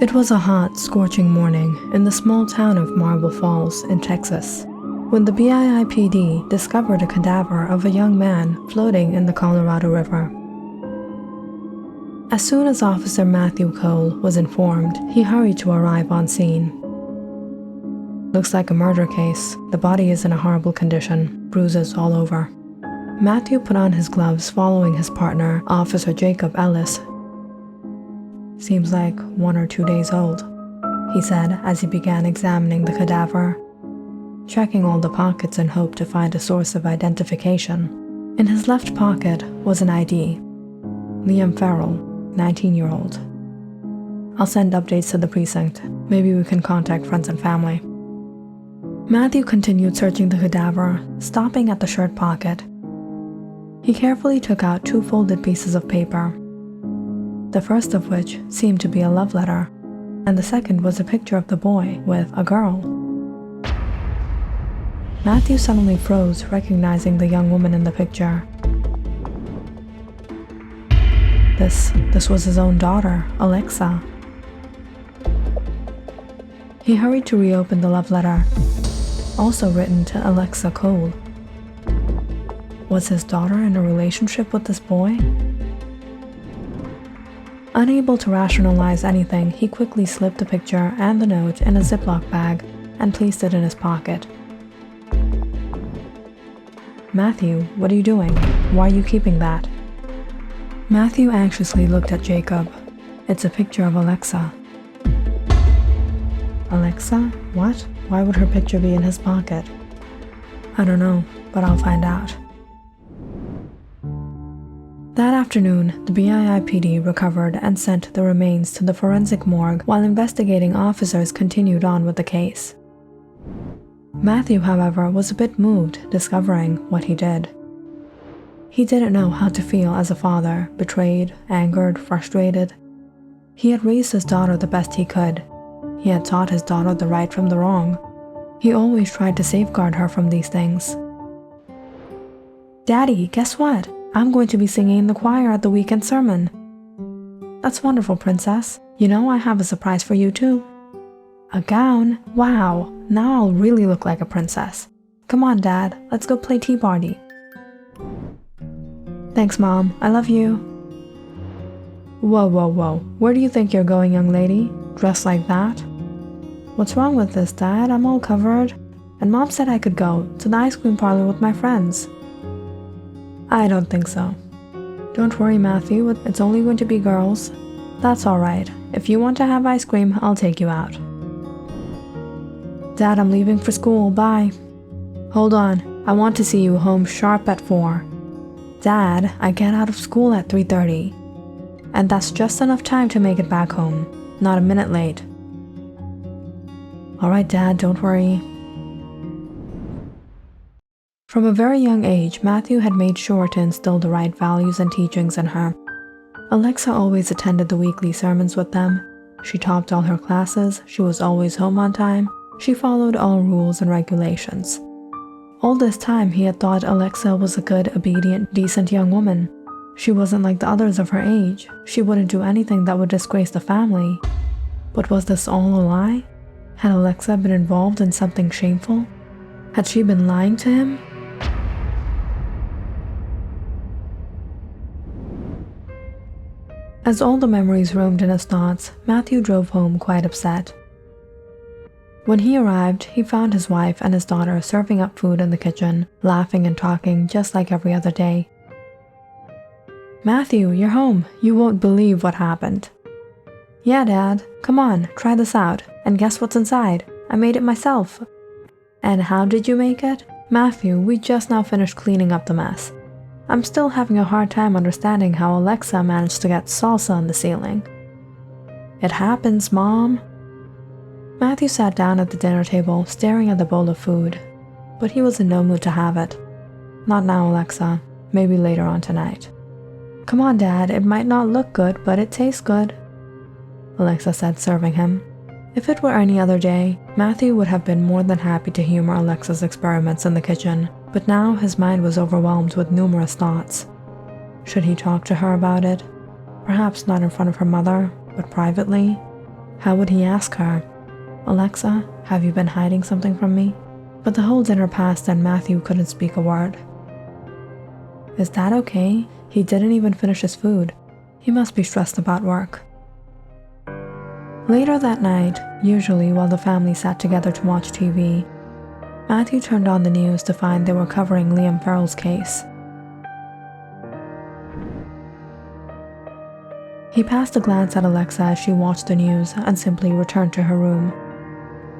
It was a hot, scorching morning in the small town of Marble Falls in Texas when the BIIPD discovered a cadaver of a young man floating in the Colorado River. As soon as Officer Matthew Cole was informed, he hurried to arrive on scene. Looks like a murder case. The body is in a horrible condition, bruises all over. Matthew put on his gloves following his partner, Officer Jacob Ellis. Seems like 1 or 2 days old, he said as he began examining the cadaver, checking all the pockets in hope to find a source of identification. In his left pocket was an ID. Liam Farrell, 19-year-old. I'll send updates to the precinct. Maybe we can contact friends and family. Matthew continued searching the cadaver, stopping at the shirt pocket. He carefully took out 2 folded pieces of paper, the first of which seemed to be a love letter, and the second was a picture of the boy with a girl. Matthew suddenly froze, recognizing the young woman in the picture. This was his own daughter, Alexa. He hurried to reopen the love letter, also written to Alexa Cole. Was his daughter in a relationship with this boy? Unable to rationalize anything, he quickly slipped the picture and the note in a Ziploc bag and placed it in his pocket. Matthew, what are you doing? Why are you keeping that? Matthew anxiously looked at Jacob. It's a picture of Alexa. Alexa? What? Why would her picture be in his pocket? I don't know, but I'll find out. That afternoon, the BIIPD recovered and sent the remains to the forensic morgue while investigating officers continued on with the case. Matthew, however, was a bit moved discovering what he did. He didn't know how to feel as a father, betrayed, angered, frustrated. He had raised his daughter the best he could. He had taught his daughter the right from the wrong. He always tried to safeguard her from these things. Daddy, guess what? I'm going to be singing in the choir at the weekend sermon. That's wonderful, princess. You know I have a surprise for you too. A gown? Wow, now I'll really look like a princess. Come on, Dad, let's go play tea party. Thanks, Mom, I love you. Whoa, where do you think you're going, young lady? Dressed like that? What's wrong with this, Dad? I'm all covered. And Mom said I could go to the ice cream parlor with my friends. I don't think so. Don't worry, Matthew, it's only going to be girls. That's alright. If you want to have ice cream, I'll take you out. Dad, I'm leaving for school, bye. Hold on, I want to see you home sharp at 4. Dad, I get out of school at 3:30. And that's just enough time to make it back home. Not a minute late. Alright, Dad, don't worry. From a very young age, Matthew had made sure to instill the right values and teachings in her. Alexa always attended the weekly sermons with them. She topped all her classes, she was always home on time, she followed all rules and regulations. All this time, he had thought Alexa was a good, obedient, decent young woman. She wasn't like the others of her age. She wouldn't do anything that would disgrace the family. But was this all a lie? Had Alexa been involved in something shameful? Had she been lying to him? As all the memories roamed in his thoughts, Matthew drove home quite upset. When he arrived, he found his wife and his daughter serving up food in the kitchen, laughing and talking just like every other day. Matthew, you're home. You won't believe what happened. Yeah, Dad. Come on, try this out. And guess what's inside? I made it myself. And how did you make it? Matthew, we just now finished cleaning up the mess. I'm still having a hard time understanding how Alexa managed to get salsa on the ceiling. It happens, Mom. Matthew sat down at the dinner table, staring at the bowl of food. But he was in no mood to have it. Not now, Alexa. Maybe later on tonight. Come on, Dad. It might not look good, but it tastes good, Alexa said, serving him. If it were any other day, Matthew would have been more than happy to humor Alexa's experiments in the kitchen. But now his mind was overwhelmed with numerous thoughts. Should he talk to her about it? Perhaps not in front of her mother, but privately? How would he ask her? "Alexa, have you been hiding something from me?" But the whole dinner passed and Matthew couldn't speak a word. Is that okay? He didn't even finish his food. He must be stressed about work. Later that night, usually while the family sat together to watch TV, Matthew turned on the news to find they were covering Liam Farrell's case. He passed a glance at Alexa as she watched the news and simply returned to her room.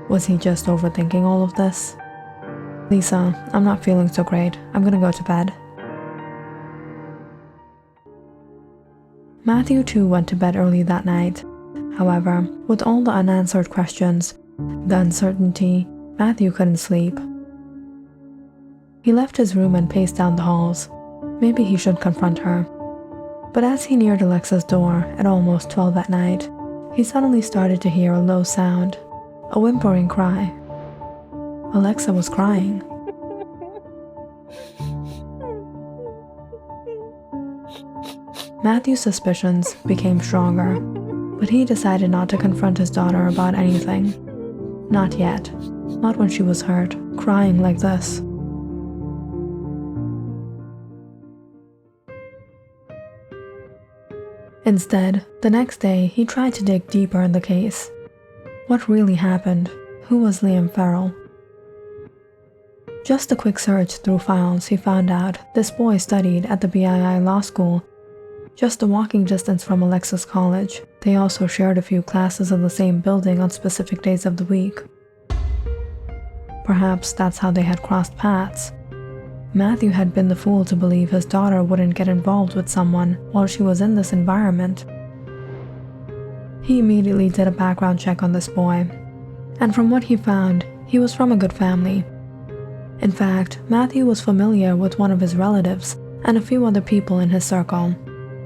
Was he just overthinking all of this? "Lisa, I'm not feeling so great. I'm gonna go to bed." Matthew too went to bed early that night. However, with all the unanswered questions, the uncertainty, Matthew couldn't sleep. He left his room and paced down the halls. Maybe he should confront her. But as he neared Alexa's door at almost 12 at night, he suddenly started to hear a low sound, a whimpering cry. Alexa was crying. Matthew's suspicions became stronger, but he decided not to confront his daughter about anything. Not yet. Not when she was hurt, crying like this. Instead, the next day, he tried to dig deeper in the case. What really happened? Who was Liam Farrell? Just a quick search through files, he found out this boy studied at the BII Law School, just a walking distance from Alexa's college. They also shared a few classes in the same building on specific days of the week. Perhaps that's how they had crossed paths. Matthew had been the fool to believe his daughter wouldn't get involved with someone while she was in this environment. He immediately did a background check on this boy, and from what he found, he was from a good family. In fact, Matthew was familiar with one of his relatives and a few other people in his circle.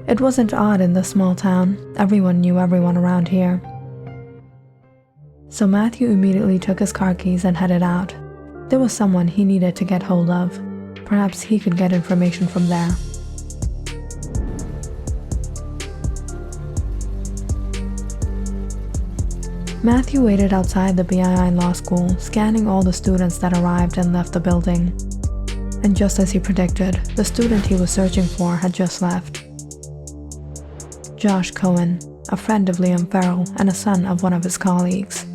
It wasn't odd in this small town. Everyone knew everyone around here. So Matthew immediately took his car keys and headed out. There was someone he needed to get hold of. Perhaps he could get information from there. Matthew waited outside the BII Law School, scanning all the students that arrived and left the building. And just as he predicted, the student he was searching for had just left. Josh Cohen, a friend of Liam Farrell and a son of one of his colleagues.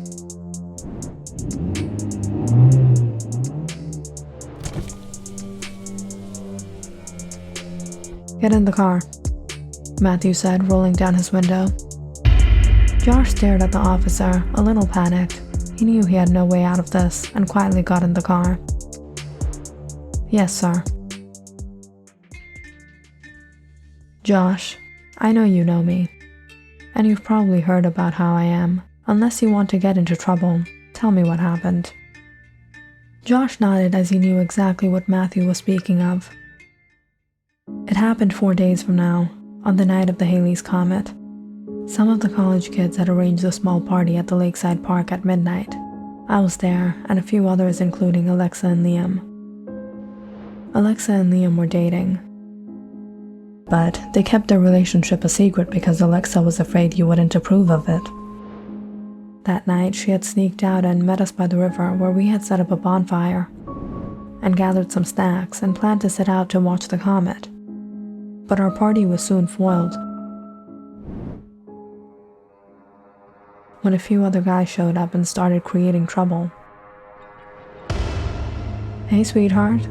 "Get in the car," Matthew said, rolling down his window. Josh stared at the officer, a little panicked. He knew he had no way out of this and quietly got in the car. "Yes, sir." "Josh, I know you know me, and you've probably heard about how I am. Unless you want to get into trouble, tell me what happened." Josh nodded as he knew exactly what Matthew was speaking of. It happened 4 days from now, on the night of the Halley's Comet. Some of the college kids had arranged a small party at the lakeside park at midnight. I was there, and a few others including Alexa and Liam. Alexa and Liam were dating. But they kept their relationship a secret because Alexa was afraid you wouldn't approve of it. That night, she had sneaked out and met us by the river where we had set up a bonfire and gathered some snacks and planned to sit out to watch the comet. But our party was soon foiled when a few other guys showed up and started creating trouble. "Hey, sweetheart,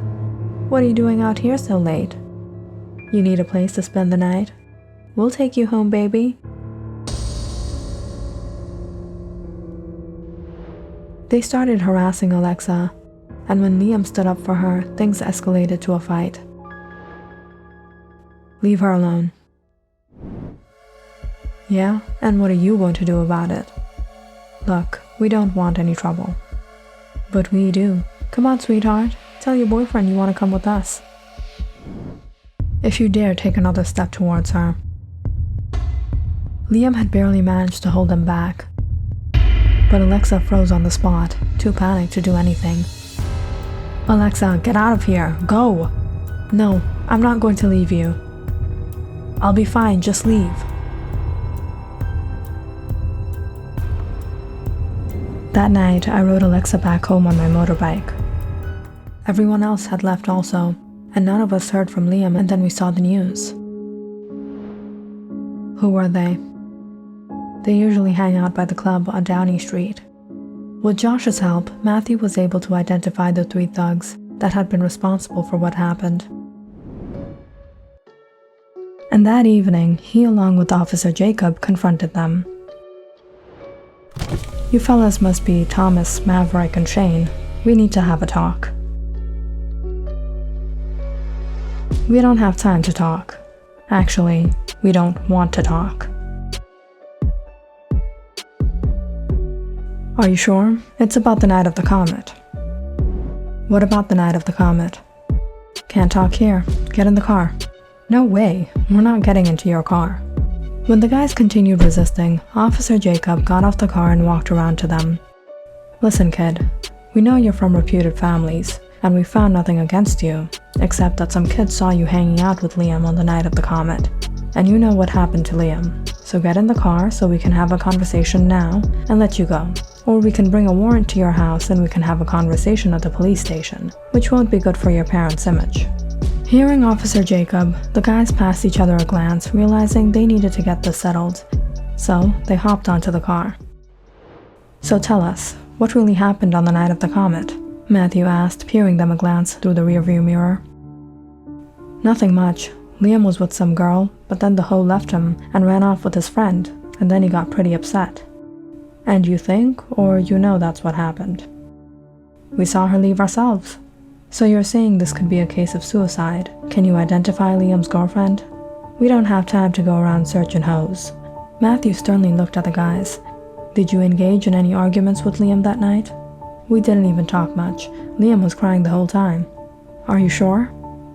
what are you doing out here so late? You need a place to spend the night? We'll take you home, baby." They started harassing Alexa, and when Liam stood up for her, things escalated to a fight. "Leave her alone." "Yeah, and what are you going to do about it?" "Look, we don't want any trouble." "But we do. Come on, sweetheart. Tell your boyfriend you want to come with us. If you dare take another step towards her." Liam had barely managed to hold them back, but Alexa froze on the spot, too panicked to do anything. "Alexa, get out of here. Go." "No, I'm not going to leave you." "I'll be fine, just leave." That night, I rode Alexa back home on my motorbike. Everyone else had left also, and none of us heard from Liam, and then we saw the news. Who were they? They usually hang out by the club on Downey Street. With Josh's help, Matthew was able to identify the 3 thugs that had been responsible for what happened. And that evening, he along with Officer Jacob confronted them. You fellas must be Thomas, Maverick, and Shane. We need to have a talk. We don't have time to talk. Actually, we don't want to talk. Are you sure? It's about the night of the comet. What about the night of the comet? Can't talk here. Get in the car. No way. We're not getting into your car. When the guys continued resisting, Officer Jacob got off the car and walked around to them. Listen, kid. We know you're from reputed families, and we found nothing against you, except that some kids saw you hanging out with Liam on the night of the comet. And you know what happened to Liam. So get in the car so we can have a conversation now and let you go. Or we can bring a warrant to your house and we can have a conversation at the police station, which won't be good for your parents' image. Hearing Officer Jacob, the guys passed each other a glance, realizing they needed to get this settled. So they hopped onto the car. So tell us, what really happened on the night of the comet? Matthew asked, peering them a glance through the rearview mirror. Nothing much. Liam was with some girl, but then the hoe left him and ran off with his friend, and then he got pretty upset. And you think, or you know that's what happened? We saw her leave ourselves. So you're saying this could be a case of suicide. Can you identify Liam's girlfriend? We don't have time to go around searching hoes. Matthew sternly looked at the guys. Did you engage in any arguments with Liam that night? We didn't even talk much. Liam was crying the whole time. Are you sure?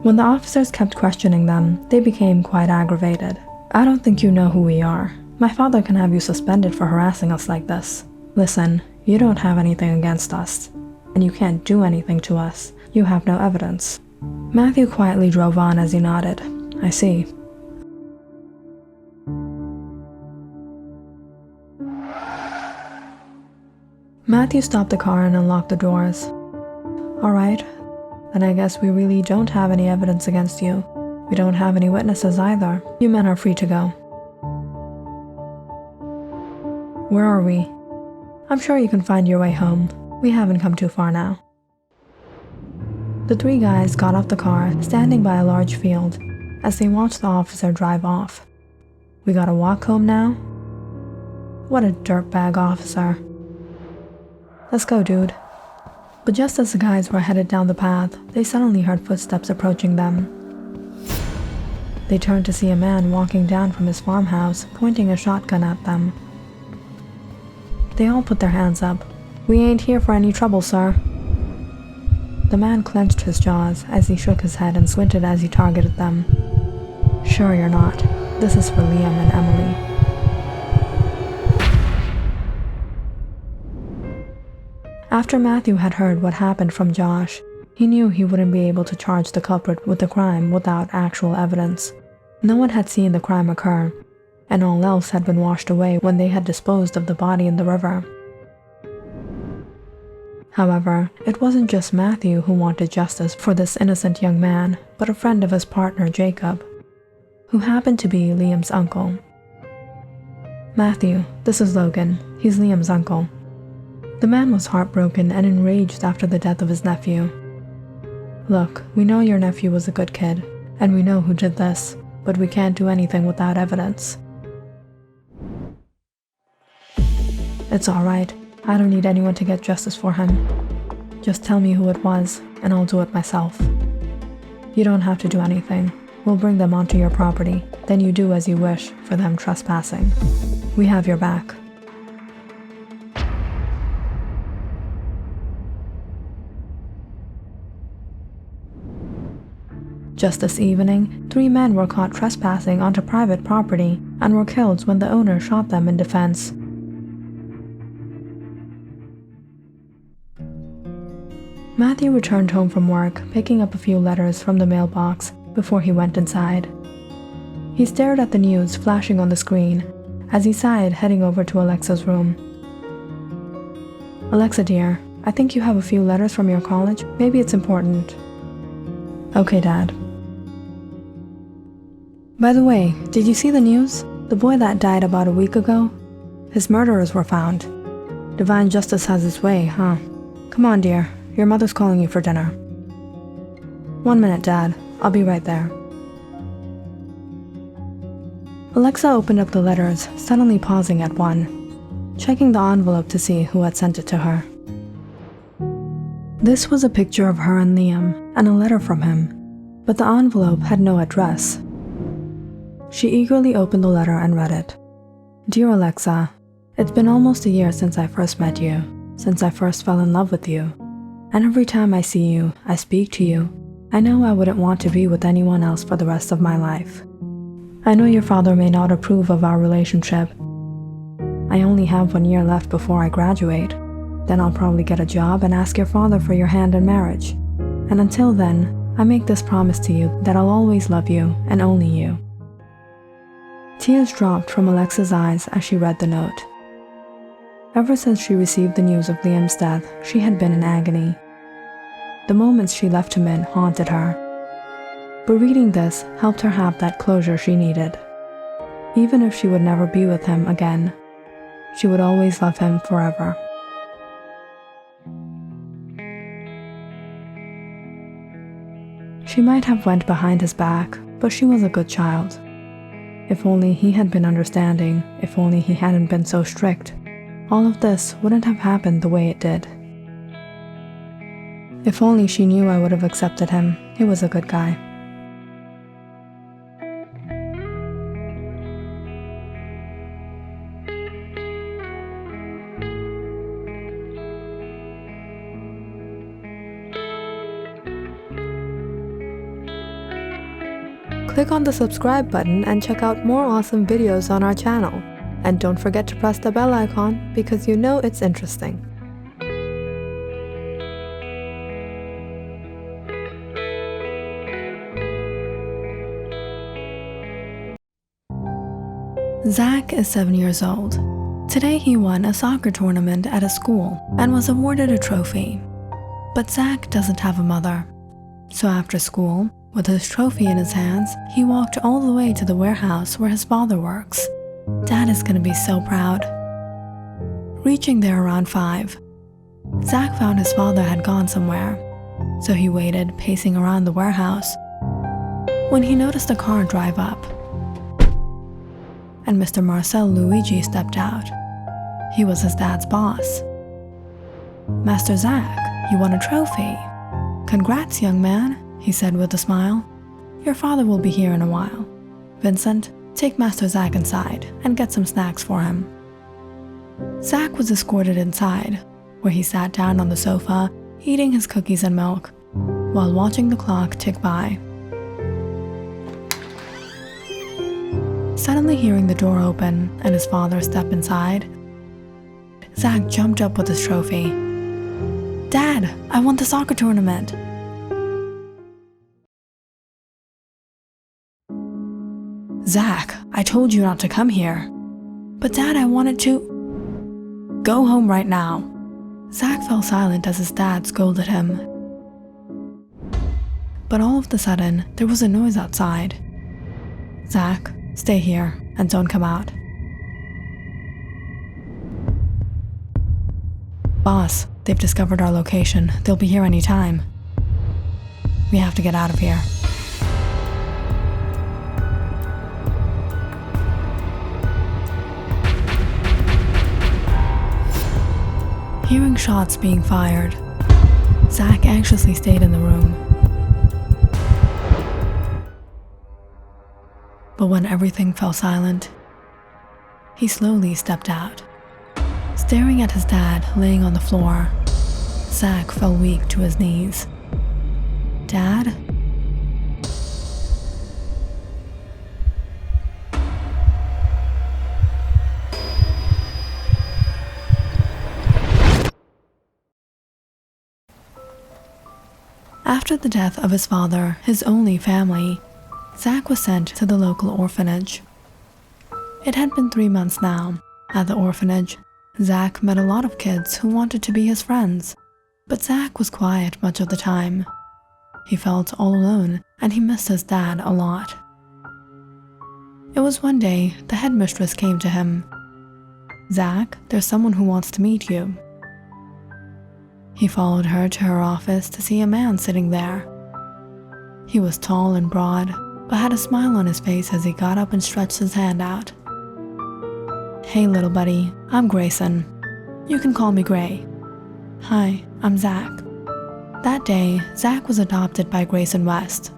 When the officers kept questioning them, they became quite aggravated. I don't think you know who we are. My father can have you suspended for harassing us like this. Listen, you don't have anything against us, and you can't do anything to us. You have no evidence. Matthew quietly drove on as he nodded. I see. Matthew stopped the car and unlocked the doors. All right, then I guess we really don't have any evidence against you. We don't have any witnesses either. You men are free to go. Where are we? I'm sure you can find your way home. We haven't come too far now. The 3 guys got off the car, standing by a large field, as they watched the officer drive off. We gotta walk home now? What a dirtbag officer. Let's go, dude. But just as the guys were headed down the path, they suddenly heard footsteps approaching them. They turned to see a man walking down from his farmhouse, pointing a shotgun at them. They all put their hands up. We ain't here for any trouble, sir. The man clenched his jaws as he shook his head and squinted as he targeted them. Sure you're not. This is for Liam and Emily. After Matthew had heard what happened from Josh, he knew he wouldn't be able to charge the culprit with the crime without actual evidence. No one had seen the crime occur, and all else had been washed away when they had disposed of the body in the river. However, it wasn't just Matthew who wanted justice for this innocent young man, but a friend of his partner, Jacob, who happened to be Liam's uncle. Matthew, this is Logan. He's Liam's uncle. The man was heartbroken and enraged after the death of his nephew. Look, we know your nephew was a good kid, and we know who did this, but we can't do anything without evidence. It's alright. I don't need anyone to get justice for him. Just tell me who it was, and I'll do it myself. You don't have to do anything. We'll bring them onto your property. Then you do as you wish for them trespassing. We have your back. Just this evening, 3 men were caught trespassing onto private property and were killed when the owner shot them in defense. Matthew returned home from work, picking up a few letters from the mailbox before he went inside. He stared at the news flashing on the screen as he sighed, heading over to Alexa's room. Alexa dear, I think you have a few letters from your college. Maybe it's important. Okay, Dad. By the way, did you see the news? The boy that died about a week ago? His murderers were found. Divine justice has its way, huh? Come on, dear. Your mother's calling you for dinner. 1 minute, Dad. I'll be right there. Alexa opened up the letters, suddenly pausing at one, checking the envelope to see who had sent it to her. This was a picture of her and Liam, and a letter from him, but the envelope had no address. She eagerly opened the letter and read it. Dear Alexa, it's been almost a year since I first met you, since I first fell in love with you. And every time I see you, I speak to you, I know I wouldn't want to be with anyone else for the rest of my life. I know your father may not approve of our relationship. I only have 1 year left before I graduate. Then I'll probably get a job and ask your father for your hand in marriage. And until then, I make this promise to you that I'll always love you and only you. Tears dropped from Alexa's eyes as she read the note. Ever since she received the news of Liam's death, she had been in agony. The moments she left him in haunted her. But reading this helped her have that closure she needed. Even if she would never be with him again, she would always love him forever. She might have went behind his back, but she was a good child. If only he had been understanding, if only he hadn't been so strict, all of this wouldn't have happened the way it did. If only she knew I would have accepted him. He was a good guy. Click on the subscribe button and check out more awesome videos on our channel. And don't forget to press the bell icon because you know it's interesting. Zach is 7 years old. Today he won a soccer tournament at a school and was awarded a trophy. But Zach doesn't have a mother. So after school, with his trophy in his hands, he walked all the way to the warehouse where his father works. Dad is gonna be so proud. Reaching there around 5, Zach found his father had gone somewhere, so he waited, pacing around the warehouse, when he noticed a car drive up, and Mr. Marcel Luigi stepped out. He was his dad's boss. Master Zach, you won a trophy. Congrats, young man, he said with a smile. Your father will be here in a while. Vincent, take Master Zach inside and get some snacks for him. Zach was escorted inside, where he sat down on the sofa, eating his cookies and milk, while watching the clock tick by. Suddenly hearing the door open and his father step inside, Zach jumped up with his trophy. Dad, I won the soccer tournament. Zach, I told you not to come here. But Dad, I wanted to. Go home right now. Zach fell silent as his dad scolded him. But all of a sudden, there was a noise outside. Zach, stay here and don't come out. Boss, they've discovered our location. They'll be here any time. We have to get out of here. Hearing shots being fired, Zach anxiously stayed in the room. But when everything fell silent, he slowly stepped out. Staring at his dad laying on the floor, Zach fell weak to his knees. Dad? After the death of his father, his only family, Zach was sent to the local orphanage. It had been 3 months now. At the orphanage, Zach met a lot of kids who wanted to be his friends, but Zach was quiet much of the time. He felt all alone, and he missed his dad a lot. It was one day the headmistress came to him. "Zach, there's someone who wants to meet you." He followed her to her office to see a man sitting there. He was tall and broad, but had a smile on his face as he got up and stretched his hand out. "Hey little buddy, I'm Grayson. You can call me Gray." "Hi, I'm Zach." That day, Zach was adopted by Grayson West.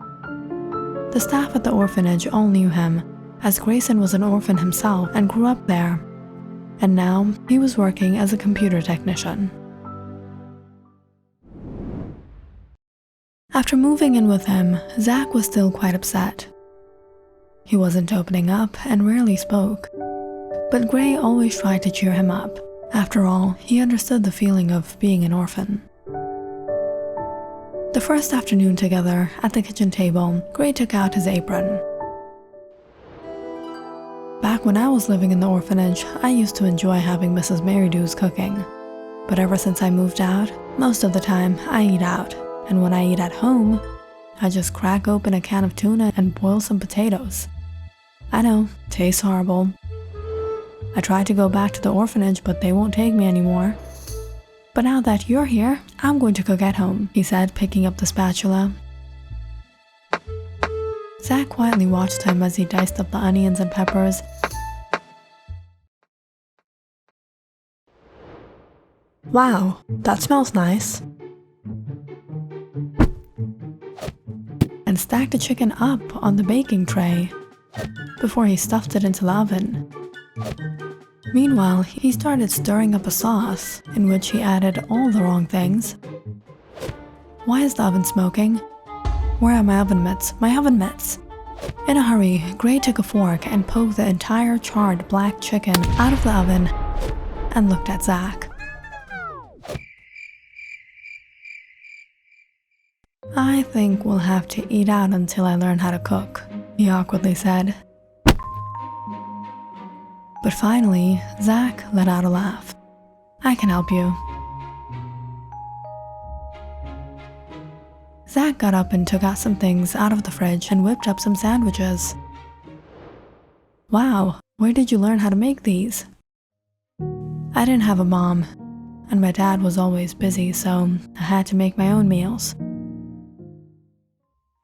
The staff at the orphanage all knew him, as Grayson was an orphan himself and grew up there. And now, he was working as a computer technician. After moving in with him, Zach was still quite upset. He wasn't opening up and rarely spoke, but Gray always tried to cheer him up. After all, he understood the feeling of being an orphan. The first afternoon together at the kitchen table, Gray took out his apron. "Back when I was living in the orphanage, I used to enjoy having Mrs. Marydew's cooking. But ever since I moved out, most of the time I eat out. And when I eat at home, I just crack open a can of tuna and boil some potatoes. I know, tastes horrible. I tried to go back to the orphanage, but they won't take me anymore. But now that you're here, I'm going to cook at home," he said, picking up the spatula. Zach quietly watched him as he diced up the onions and peppers. "Wow, that smells nice." And stacked the chicken up on the baking tray before he stuffed it into the oven. Meanwhile, he started stirring up a sauce in which he added all the wrong things. "Why is the oven smoking? Where are my oven mitts? My oven mitts!" In a hurry, Gray took a fork and poked the entire charred black chicken out of the oven and looked at Zach. "I think we'll have to eat out until I learn how to cook," he awkwardly said. But finally, Zach let out a laugh. "I can help you." Zach got up and took out some things out of the fridge and whipped up some sandwiches. "Wow, where did you learn how to make these?" "I didn't have a mom, and my dad was always busy, so I had to make my own meals."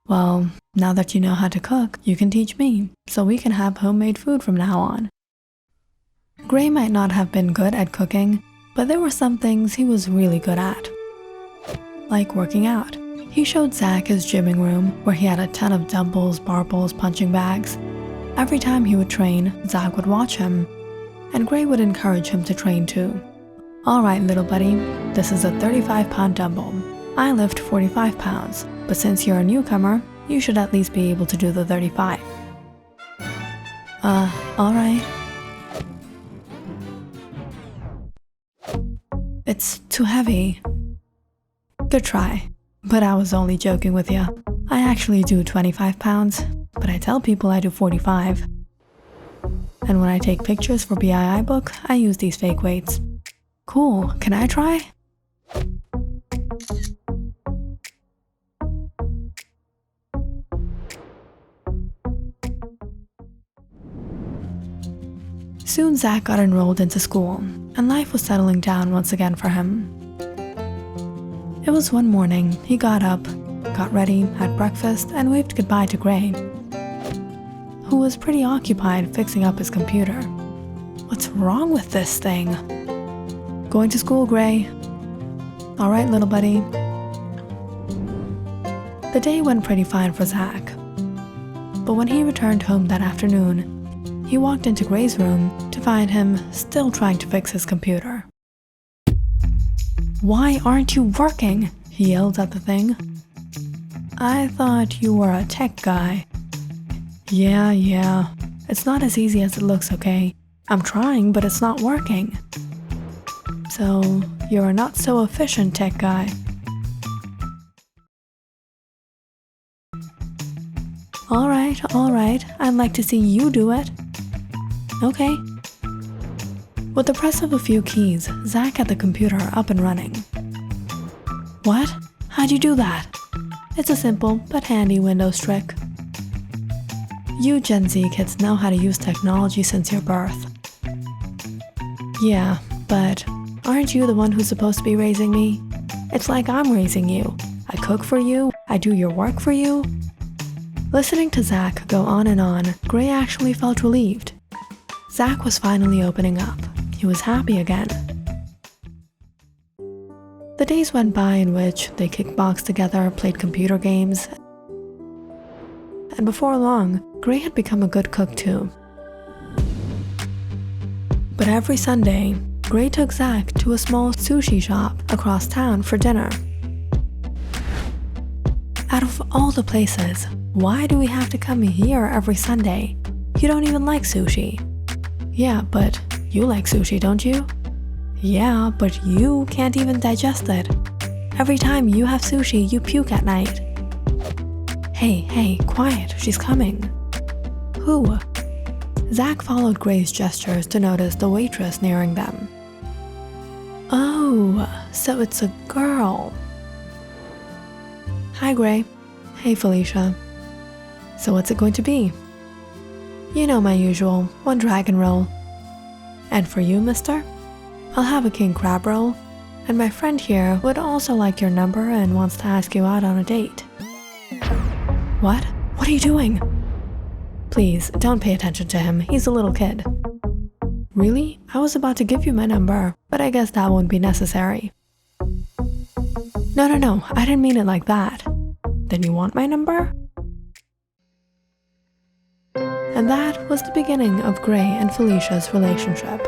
"Well, now that you know how to cook, you can teach me, so we can have homemade food from now on." Gray might not have been good at cooking, but there were some things he was really good at. Like working out. He showed Zach his gymming room, where he had a ton of dumbbells, barbells, punching bags. Every time he would train, Zach would watch him, and Gray would encourage him to train too. "All right, little buddy, this is a 35-pound dumbbell. I lift 45 pounds, but since you're a newcomer, you should at least be able to do the 35. All right." "It's too heavy." "Good try. But I was only joking with you. I actually do 25 pounds, but I tell people I do 45. And when I take pictures for BII book, I use these fake weights." "Cool, can I try?" Soon Zach got enrolled into school, and life was settling down once again for him. It was one morning, he got up, got ready, had breakfast, and waved goodbye to Gray, who was pretty occupied fixing up his computer. "What's wrong with this thing?" "Going to school, Gray." "All right, little buddy." The day went pretty fine for Zach. But when he returned home that afternoon, he walked into Gray's room to find him still trying to fix his computer. "Why aren't you working?" he yelled at the thing. "I thought you were a tech guy." Yeah. It's not as easy as it looks, okay? I'm trying, but it's not working." "So, you're a not so efficient tech guy." All right, I'd like to see you do it." "Okay." With the press of a few keys, Zach had the computer up and running. What? How'd you do that? It's a simple but handy Windows trick. You Gen Z kids know how to use technology since your birth. Yeah, but aren't you the one who's supposed to be raising me? It's like I'm raising you. I cook for you, I do your work for you. Listening to Zach go on and on, Gray actually felt relieved. Zach was finally opening up. He was happy again. The days went by in which they kickboxed together, played computer games, and before long, Gray had become a good cook too. But every Sunday, Gray took Zach to a small sushi shop across town for dinner. Out of all the places, why do we have to come here every Sunday? You don't even like sushi. Yeah, but you like sushi, don't you? Yeah, but you can't even digest it. Every time you have sushi, you puke at night. Hey, quiet, she's coming. Who? Zach followed Gray's gestures to notice the waitress nearing them. Oh, so it's a girl. Hi, Gray. Hey, Felicia. So what's it going to be? You know my usual, one dragon roll. And for you, mister? I'll have a king crab roll. And my friend here would also like your number and wants to ask you out on a date. What? What are you doing? Please, don't pay attention to him. He's a little kid. Really? I was about to give you my number, but I guess that won't be necessary. No, I didn't mean it like that. Then you want my number? And that was the beginning of Gray and Felicia's relationship.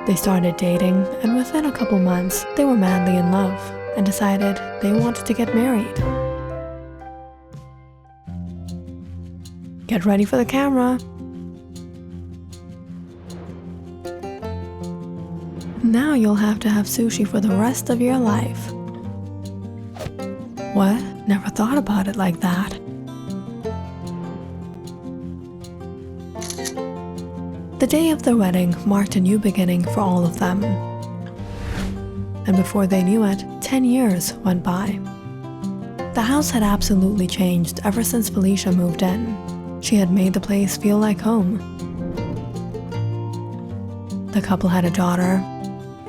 They started dating, and within a couple months, they were madly in love and decided they wanted to get married. Get ready for the camera. Now you'll have to have sushi for the rest of your life. What? Never thought about it like that. The day of their wedding marked a new beginning for all of them. And before they knew it, 10 years went by. The house had absolutely changed ever since Felicia moved in. She had made the place feel like home. The couple had a daughter,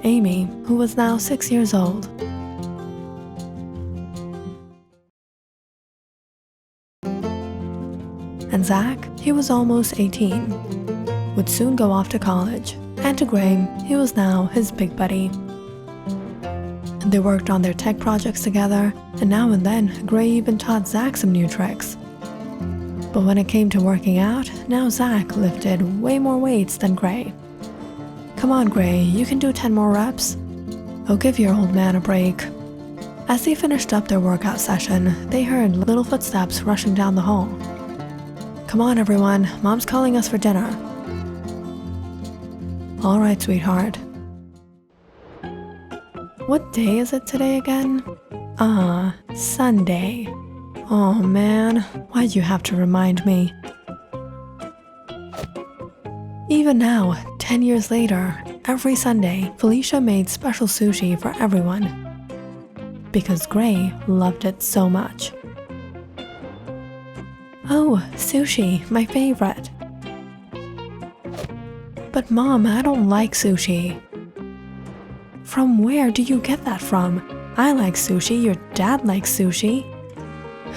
Amy, who was now 6 years old. And Zach, he was almost 18, would soon go off to college, and to Gray, he was now his big buddy. They worked on their tech projects together, and now and then, Gray even taught Zach some new tricks. But when it came to working out, now Zach lifted way more weights than Gray. Come on, Gray, you can do 10 more reps. Oh, give your old man a break. As they finished up their workout session, they heard little footsteps rushing down the hall. Come on, everyone, Mom's calling us for dinner. All right, sweetheart. What day is it today again? Sunday. Oh man, why'd you have to remind me? Even now, 10 years later, every Sunday, Felicia made special sushi for everyone. Because Gray loved it so much. Oh, sushi, my favorite. But Mom, I don't like sushi. From where do you get that from? I like sushi, your dad likes sushi.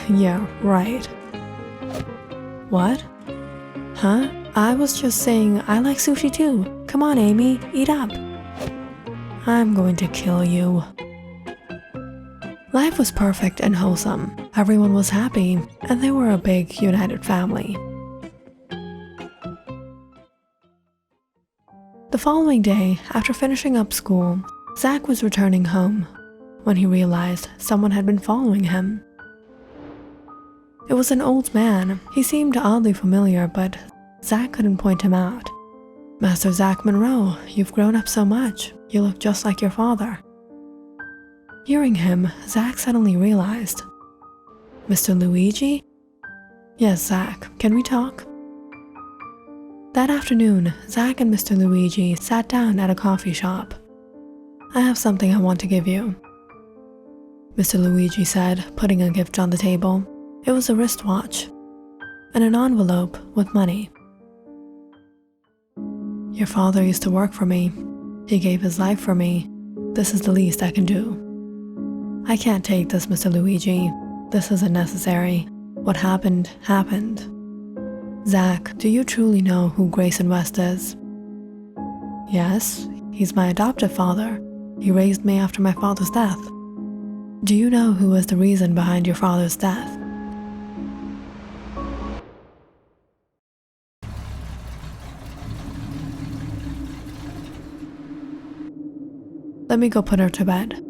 Yeah, right. What? Huh? I was just saying I like sushi too. Come on, Amy, eat up. I'm going to kill you. Life was perfect and wholesome. Everyone was happy, and they were a big, united family. The following day, after finishing up school, Zach was returning home when he realized someone had been following him. It was an old man. He seemed oddly familiar, but Zach couldn't point him out. Master Zach Monroe, you've grown up so much. You look just like your father. Hearing him, Zach suddenly realized. Mr. Luigi? Yes, Zach, can we talk? That afternoon, Zach and Mr. Luigi sat down at a coffee shop. "I have something I want to give you," Mr. Luigi said, putting a gift on the table. It was a wristwatch and an envelope with money. "Your father used to work for me. He gave his life for me. This is the least I can do." "I can't take this, Mr. Luigi. This isn't necessary. What happened, happened." "Zach, do you truly know who Grayson West is?" "Yes, he's my adoptive father. He raised me after my father's death." "Do you know who was the reason behind your father's death?" "Let me go put her to bed."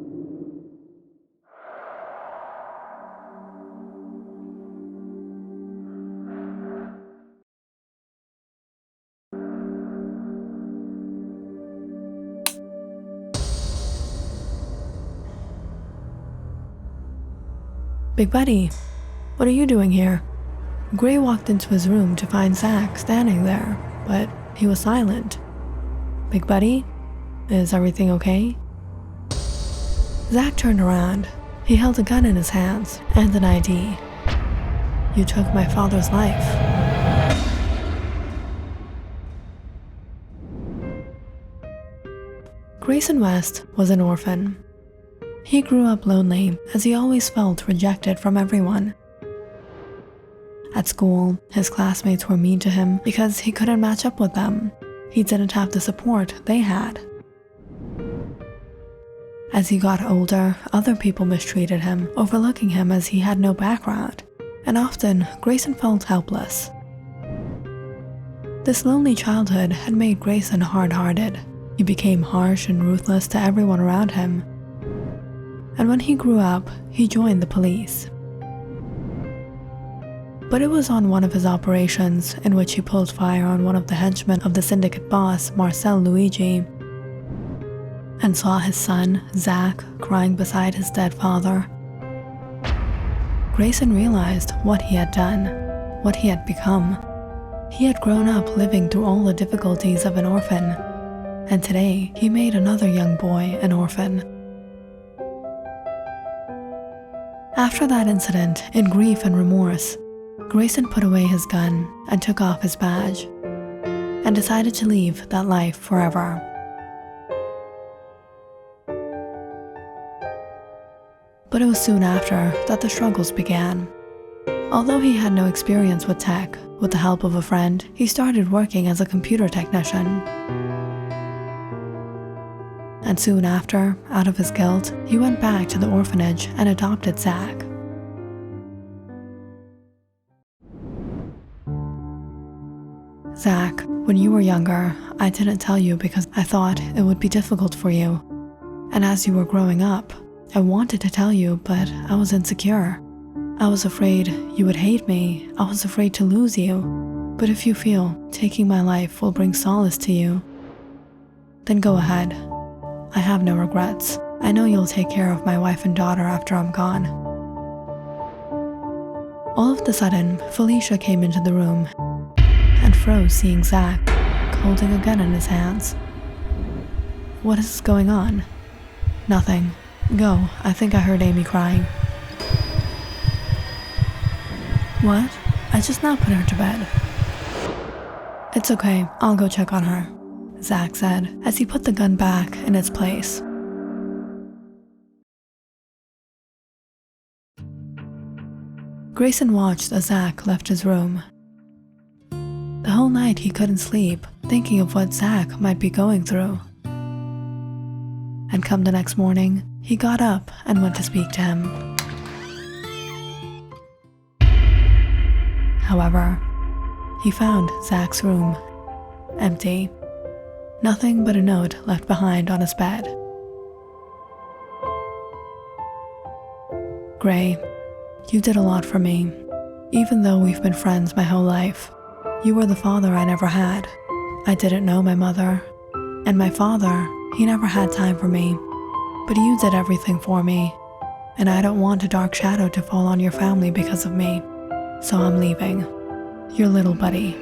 "Big buddy, what are you doing here?" Gray walked into his room to find Zach standing there, but he was silent. "Big buddy, is everything okay?" Zach turned around. He held a gun in his hands and an ID. "You took my father's life." Grayson West was an orphan. He grew up lonely as he always felt rejected from everyone. At school, his classmates were mean to him because he couldn't match up with them. He didn't have the support they had. As he got older, other people mistreated him, overlooking him as he had no background, and often Grayson felt helpless. This lonely childhood had made Grayson hard-hearted. He became harsh and ruthless to everyone around him. And when he grew up, he joined the police. But it was on one of his operations in which he pulled fire on one of the henchmen of the syndicate boss, Marcel Luigi, and saw his son, Zach, crying beside his dead father. Grayson realized what he had done, what he had become. He had grown up living through all the difficulties of an orphan, and today he made another young boy an orphan. After that incident, in grief and remorse, Grayson put away his gun and took off his badge, and decided to leave that life forever. But it was soon after that the struggles began. Although he had no experience with tech, with the help of a friend, he started working as a computer technician. And soon after, out of his guilt, he went back to the orphanage and adopted Zach. "Zach, when you were younger, I didn't tell you because I thought it would be difficult for you. And as you were growing up, I wanted to tell you, but I was insecure. I was afraid you would hate me. I was afraid to lose you. But if you feel taking my life will bring solace to you, then go ahead. I have no regrets. I know you'll take care of my wife and daughter after I'm gone." All of a sudden, Felicia came into the room and froze seeing Zach holding a gun in his hands. "What is going on?" "Nothing. Go, I think I heard Amy crying." "What? I just now put her to bed." "It's okay, I'll go check on her," Zach said as he put the gun back in its place. Grayson watched as Zach left his room. The whole night he couldn't sleep, thinking of what Zach might be going through. And come the next morning, he got up and went to speak to him. However, he found Zach's room empty. Nothing but a note left behind on his bed. "Gray, you did a lot for me. Even though we've been friends my whole life, you were the father I never had. I didn't know my mother, and my father, he never had time for me. But you did everything for me, and I don't want a dark shadow to fall on your family because of me. So I'm leaving. Your little buddy."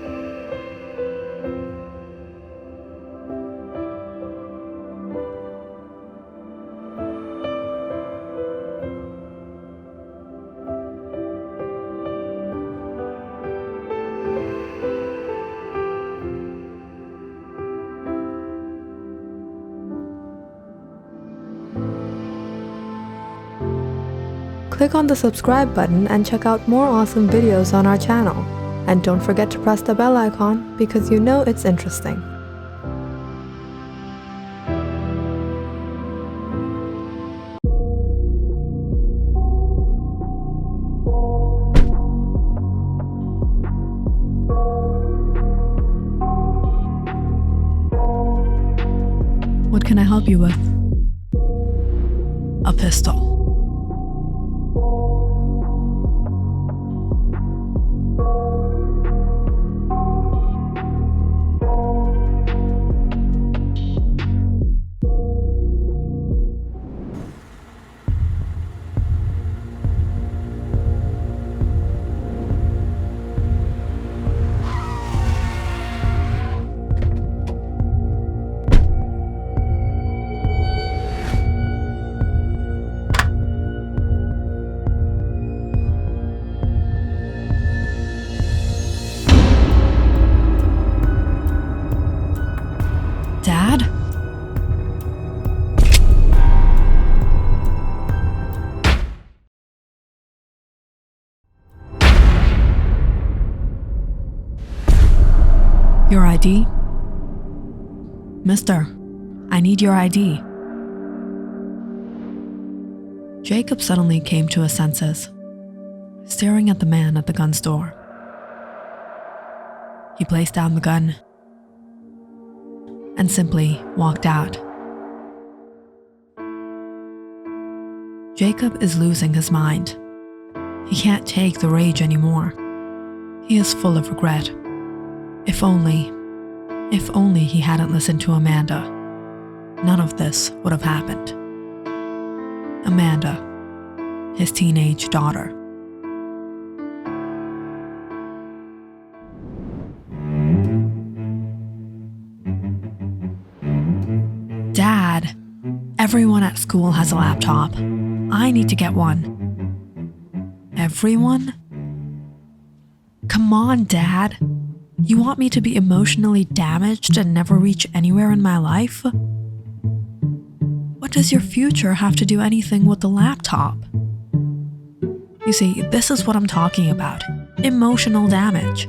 Click on the subscribe button and check out more awesome videos on our channel. And don't forget to press the bell icon because you know it's interesting. What can I help you with? A pistol. Dad? Your ID? Mister, I need your ID. Jacob suddenly came to his senses, staring at the man at the gun store. He placed down the gun and simply walked out. Jacob is losing his mind. He can't take the rage anymore. He is full of regret. If only he hadn't listened to Amanda, none of this would have happened. Amanda, his teenage daughter. Dad, everyone at school has a laptop. I need to get one. Everyone? Come on, Dad. You want me to be emotionally damaged and never reach anywhere in my life? What does your future have to do anything with the laptop? You see, this is what I'm talking about. Emotional damage.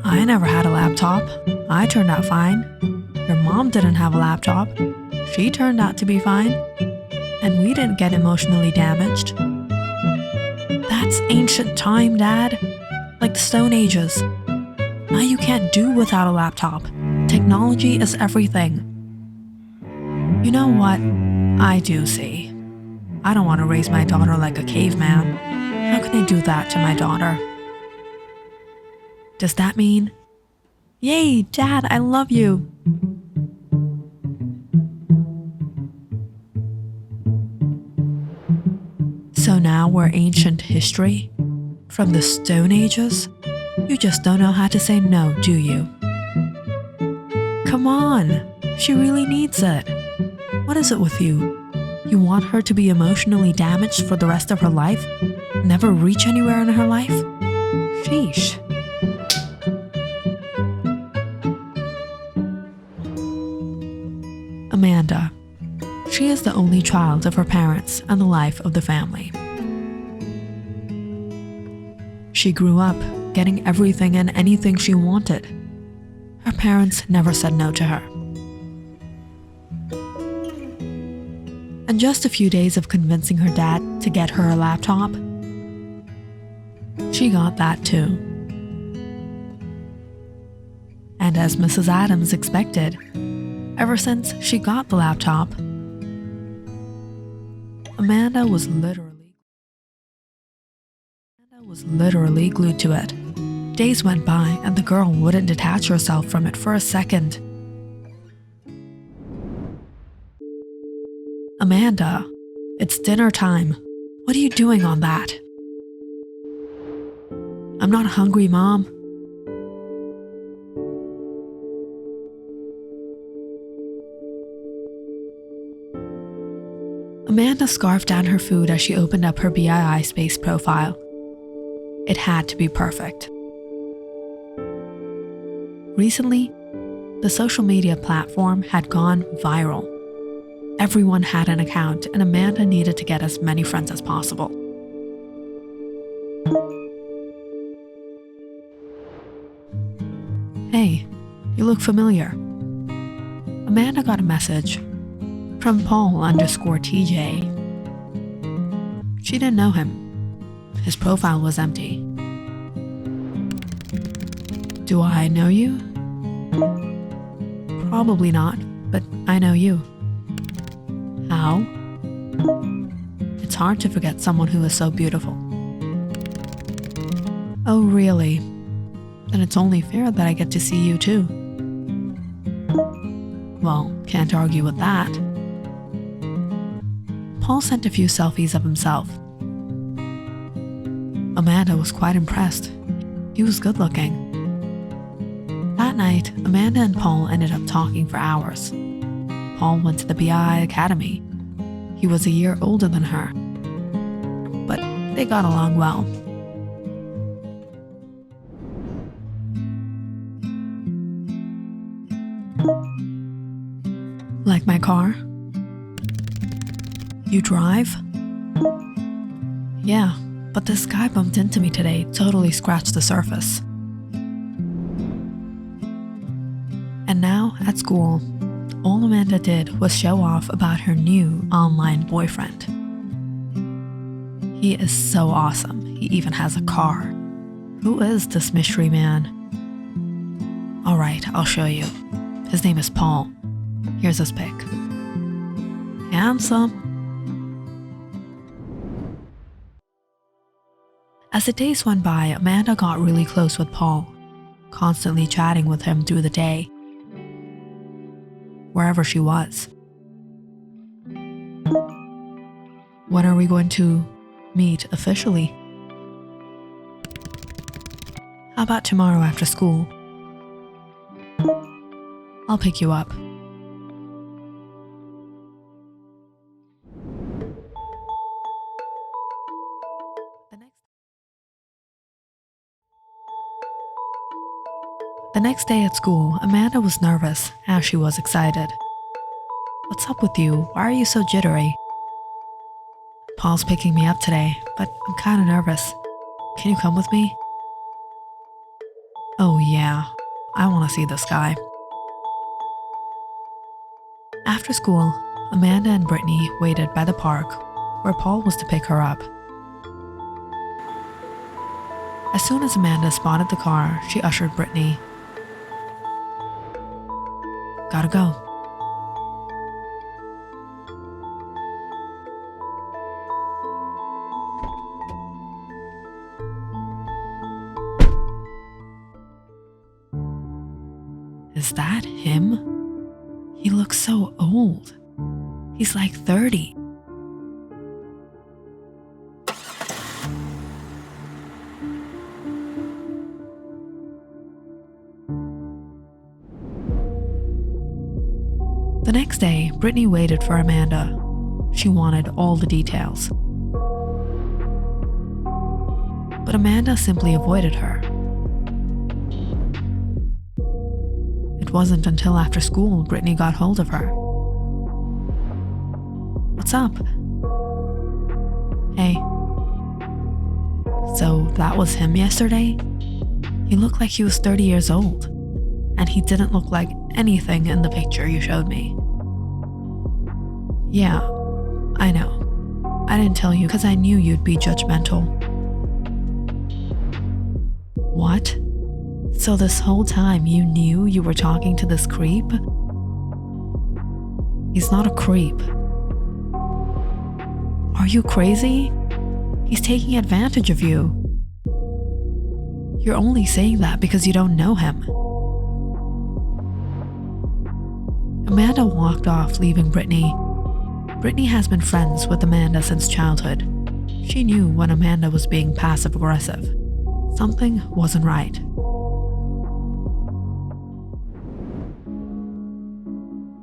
I never had a laptop. I turned out fine. Your mom didn't have a laptop. She turned out to be fine. And we didn't get emotionally damaged. That's ancient time, Dad. Like the Stone Ages. Now you can't do without a laptop. Technology is everything. You know what? I do see. I don't want to raise my daughter like a caveman. How can I do that to my daughter? Does that mean, yay, Dad, I love you? So now we're ancient history? From the Stone Ages? You just don't know how to say no, do you? Come on, she really needs it. What is it with you? You want her to be emotionally damaged for the rest of her life? Never reach anywhere in her life? Sheesh. Amanda. She is the only child of her parents and the life of the family. She grew up getting everything and anything she wanted. Her parents never said no to her. And just a few days of convincing her dad to get her a laptop, she got that too. And as Mrs. Adams expected, ever since she got the laptop, Amanda was literally glued to it. Days went by and the girl wouldn't detach herself from it for a second. Amanda, it's dinner time. What are you doing on that? I'm not hungry, Mom. Amanda scarfed down her food as she opened up her BII Space profile. It had to be perfect. Recently, the social media platform had gone viral. Everyone had an account, and Amanda needed to get as many friends as possible. Hey, you look familiar. Amanda got a message from Paul_TJ. She didn't know him. His profile was empty. Do I know you? Probably not, but I know you. How? It's hard to forget someone who is so beautiful. Oh, really? Then it's only fair that I get to see you too. Well, can't argue with that. Paul sent a few selfies of himself. Amanda was quite impressed. He was good looking. That night, Amanda and Paul ended up talking for hours. Paul went to the BI Academy. He was a year older than her, but they got along well. Like my car? You drive? Yeah, but this guy bumped into me today, totally scratched the surface. And now, at school, all Amanda did was show off about her new online boyfriend. He is so awesome, he even has a car. Who is this mystery man? Alright, I'll show you. His name is Paul. Here's his pic. Handsome. As the days went by, Amanda got really close with Paul, constantly chatting with him through the day, wherever she was. When are we going to meet officially? How about tomorrow after school? I'll pick you up. The next day at school, Amanda was nervous as she was excited. What's up with you? Why are you so jittery? Paul's picking me up today, but I'm kind of nervous. Can you come with me? Oh yeah, I want to see this guy. After school, Amanda and Brittany waited by the park where Paul was to pick her up. As soon as Amanda spotted the car, she ushered Brittany. Gotta go. Is that him? He looks so old. He's like 30. The next day, Brittany waited for Amanda. She wanted all the details. But Amanda simply avoided her. It wasn't until after school Brittany got hold of her. What's up? Hey. So that was him yesterday? He looked like he was 30 years old. And he didn't look like anything in the picture you showed me. Yeah, I know. I didn't tell you because I knew you'd be judgmental. What? So this whole time you knew you were talking to this creep? He's not a creep. Are you crazy? He's taking advantage of you. You're only saying that because you don't know him. Amanda walked off, leaving Brittany. Brittany has been friends with Amanda since childhood. She knew when Amanda was being passive-aggressive. Something wasn't right.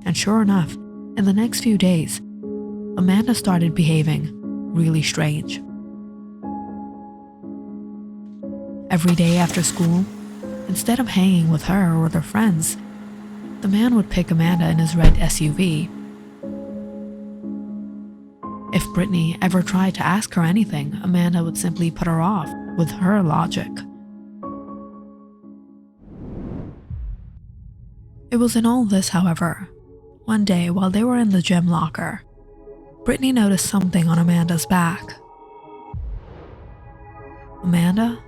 And sure enough, in the next few days, Amanda started behaving really strange. Every day after school, instead of hanging with her or their friends, the man would pick Amanda in his red SUV. If Brittany ever tried to ask her anything, Amanda would simply put her off with her logic. It was in all this, however, one day while they were in the gym locker, Brittany noticed something on Amanda's back. Amanda,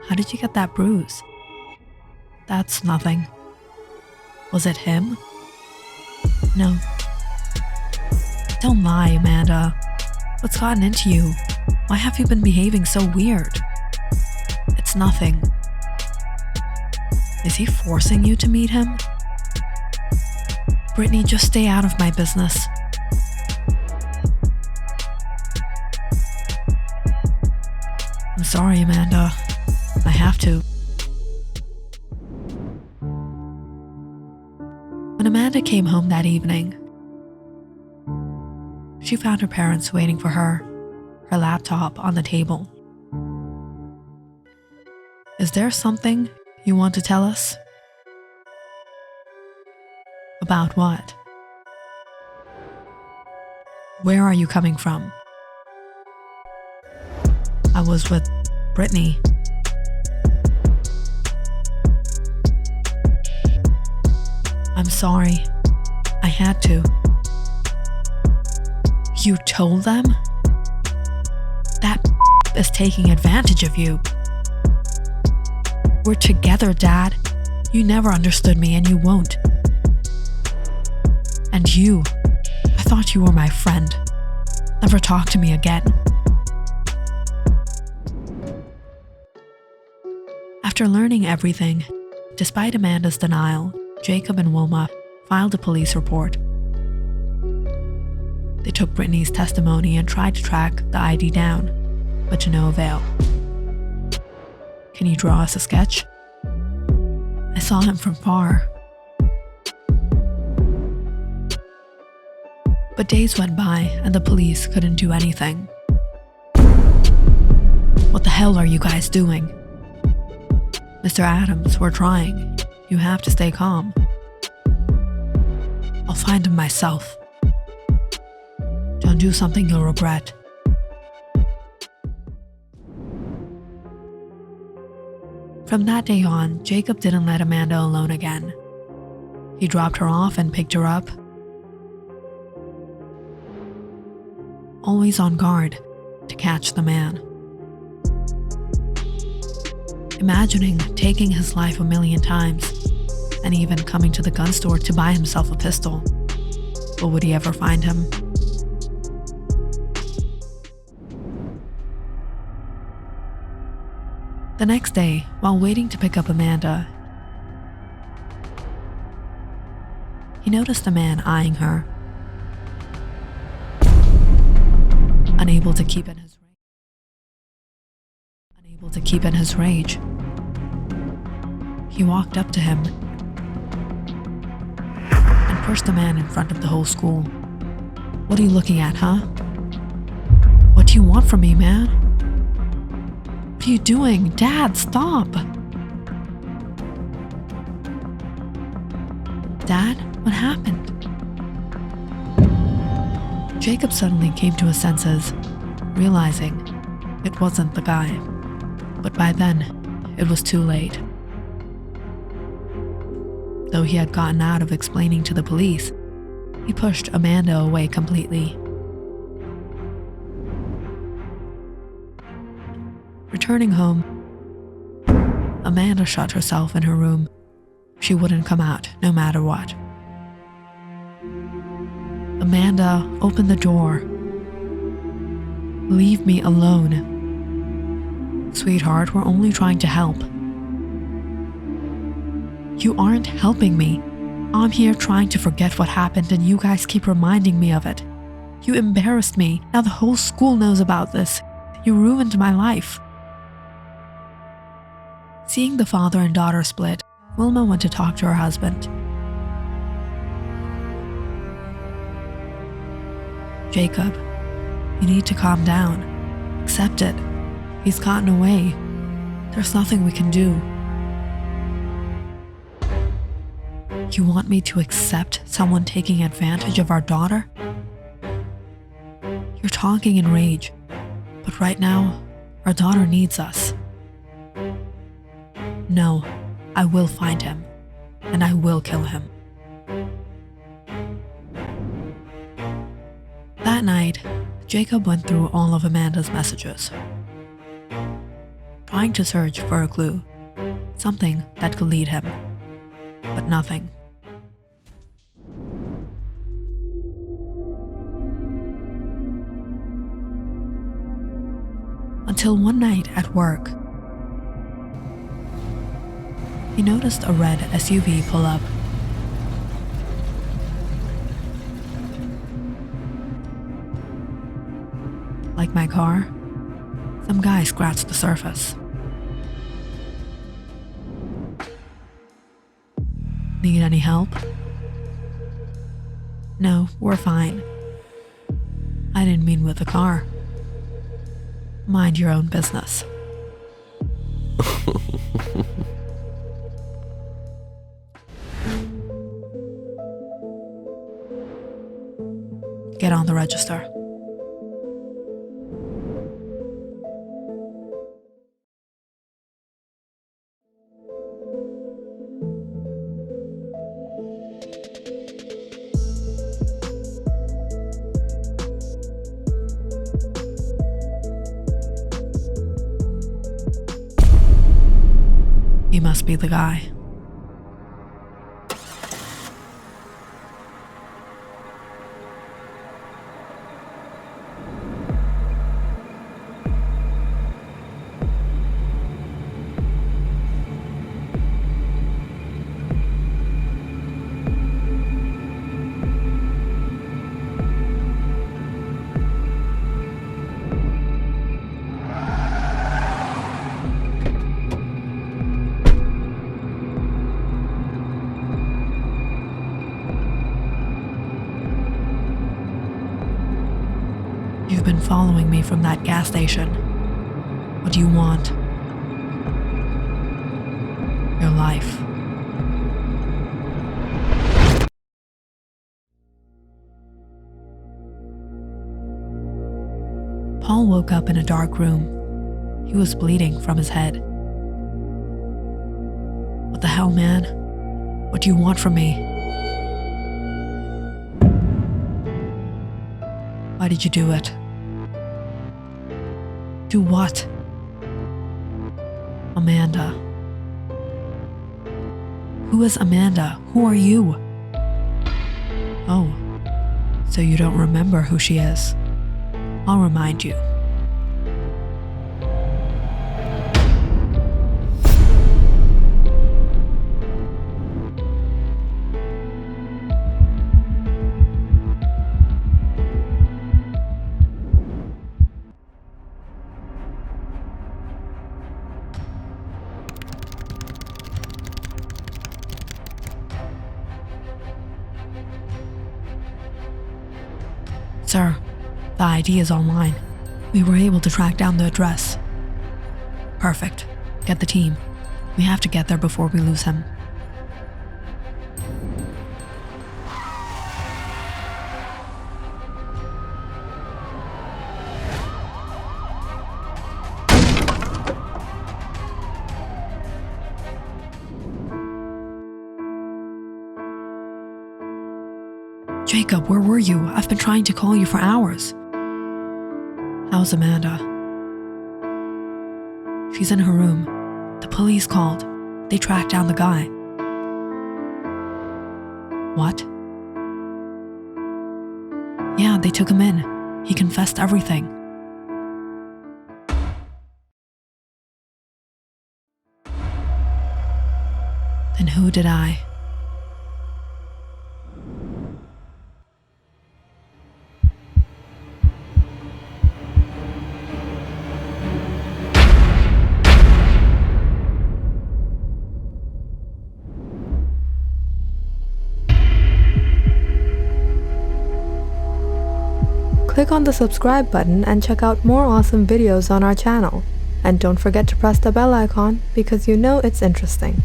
how did you get that bruise? That's nothing. Was it him? No. Don't lie, Amanda. What's gotten into you? Why have you been behaving so weird? It's nothing. Is he forcing you to meet him? Brittany, just stay out of my business. I'm sorry, Amanda. I have to. When Amanda came home that evening, she found her parents waiting for her laptop on the table. Is there something you want to tell us? About what? Where are you coming from? I was with Brittany. I'm sorry. I had to. You told them? That is taking advantage of you. We're together, Dad. You never understood me and you won't. And you, I thought you were my friend. Never talk to me again. After learning everything, despite Amanda's denial, Jacob and Wilma filed a police report. They took Brittany's testimony and tried to track the ID down, but to no avail. Can you draw us a sketch? I saw him from far. But days went by and the police couldn't do anything. What the hell are you guys doing? Mr. Adams, we're trying. You have to stay calm. I'll find him myself. Don't do something you'll regret. From that day on, Jacob didn't let Amanda alone again. He dropped her off and picked her up, always on guard to catch the man. Imagining taking his life 1,000,000 times and even coming to the gun store to buy himself a pistol. But would he ever find him? The next day, while waiting to pick up Amanda, he noticed a man eyeing her. Unable to keep in his rage, he walked up to him and pushed the man in front of the whole school. What are you looking at, huh? What do you want from me, man? What are you doing? Dad, stop! Dad, what happened? Jacob suddenly came to his senses, realizing it wasn't the guy. But by then, it was too late. Though he had gotten out of explaining to the police, he pushed Amanda away completely. Returning home, Amanda shut herself in her room. She wouldn't come out, no matter what. Amanda, open the door. Leave me alone. Sweetheart, we're only trying to help. You aren't helping me. I'm here trying to forget what happened and you guys keep reminding me of it. You embarrassed me. Now the whole school knows about this. You ruined my life. Seeing the father and daughter split, Wilma went to talk to her husband. Jacob, you need to calm down. Accept it. He's gotten away. There's nothing we can do. You want me to accept someone taking advantage of our daughter? You're talking in rage, but right now, our daughter needs us. No, I will find him, and I will kill him. That night, Jacob went through all of Amanda's messages, trying to search for a clue, something that could lead him, but nothing. Until one night at work, he noticed a red SUV pull up. Like my car, some guy scratched the surface. Need any help? No, we're fine. I didn't mean with the car. Mind your own business. Get on the register. You must be the guy. You've been following me from that gas station. What do you want? Your life. Paul woke up in a dark room. He was bleeding from his head. What the hell, man? What do you want from me? Why did you do it? Do what? Amanda. Who is Amanda? Who are you? Oh, so you don't remember who she is. I'll remind you. Sir, the ID is online. We were able to track down the address. Perfect. Get the team. We have to get there before we lose him. Jacob, where were you? I've been trying to call you for hours. How's Amanda? She's in her room. The police called. They tracked down the guy. What? Yeah, they took him in. He confessed everything. Then who did I? Click on the subscribe button and check out more awesome videos on our channel. And don't forget to press the bell icon because you know it's interesting.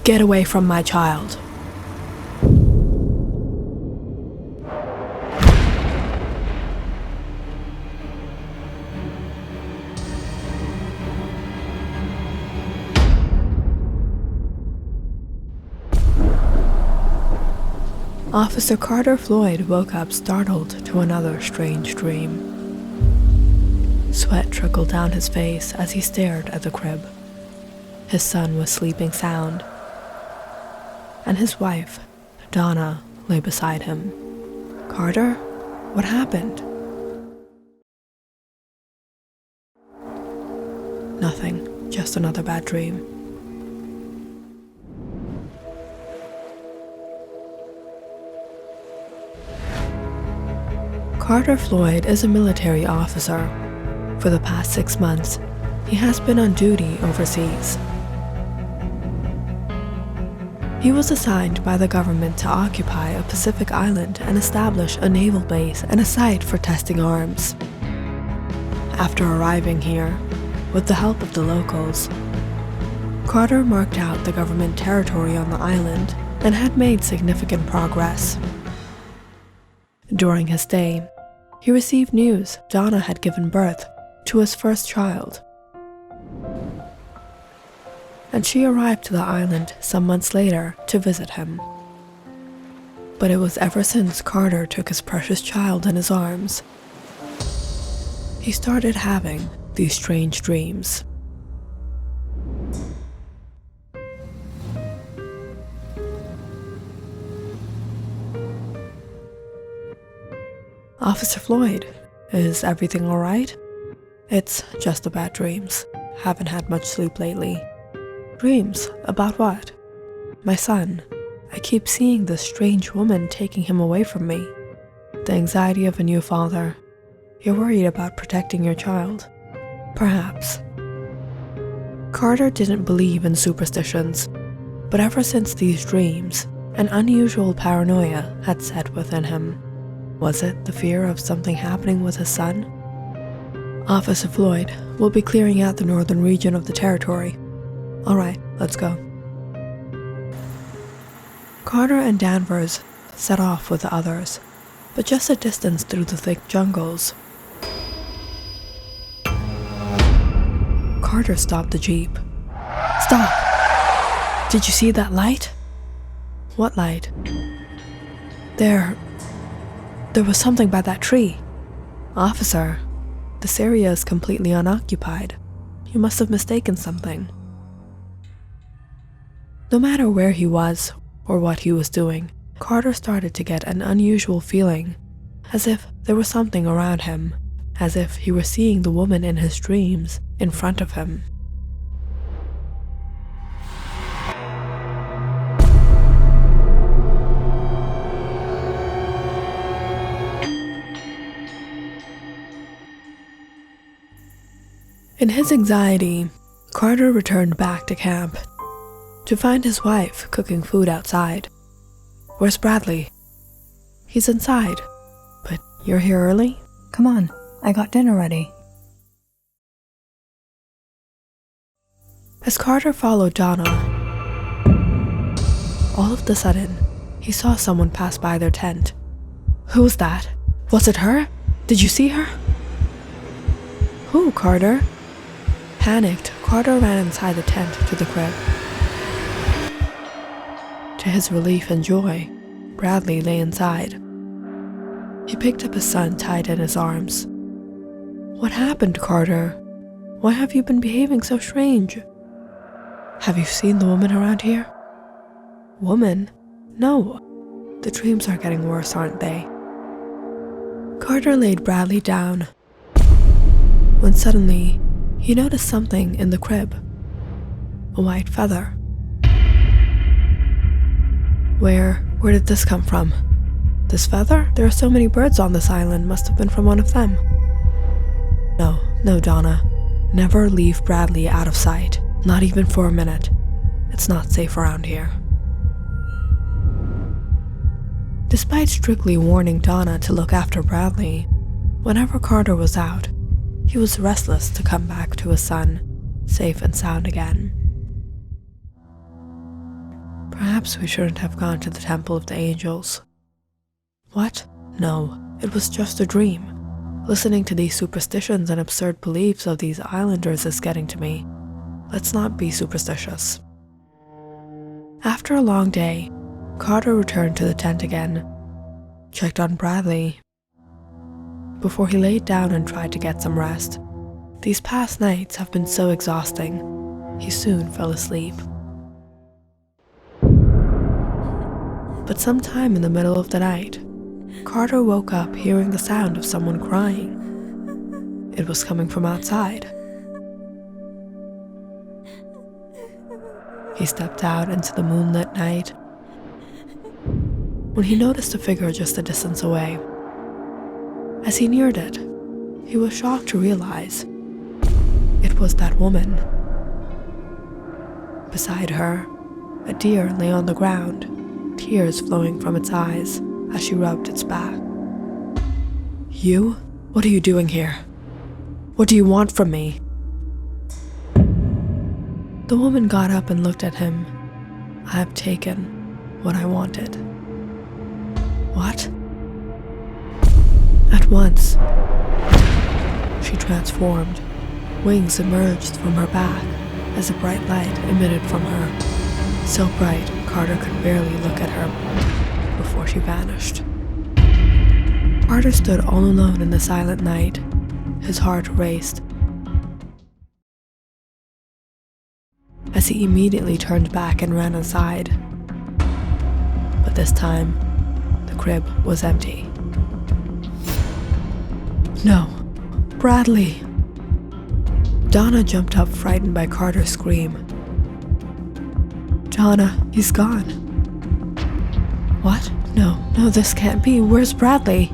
Get away from my child. Officer Carter Floyd woke up startled to another strange dream. Sweat trickled down his face as he stared at the crib. His son was sleeping sound, and his wife, Donna, lay beside him. Carter? What happened? Nothing, just another bad dream. Carter Floyd is a military officer. For the past 6 months, he has been on duty overseas. He was assigned by the government to occupy a Pacific island and establish a naval base and a site for testing arms. After arriving here, with the help of the locals, Carter marked out the government territory on the island and had made significant progress. During his stay, he received news Donna had given birth to his first child, and she arrived to the island some months later to visit him. But it was ever since Carter took his precious child in his arms, he started having these strange dreams. Officer Floyd, is everything all right? It's just the bad dreams. Haven't had much sleep lately. Dreams? About what? My son. I keep seeing this strange woman taking him away from me. The anxiety of a new father. You're worried about protecting your child. Perhaps. Carter didn't believe in superstitions, but ever since these dreams, an unusual paranoia had set within him. Was it the fear of something happening with his son? Officer Floyd will be clearing out the northern region of the territory. All right, let's go. Carter and Danvers set off with the others, but just a distance through the thick jungles. Carter stopped the jeep. Stop! Did you see that light? What light? There was something by that tree. Officer, this area is completely unoccupied. You must have mistaken something. No matter where he was or what he was doing, Carter started to get an unusual feeling, as if there was something around him, as if he were seeing the woman in his dreams in front of him. In his anxiety, Carter returned back to camp to find his wife cooking food outside. Where's Bradley? He's inside. But you're here early? Come on, I got dinner ready. As Carter followed Donna, all of a sudden, he saw someone pass by their tent. Who was that? Was it her? Did you see her? Who, Carter? Panicked, Carter ran inside the tent to the crib. To his relief and joy, Bradley lay inside. He picked up his son tied in his arms. What happened, Carter? Why have you been behaving so strange? Have you seen the woman around here? Woman? No. The dreams are getting worse, aren't they? Carter laid Bradley down, when suddenly he noticed something in the crib. A white feather. Where did this come from? This feather? There are so many birds on this island, must have been from one of them. No, Donna. Never leave Bradley out of sight, not even for a minute. It's not safe around here. Despite strictly warning Donna to look after Bradley, whenever Carter was out, he was restless to come back to his son, safe and sound again. Perhaps we shouldn't have gone to the Temple of the Angels. What? No, it was just a dream. Listening to these superstitions and absurd beliefs of these islanders is getting to me. Let's not be superstitious. After a long day, Carter returned to the tent again, checked on Bradley, before he laid down and tried to get some rest. These past nights have been so exhausting. He soon fell asleep. But sometime in the middle of the night, Carter woke up hearing the sound of someone crying. It was coming from outside. He stepped out into the moonlit night when he noticed a figure just a distance away. As he neared it, he was shocked to realize it was that woman. Beside her, a deer lay on the ground, tears flowing from its eyes as she rubbed its back. "You? What are you doing here? What do you want from me?" The woman got up and looked at him. "I've taken what I wanted." What? At once, she transformed. Wings emerged from her back as a bright light emitted from her. So bright, Carter could barely look at her before she vanished. Carter stood all alone in the silent night. His heart raced as he immediately turned back and ran inside. But this time, the crib was empty. No, Bradley! Donna jumped up, frightened by Carter's scream. "Donna, he's gone." "What? No, this can't be. Where's Bradley?"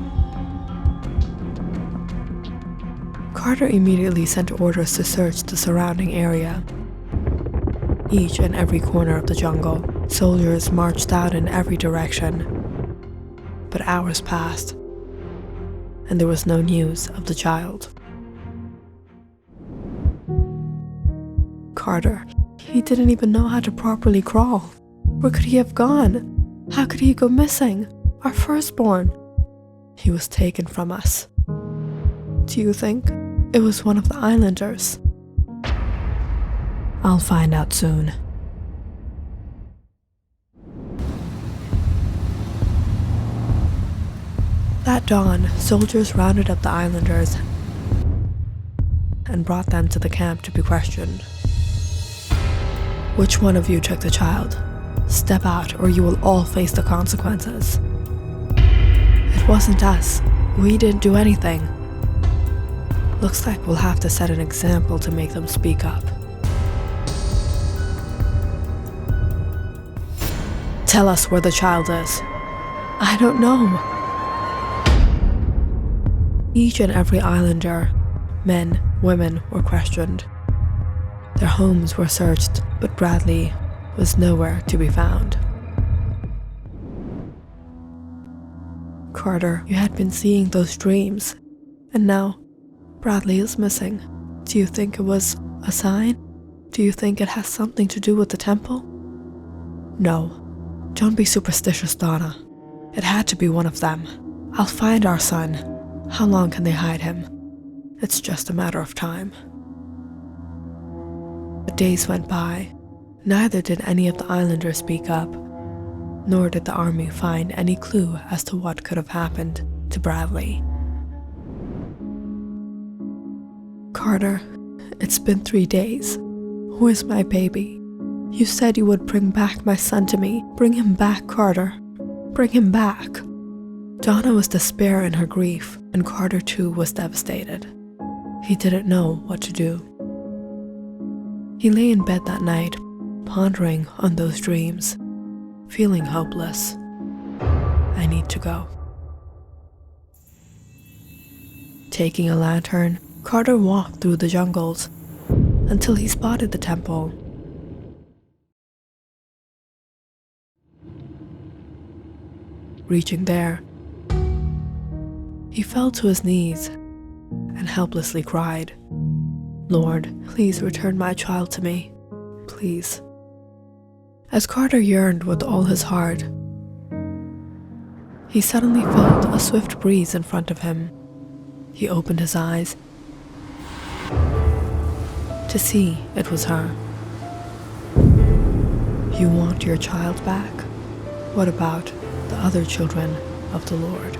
Carter immediately sent orders to search the surrounding area. Each and every corner of the jungle, soldiers marched out in every direction. But hours passed, and there was no news of the child. Carter, he didn't even know how to properly crawl. Where could he have gone? How could he go missing? Our firstborn. He was taken from us. Do you think it was one of the islanders? I'll find out soon. That dawn, soldiers rounded up the islanders and brought them to the camp to be questioned. "Which one of you took the child? Step out or you will all face the consequences." "It wasn't us. We didn't do anything." "Looks like we'll have to set an example to make them speak up." "Tell us where the child is." "I don't know." Each and every islander, men, women, were questioned. Their homes were searched, but Bradley was nowhere to be found. "Carter, you had been seeing those dreams, and now Bradley is missing. Do you think it was a sign? Do you think it has something to do with the temple?" "No. Don't be superstitious, Donna. It had to be one of them. I'll find our son. How long can they hide him? It's just a matter of time." But days went by. Neither did any of the islanders speak up, nor did the army find any clue as to what could have happened to Bradley. "Carter, it's been 3 days. Where's my baby? You said you would bring back my son to me. Bring him back, Carter. Bring him back." Donna was despair in her grief, and Carter too was devastated. He didn't know what to do. He lay in bed that night, pondering on those dreams, feeling hopeless. I need to go. Taking a lantern, Carter walked through the jungles until he spotted the temple. Reaching there, he fell to his knees and helplessly cried, "Lord, please return my child to me, please." As Carter yearned with all his heart, he suddenly felt a swift breeze in front of him. He opened his eyes to see it was her. You want your child back? What about the other children of the Lord?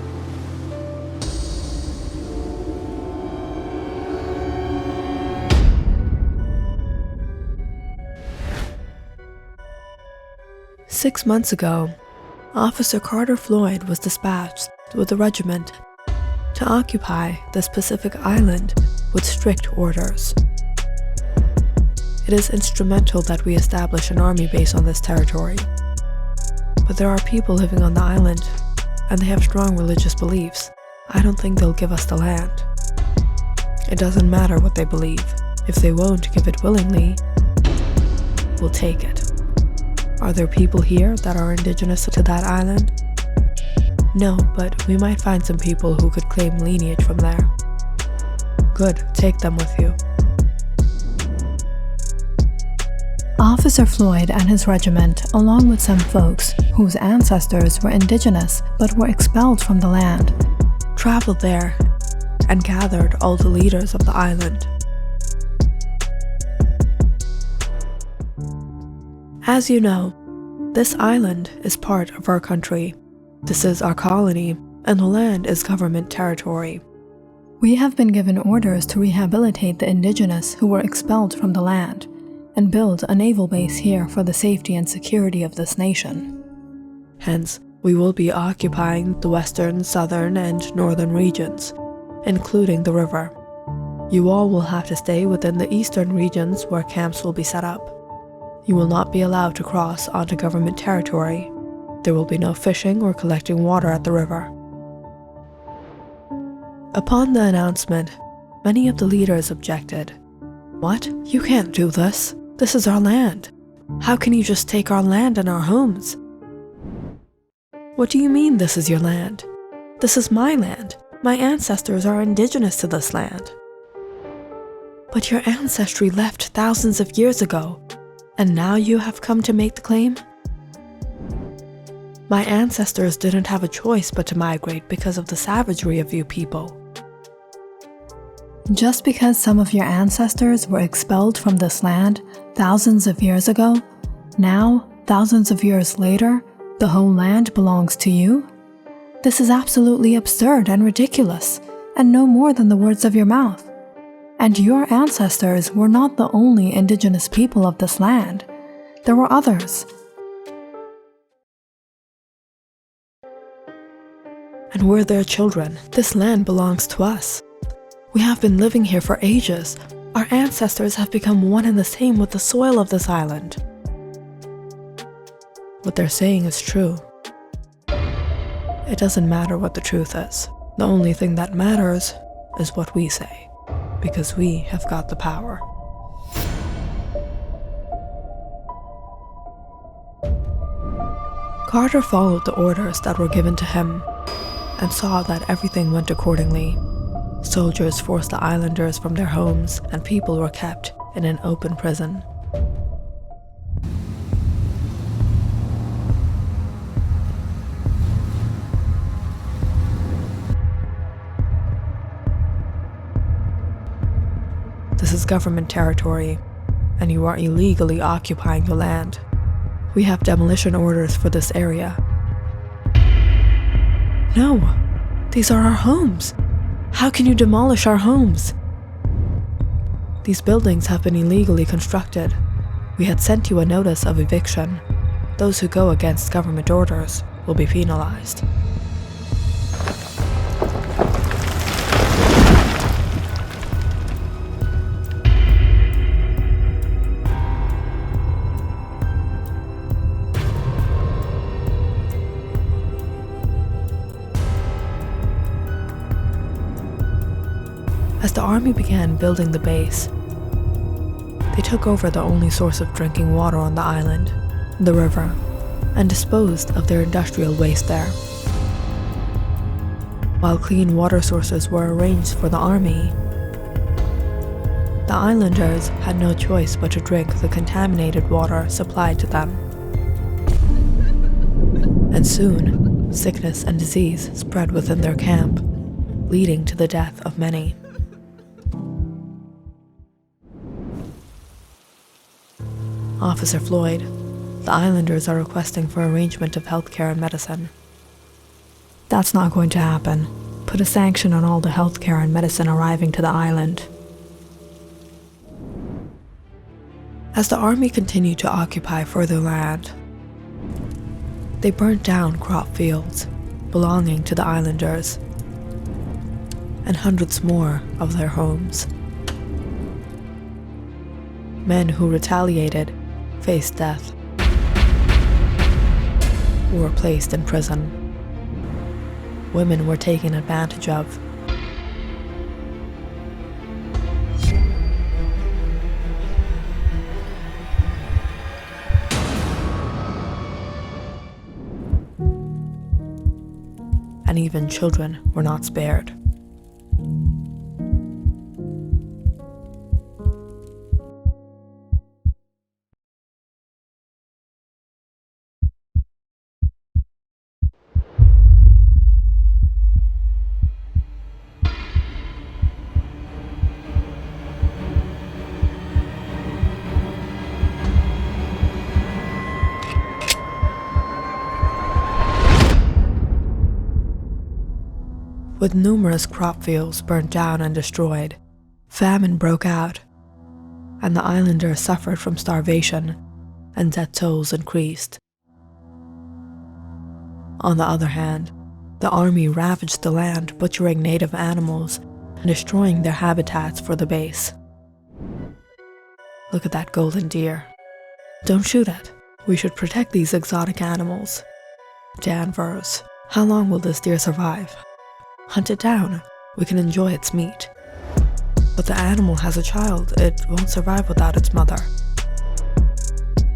"6 months ago, Officer Carter Floyd was dispatched with a regiment to occupy this Pacific island with strict orders. It is instrumental that we establish an army base on this territory. But there are people living on the island, and they have strong religious beliefs. I don't think they'll give us the land. It doesn't matter what they believe. If they won't give it willingly, we'll take it. Are there people here that are indigenous to that island? No, but we might find some people who could claim lineage from there. Good, take them with you." Officer Floyd and his regiment, along with some folks whose ancestors were indigenous but were expelled from the land, Traveled there and gathered all the leaders of the island. As you know, this island is part of our country. This is our colony, and the land is government territory. we have been given orders to rehabilitate the indigenous who were expelled from the land and build a naval base here for the safety and security of this nation. Hence, we will be occupying the western, southern, and northern regions, including the river. You all will have to stay within the eastern regions where camps will be set up. You will not be allowed to cross onto government territory. There will be no fishing or collecting water at the river. Upon the announcement, many of the leaders objected. What? You can't do this. This is our land. How can you just take our land and our homes? What do you mean this is your land? This is my land. My ancestors are indigenous to this land. But your ancestry left thousands of years ago, and now you have come to make the claim? My ancestors didn't have a choice but to migrate because of the savagery of you people. Just because some of your ancestors were expelled from this land thousands of years ago, now, thousands of years later, the whole land belongs to you? This is absolutely absurd and ridiculous, and no more than the words of your mouth. And your ancestors were not the only indigenous people of this land. There were others. And we're their children. This land belongs to us. We have been living here for ages. Our ancestors have become one and the same with the soil of this island. What they're saying is true. It doesn't matter what the truth is. The only thing that matters is what we say, because we have got the power. Carter followed the orders that were given to him and saw that everything went accordingly. Soldiers forced the islanders from their homes, and people were kept in an open prison. This is government territory, and you are illegally occupying the land. We have demolition orders for this area. No, these are our homes. How can you demolish our homes? These buildings have been illegally constructed. We had sent you a notice of eviction. Those who go against government orders will be penalized. As the army began building the base, they took over the only source of drinking water on the island, the river, and disposed of their industrial waste there. While clean water sources were arranged for the army, the islanders had no choice but to drink the contaminated water supplied to them. And soon, sickness and disease spread within their camp, leading to the death of many. Officer Floyd, the islanders are requesting for arrangement of healthcare and medicine. That's not going to happen. Put a sanction on all the healthcare and medicine arriving to the island. As the army continued to occupy further land, they burnt down crop fields belonging to the islanders and hundreds more of their homes. Men who retaliated faced death or were placed in prison. Women were taken advantage of. And even children were not spared. With numerous crop fields burnt down and destroyed, famine broke out, and the islanders suffered from starvation, and dead tolls increased. On the other hand, the army ravaged the land, butchering native animals and destroying their habitats for the base. Look at that golden deer. Don't shoot it. We should protect these exotic animals. Danvers, how long will this deer survive? Hunt it down. We can enjoy its meat. But the animal has a child. It won't survive without its mother.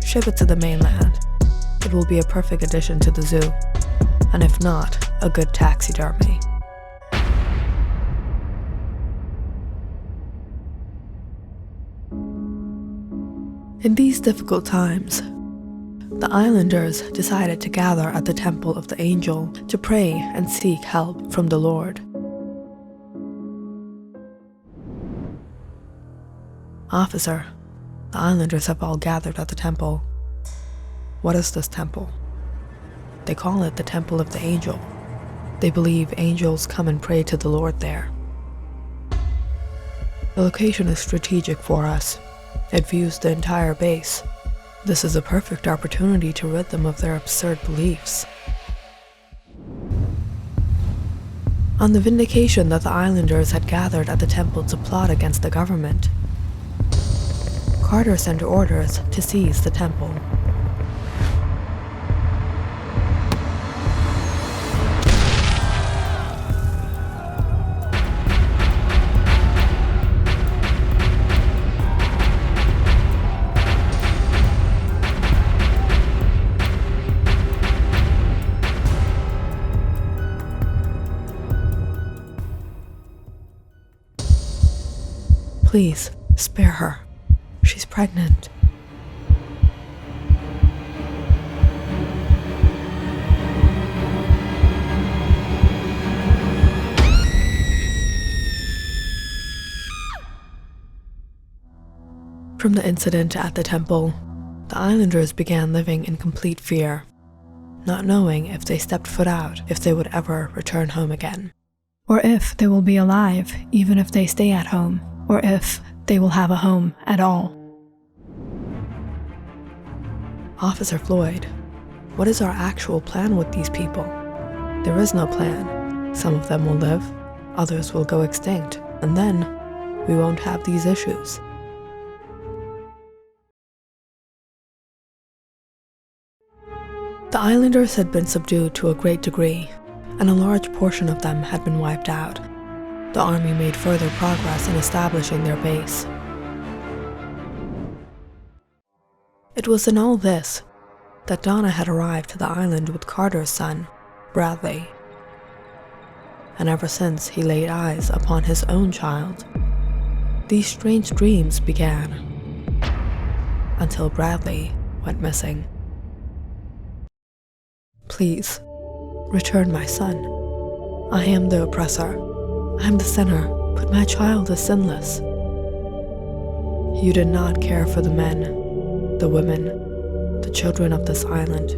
Ship it to the mainland. It will be a perfect addition to the zoo. And if not, a good taxidermy. In these difficult times, the islanders decided to gather at the Temple of the Angel to pray and seek help from the Lord. Officer, the islanders have all gathered at the temple. What is this temple? They call it the Temple of the Angel. They believe angels come and pray to the Lord there. The location is strategic for us. It views the entire base. This is a perfect opportunity to rid them of their absurd beliefs. On the vindication that the islanders had gathered at the temple to plot against the government, Carter sent orders to seize the temple. Please, spare her. She's pregnant. From the incident at the temple, the islanders began living in complete fear, not knowing if they stepped foot out, if they would ever return home again. Or if they will be alive, even if they stay at home. Or if they will have a home at all. Officer Floyd, what is our actual plan with these people? There is no plan. Some of them will live, others will go extinct, and then we won't have these issues. The islanders had been subdued to a great degree, and a large portion of them had been wiped out. The army made further progress in establishing their base. It was in all this that Donna had arrived to the island with Carter's son, Bradley. And ever since he laid eyes upon his own child, these strange dreams began, until Bradley went missing. Please, return my son. I am the oppressor. I am the sinner, but my child is sinless. You did not care for the men, the women, the children of this island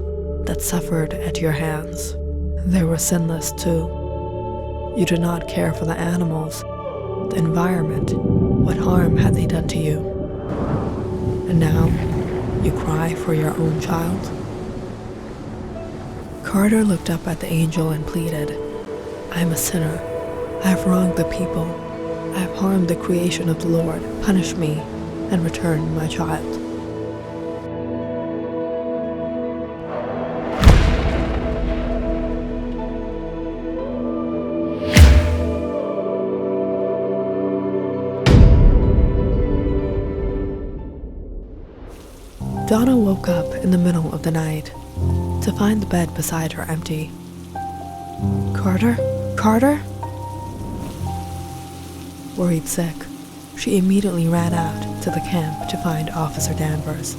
that suffered at your hands. They were sinless too. You did not care for the animals, the environment. What harm had they done to you? And now, you cry for your own child? Carter looked up at the angel and pleaded, I am a sinner. I have wronged the people. I have harmed the creation of the Lord. Punish me and return my child. Donna woke up in the middle of the night to find the bed beside her empty. Carter? Carter? Worried sick, she immediately ran out to the camp to find Officer Danvers.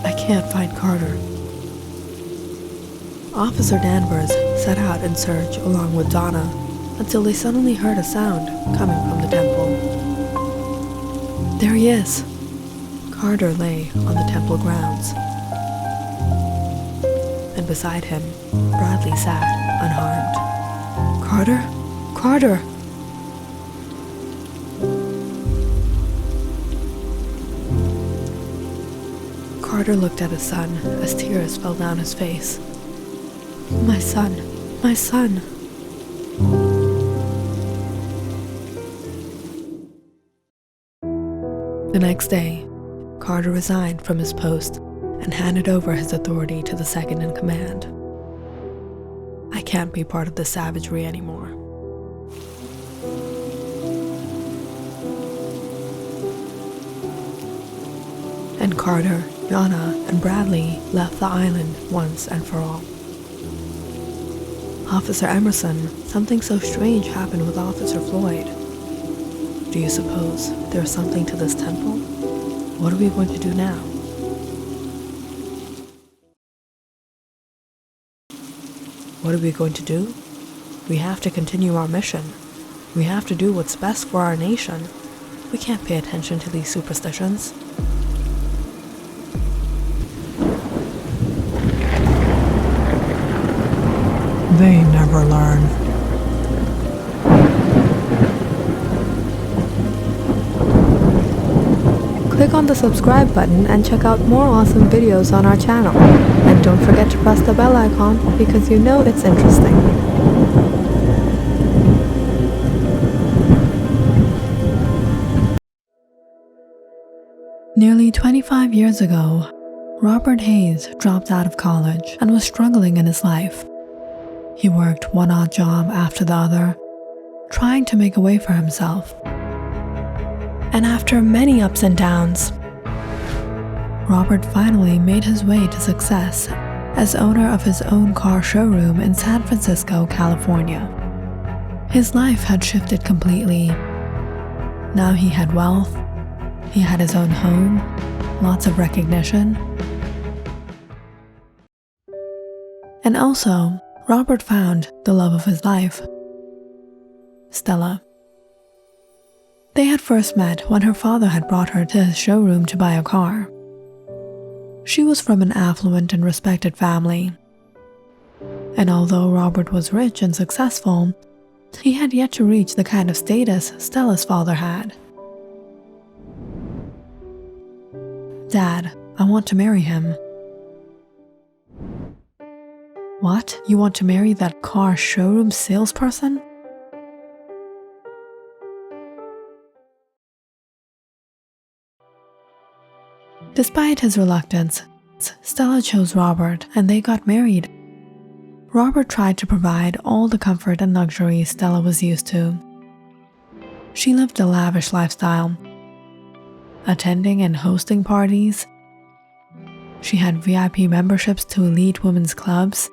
I can't find Carter. Officer Danvers set out in search along with Donna until they suddenly heard a sound coming from the temple. There he is! Carter lay on the temple grounds, and beside him, Bradley sat unharmed. Carter? Carter! Carter looked at his son as tears fell down his face. My son, my son! The next day, Carter resigned from his post and handed over his authority to the second in command. I can't be part of this savagery anymore. And Carter, Donna, and Bradley left the island once and for all. Officer Emerson, something so strange happened with Officer Floyd. Do you suppose there's something to this temple? What are we going to do now? What are we going to do? We have to continue our mission. We have to do what's best for our nation. We can't pay attention to these superstitions. They never learn. Click on the subscribe button and check out more awesome videos on our channel. And don't forget to press the bell icon because you know it's interesting. Nearly 25 years ago, Robert Hayes dropped out of college and was struggling in his life. He worked one odd job after the other, trying to make a way for himself. And after many ups and downs, Robert finally made his way to success as owner of his own car showroom in San Francisco, California. His life had shifted completely. Now he had wealth, he had his own home, lots of recognition. And also, Robert found the love of his life, Stella. They had first met when her father had brought her to his showroom to buy a car. She was from an affluent and respected family. And although Robert was rich and successful, he had yet to reach the kind of status Stella's father had. Dad, I want to marry him. What? You want to marry that car showroom salesperson? Despite his reluctance, Stella chose Robert and they got married. Robert tried to provide all the comfort and luxury Stella was used to. She lived a lavish lifestyle, attending and hosting parties. She had VIP memberships to elite women's clubs.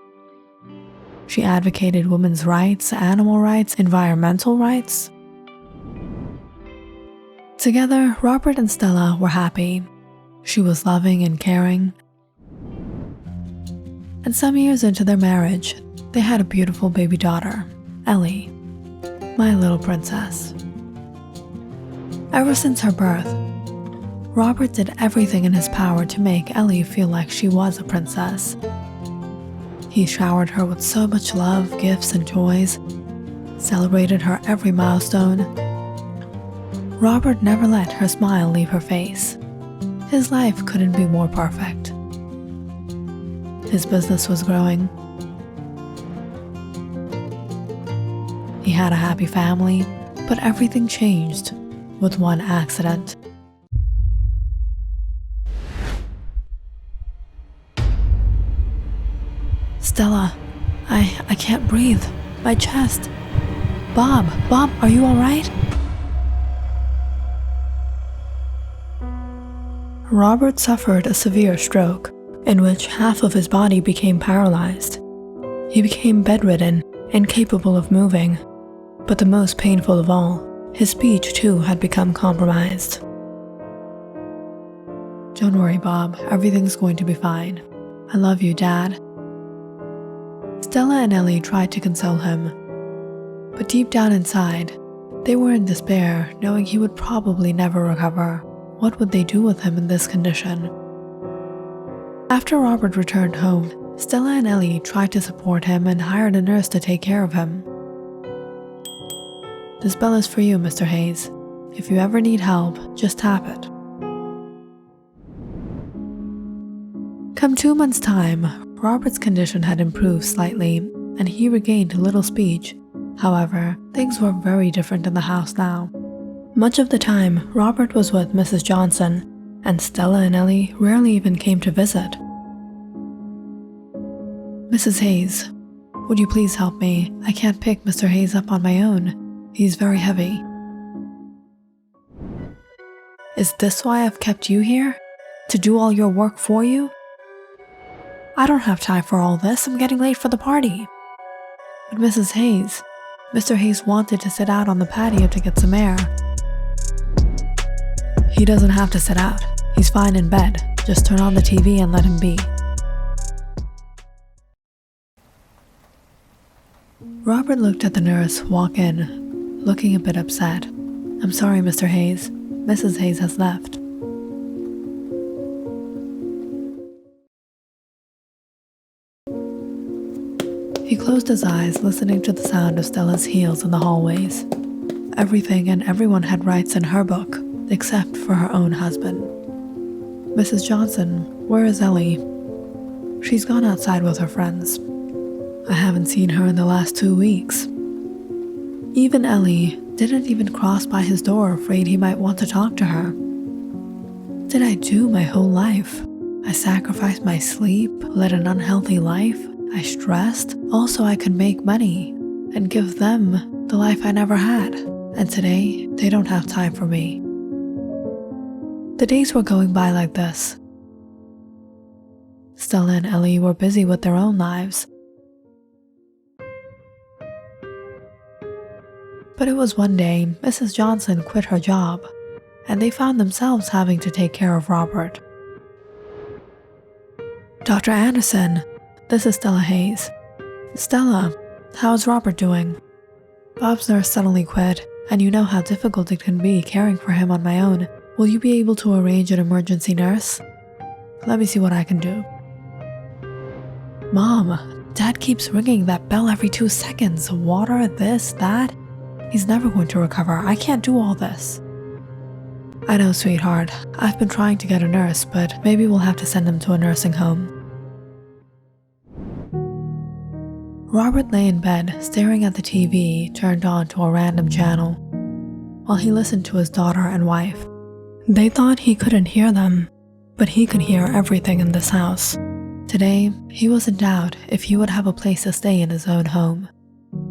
She advocated women's rights, animal rights, environmental rights. Together, Robert and Stella were happy. She was loving and caring. and some years into their marriage, they had a beautiful baby daughter, Ellie, my little princess. Ever since her birth, Robert did everything in his power to make Ellie feel like she was a princess. He showered her with so much love, gifts, and toys, celebrated her every milestone. Robert never let her smile leave her face. His life couldn't be more perfect. His business was growing. He had a happy family, but everything changed with one accident. Stella, I can't breathe. My chest. Bob, are you all right? Robert suffered a severe stroke, in which half of his body became paralyzed. He became bedridden, incapable of moving. But the most painful of all, his speech too had become compromised. Don't worry, Bob. Everything's going to be fine. I love you, Dad. Stella and Ellie tried to console him, but deep down inside, they were in despair, knowing he would probably never recover. What would they do with him in this condition? After Robert returned home, Stella and Ellie tried to support him and hired a nurse to take care of him. This bell is for you, Mr. Hayes. If you ever need help, just tap it. Come 2 months' time, Robert's condition had improved slightly, and he regained a little speech. However, things were very different in the house now. Much of the time, Robert was with Mrs. Johnson, and Stella and Ellie rarely even came to visit. Mrs. Hayes, would you please help me? I can't pick Mr. Hayes up on my own. He's very heavy. Is this why I've kept you here? To do all your work for you? I don't have time for all this. I'm getting late for the party. But Mrs. Hayes, Mr. Hayes wanted to sit out on the patio to get some air. He doesn't have to sit out. He's fine in bed. Just turn on the TV and let him be. Robert looked at the nurse walk in, looking a bit upset. I'm sorry, Mr. Hayes. Mrs. Hayes has left. He closed his eyes, listening to the sound of Stella's heels in the hallways. Everything and everyone had rights in her book, except for her own husband. Mrs. Johnson, where is Ellie? She's gone outside with her friends. I haven't seen her in the last 2 weeks. Even Ellie didn't even cross by his door, afraid he might want to talk to her. What did I do my whole life? I sacrificed my sleep, led an unhealthy life. I stressed, also I could make money and give them the life I never had. And today, they don't have time for me. The days were going by like this. Stella and Ellie were busy with their own lives. But it was one day, Mrs. Johnson quit her job, and they found themselves having to take care of Robert. Dr. Anderson, this is Stella Hayes. Stella, how's Robert doing? Bob's nurse suddenly quit, and you know how difficult it can be caring for him on my own. Will you be able to arrange an emergency nurse? Let me see what I can do. Mom, Dad keeps ringing that bell every 2 seconds. Water, this, that. He's never going to recover. I can't do all this. I know, sweetheart. I've been trying to get a nurse, but maybe we'll have to send him to a nursing home. Robert lay in bed, staring at the TV turned on to a random channel, while he listened to his daughter and wife. They thought he couldn't hear them, but he could hear everything in this house. Today, he was in doubt if he would have a place to stay in his own home.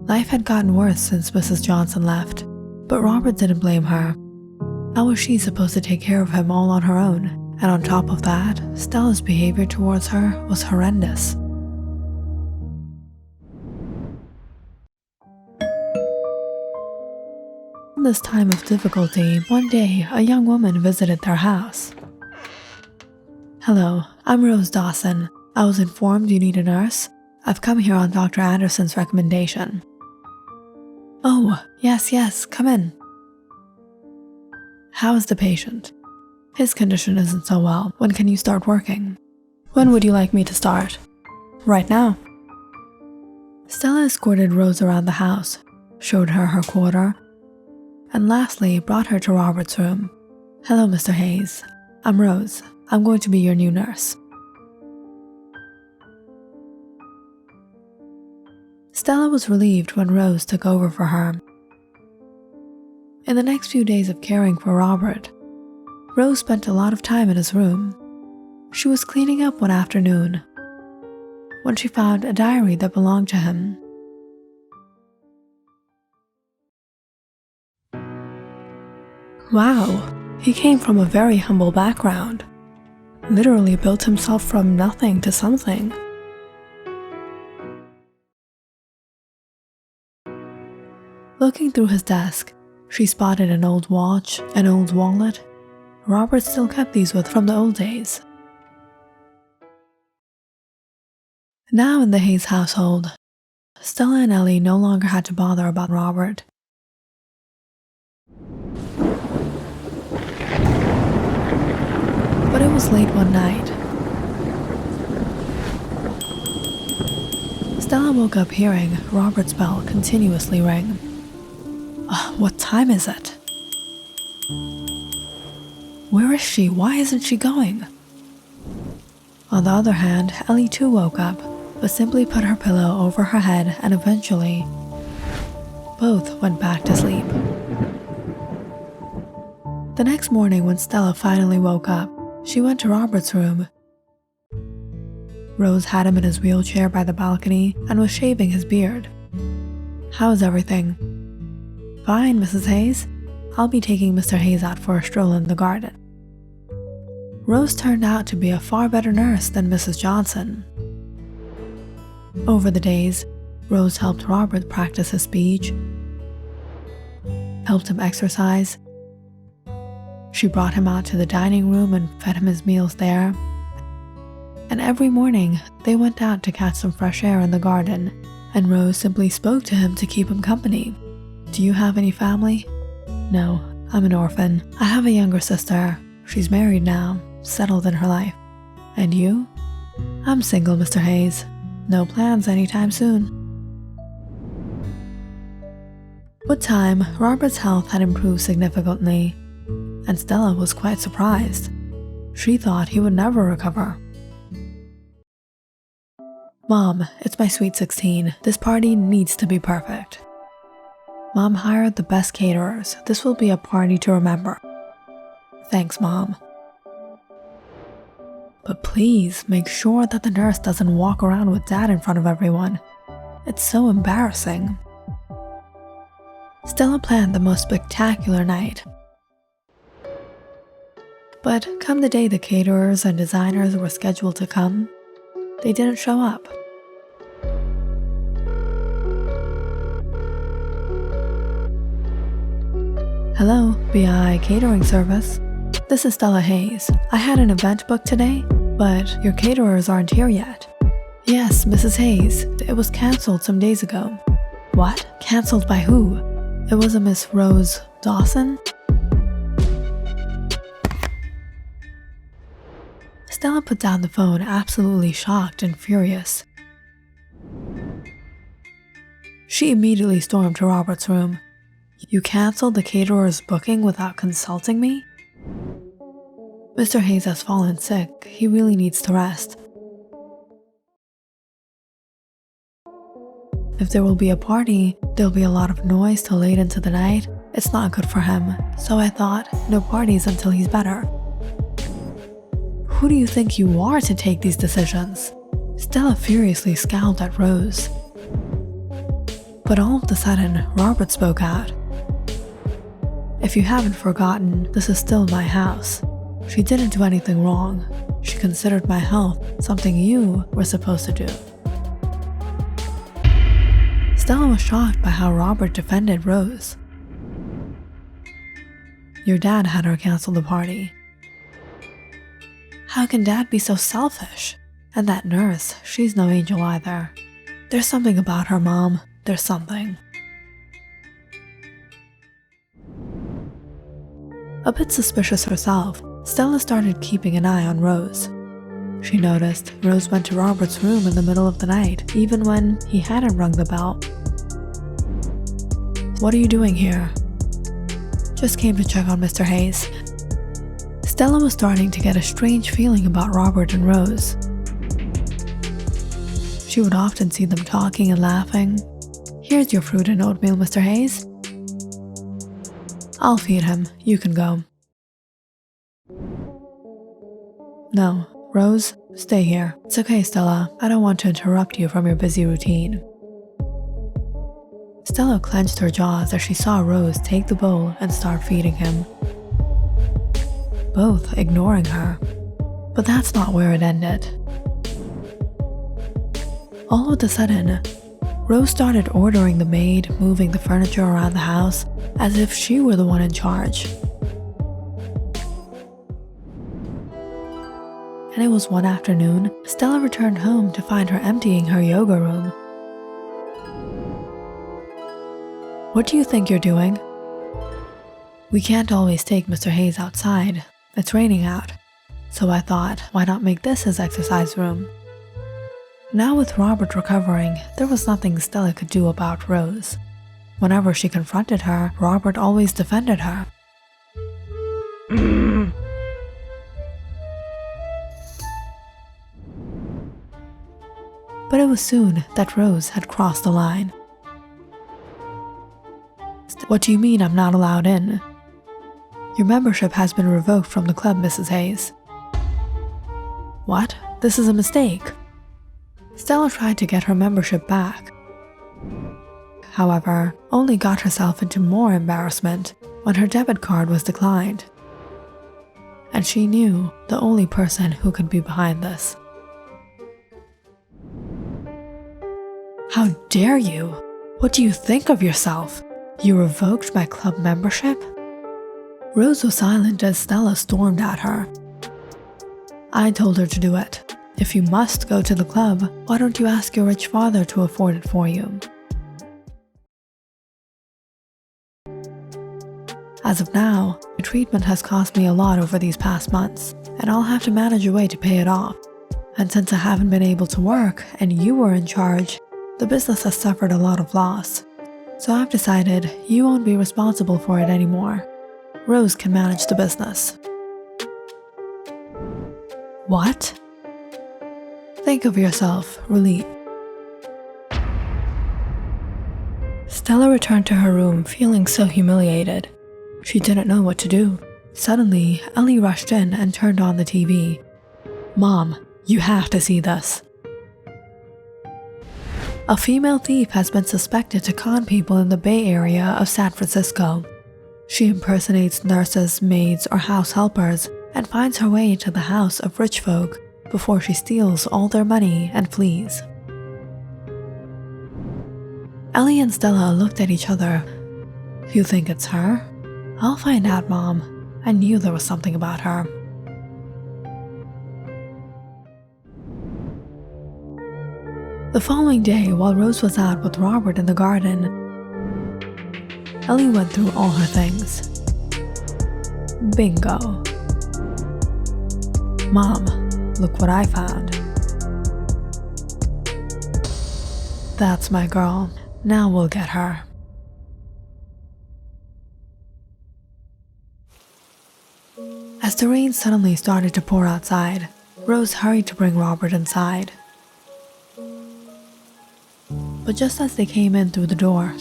Life had gotten worse since Mrs. Johnson left, but Robert didn't blame her. How was she supposed to take care of him all on her own? And on top of that, Stella's behavior towards her was horrendous. In this time of difficulty, one day a young woman visited their house. Hello, I'm Rose Dawson. I was informed you need a nurse. I've come here on Dr. Anderson's recommendation. Oh, yes, come in. How is the patient? His condition isn't so well. When can you start working? When would you like me to start? Right now. Stella escorted Rose around the house, showed her her quarter, and lastly brought her to Robert's room. Hello, Mr. Hayes. I'm Rose. I'm going to be your new nurse. Stella was relieved when Rose took over for her. In the next few days of caring for Robert, Rose spent a lot of time in his room. She was cleaning up one afternoon when she found a diary that belonged to him. Wow, he came from a very humble background, literally built himself from nothing to something. Looking through his desk, she spotted an old watch, an old wallet. Robert still kept these from the old days. Now in the Hayes household, Stella and Ellie no longer had to bother about Robert. But it was late one night. Stella woke up hearing Robert's bell continuously ring. What time is it? Where is she? Why isn't she going? On the other hand, Ellie too woke up, but simply put her pillow over her head and eventually, both went back to sleep. The next morning when Stella finally woke up, she went to Robert's room. Rose had him in his wheelchair by the balcony and was shaving his beard. How is everything? Fine, Mrs. Hayes. I'll be taking Mr. Hayes out for a stroll in the garden. Rose turned out to be a far better nurse than Mrs. Johnson. Over the days, Rose helped Robert practice his speech, helped him exercise. She brought him out to the dining room and fed him his meals there. And every morning, they went out to catch some fresh air in the garden, and Rose simply spoke to him to keep him company. Do you have any family? No, I'm an orphan. I have a younger sister. She's married now, settled in her life. And you? I'm single, Mr. Hayes. No plans anytime soon. With time, Robert's health had improved significantly, and Stella was quite surprised. She thought he would never recover. Mom, it's my sweet 16. This party needs to be perfect. Mom hired the best caterers. This will be a party to remember. Thanks, Mom. But please make sure that the nurse doesn't walk around with Dad in front of everyone. It's so embarrassing. Stella planned the most spectacular night. But come the day the caterers and designers were scheduled to come, they didn't show up. Hello, BI Catering Service. This is Stella Hayes. I had an event booked today, but your caterers aren't here yet. Yes, Mrs. Hayes. It was cancelled some days ago. What? Cancelled by who? It was a Miss Rose Dawson? Stella put down the phone, absolutely shocked and furious. She immediately stormed to Robert's room. You canceled the caterer's booking without consulting me? Mr. Hayes has fallen sick. He really needs to rest. If there will be a party, there'll be a lot of noise till late into the night. It's not good for him, so I thought, no parties until he's better. Who do you think you are to take these decisions? Stella furiously scowled at Rose. But all of a sudden, Robert spoke out. If you haven't forgotten, this is still my house. She didn't do anything wrong. She considered my health something you were supposed to do. Stella was shocked by how Robert defended Rose. Your dad had her cancel the party. How can Dad be so selfish? And that nurse, she's no angel either. There's something about her, Mom. There's something. A bit suspicious herself, Stella started keeping an eye on Rose. She noticed Rose went to Robert's room in the middle of the night, even when he hadn't rung the bell. "What are you doing here?" "Just came to check on Mr. Hayes." Stella was starting to get a strange feeling about Robert and Rose. She would often see them talking and laughing. "Here's your fruit and oatmeal, Mr. Hayes." "I'll feed him. You can go." "No, Rose, stay here." "It's okay, Stella. I don't want to interrupt you from your busy routine." Stella clenched her jaws as she saw Rose take the bowl and start feeding him, both ignoring her. But that's not where it ended. All of a sudden, Rose started ordering the maid, moving the furniture around the house as if she were the one in charge. And it was one afternoon, Stella returned home to find her emptying her yoga room. "What do you think you're doing?" "We can't always take Mr. Hayes outside. It's raining out. So I thought, why not make this his exercise room?" Now with Robert recovering, there was nothing Stella could do about Rose. Whenever she confronted her, Robert always defended her. But it was soon that Rose had crossed the line. "What do you mean I'm not allowed in?" "Your membership has been revoked from the club, Mrs. Hayes." "What? This is a mistake." Stella tried to get her membership back. However, only got herself into more embarrassment when her debit card was declined. And she knew the only person who could be behind this. "How dare you? What do you think of yourself? You revoked my club membership?" Rose was silent as Stella stormed at her. "I told her to do it. If you must go to the club, why don't you ask your rich father to afford it for you?" As of now, the treatment has cost me a lot over these past months, and I'll have to manage a way to pay it off. And since I haven't been able to work and you were in charge, the business has suffered a lot of loss. So I've decided you won't be responsible for it anymore. Rose can manage the business. What? Think of yourself, relieved. Stella returned to her room feeling so humiliated. She didn't know what to do. Suddenly, Ellie rushed in and turned on the TV. "Mom, you have to see this." A female thief has been suspected to con people in the Bay Area of San Francisco. She impersonates nurses, maids, or house helpers and finds her way into the house of rich folk before she steals all their money and flees. Ellie and Stella looked at each other. "You think it's her?" "I'll find out, Mom. I knew there was something about her." The following day, while Rose was out with Robert in the garden, Ellie went through all her things. Bingo. "Mom, look what I found." "That's my girl. Now we'll get her." As the rain suddenly started to pour outside, Rose hurried to bring Robert inside. But just as they came in through the door,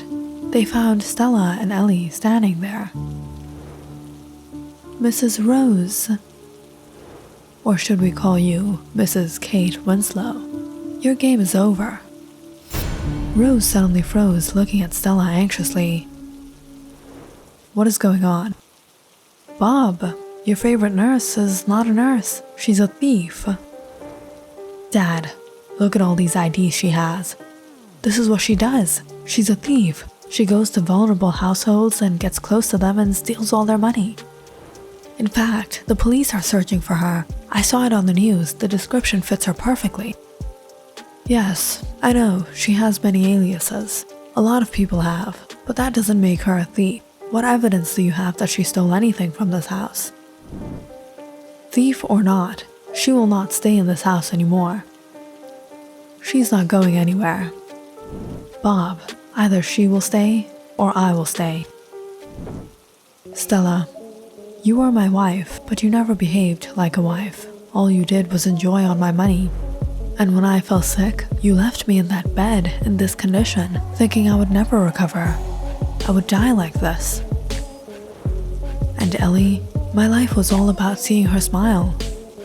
they found Stella and Ellie standing there. "Mrs. Rose, or should we call you Mrs. Kate Winslow? Your game is over." Rose suddenly froze, looking at Stella anxiously. "What is going on?" "Bob, your favorite nurse is not a nurse. She's a thief." "Dad, look at all these IDs she has. This is what she does. She's a thief. She goes to vulnerable households and gets close to them and steals all their money." In fact, the police are searching for her. I saw it on the news. The description fits her perfectly. Yes, I know, she has many aliases. A lot of people have, but that doesn't make her a thief. What evidence do you have that she stole anything from this house? Thief or not, she will not stay in this house anymore. She's not going anywhere. Bob, either she will stay or I will stay. Stella, you are my wife, but you never behaved like a wife. All you did was enjoy on my money. And when I fell sick, you left me in that bed in this condition, thinking I would never recover. I would die like this. And Ellie, my life was all about seeing her smile.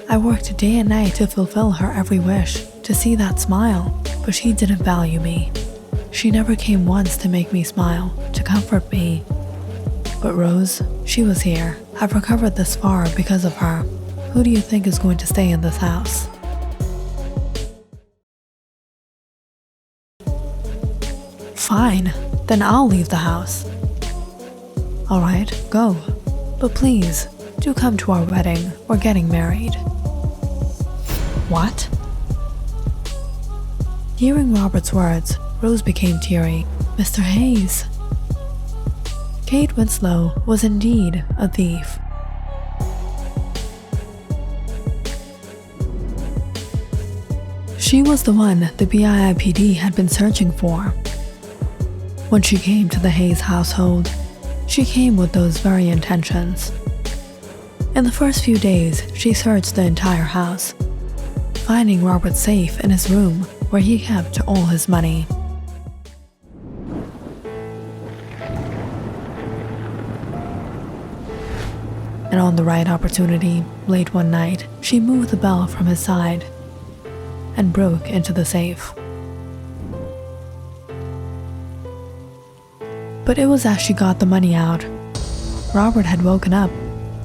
I worked day and night to fulfill her every wish, to see that smile, but she didn't value me. She never came once to make me smile, to comfort me. But Rose, she was here. I've recovered this far because of her. Who do you think is going to stay in this house? Fine, then I'll leave the house. Alright, go. But please, do come to our wedding. We're getting married. What? Hearing Robert's words, Rose became teary. Mr. Hayes. Kate Winslow was indeed a thief. She was the one the BIIPD had been searching for. When she came to the Hayes household, she came with those very intentions. In the first few days, she searched the entire house, finding Robert safe in his room where he kept all his money. And on the right opportunity, late one night, she moved the bell from his side and broke into the safe. But it was as she got the money out. Robert had woken up.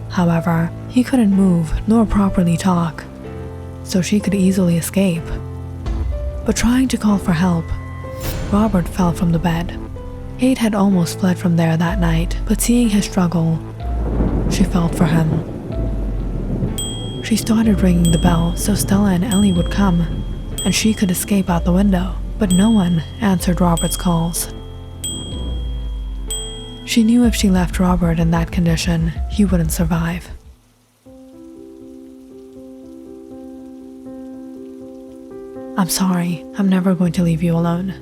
However, he couldn't move nor properly talk, so she could easily escape. But trying to call for help, Robert fell from the bed. Kate had almost fled from there that night, but seeing his struggle, she felt for him. She started ringing the bell so Stella and Ellie would come, and she could escape out the window, but no one answered Robert's calls. She knew if she left Robert in that condition, he wouldn't survive. I'm sorry, I'm never going to leave you alone.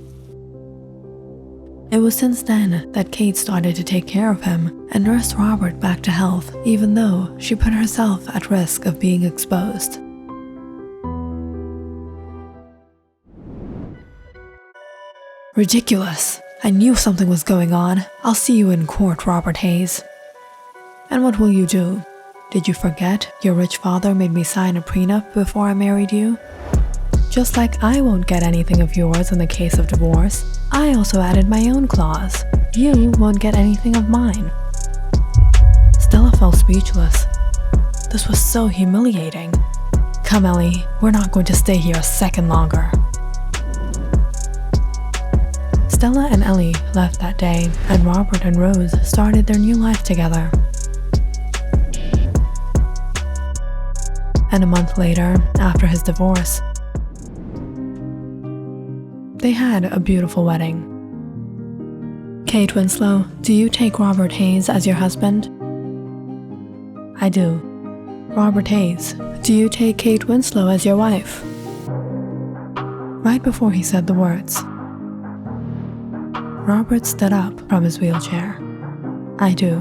It was since then that Kate started to take care of him and nursed Robert back to health, even though she put herself at risk of being exposed. Ridiculous! I knew something was going on. I'll see you in court, Robert Hayes. And what will you do? Did you forget your rich father made me sign a prenup before I married you? Just like I won't get anything of yours in the case of divorce, I also added my own clause. You won't get anything of mine. Stella felt speechless. This was so humiliating. Come, Ellie, we're not going to stay here a second longer. Stella and Ellie left that day, and Robert and Rose started their new life together. And a month later, after his divorce, they had a beautiful wedding. Kate Winslow, do you take Robert Hayes as your husband? I do. Robert Hayes, do you take Kate Winslow as your wife? Right before he said the words, Robert stood up from his wheelchair. I do.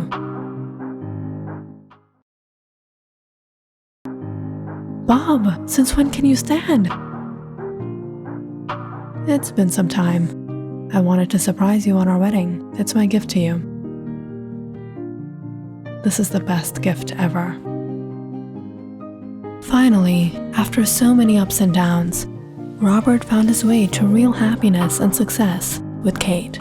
Bob, since when can you stand? It's been some time. I wanted to surprise you on our wedding. It's my gift to you. This is the best gift ever. Finally, after so many ups and downs, Robert found his way to real happiness and success with Kate.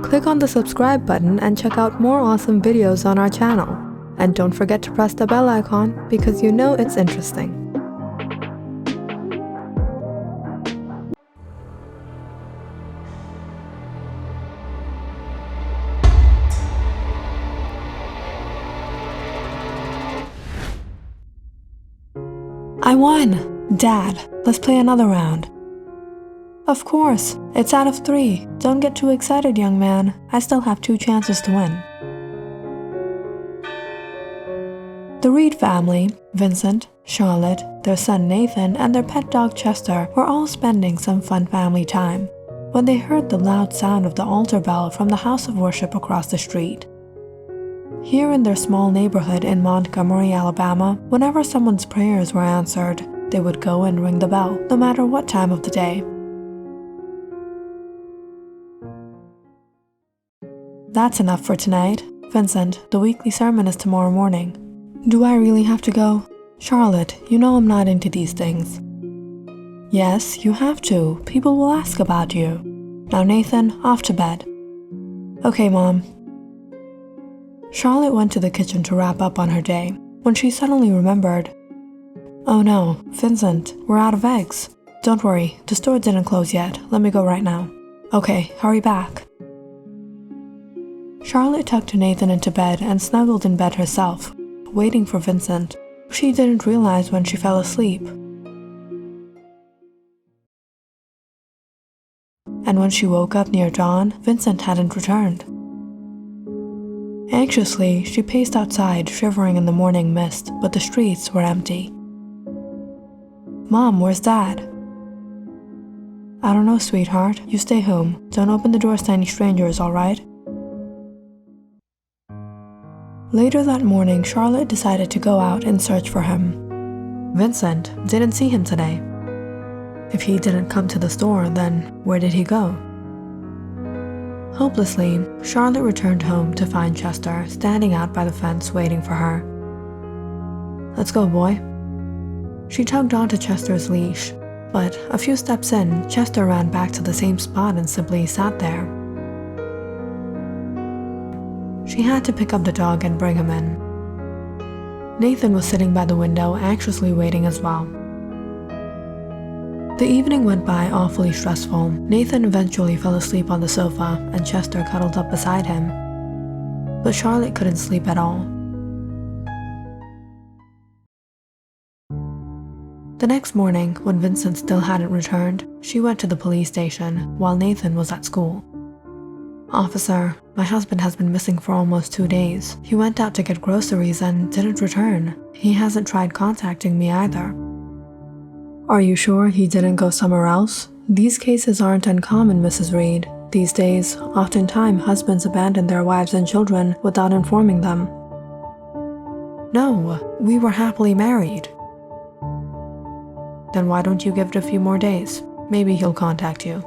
Click on the subscribe button and check out more awesome videos on our channel. And don't forget to press the bell icon because you know it's interesting. I won! Dad, let's play another round. Of course, it's out of 3. Don't get too excited, young man. I still have 2 chances to win. The Reed family, Vincent, Charlotte, their son Nathan, and their pet dog Chester were all spending some fun family time when they heard the loud sound of the altar bell from the house of worship across the street. Here in their small neighborhood in Montgomery, Alabama, whenever someone's prayers were answered, they would go and ring the bell, no matter what time of the day. That's enough for tonight. Vincent, the weekly sermon is tomorrow morning. Do I really have to go? Charlotte, you know I'm not into these things. Yes, you have to. People will ask about you. Now Nathan, off to bed. Okay, Mom. Charlotte went to the kitchen to wrap up on her day when she suddenly remembered. Oh no, Vincent, we're out of eggs. Don't worry, the store didn't close yet. Let me go right now. Okay, hurry back. Charlotte tucked Nathan into bed and snuggled in bed herself, waiting for Vincent. She didn't realize when she fell asleep. And when she woke up near dawn, Vincent hadn't returned. Anxiously, she paced outside, shivering in the morning mist, but the streets were empty. Mom, where's Dad? I don't know, sweetheart. You stay home. Don't open the doors to any strangers, all right? Later that morning, Charlotte decided to go out and search for him. Vincent didn't see him today. If he didn't come to the store, then where did he go? Hopelessly, Charlotte returned home to find Chester standing out by the fence waiting for her. Let's go, boy. She tugged onto Chester's leash, but a few steps in, Chester ran back to the same spot and simply sat there. She had to pick up the dog and bring him in. Nathan was sitting by the window, anxiously waiting as well. The evening went by awfully stressful. Nathan eventually fell asleep on the sofa, and Chester cuddled up beside him. But Charlotte couldn't sleep at all. The next morning, when Vincent still hadn't returned, she went to the police station while Nathan was at school. Officer, my husband has been missing for almost 2 days. He went out to get groceries and didn't return. He hasn't tried contacting me either. Are you sure he didn't go somewhere else? These cases aren't uncommon, Mrs. Reed. These days, oftentimes husbands abandon their wives and children without informing them. No, we were happily married. Then why don't you give it a few more days? Maybe he'll contact you.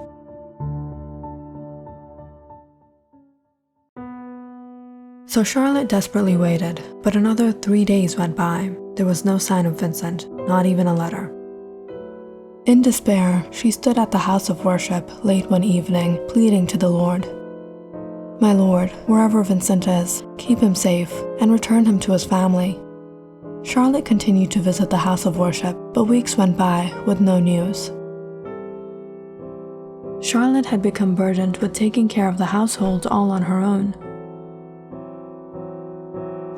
So Charlotte desperately waited, but another 3 days went by. There was no sign of Vincent, not even a letter. In despair, she stood at the house of worship late one evening, pleading to the Lord. My Lord, wherever Vincent is, keep him safe and return him to his family. Charlotte continued to visit the house of worship, but weeks went by with no news. Charlotte had become burdened with taking care of the household all on her own.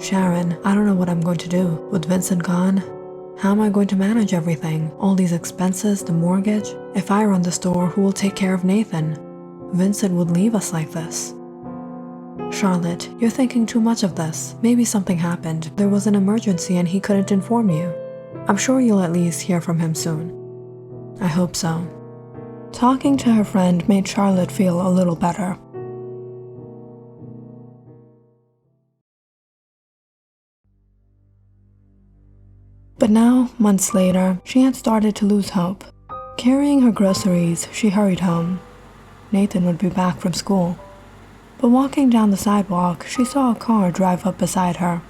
Sharon, I don't know what I'm going to do. With Vincent gone, how am I going to manage everything? All these expenses, the mortgage? If I run the store, who will take care of Nathan? Vincent would leave us like this. Charlotte, you're thinking too much of this. Maybe something happened. There was an emergency and he couldn't inform you. I'm sure you'll at least hear from him soon. I hope so. Talking to her friend made Charlotte feel a little better. But now, months later, she had started to lose hope. Carrying her groceries, she hurried home. Nathan would be back from school. But walking down the sidewalk, she saw a car drive up beside her.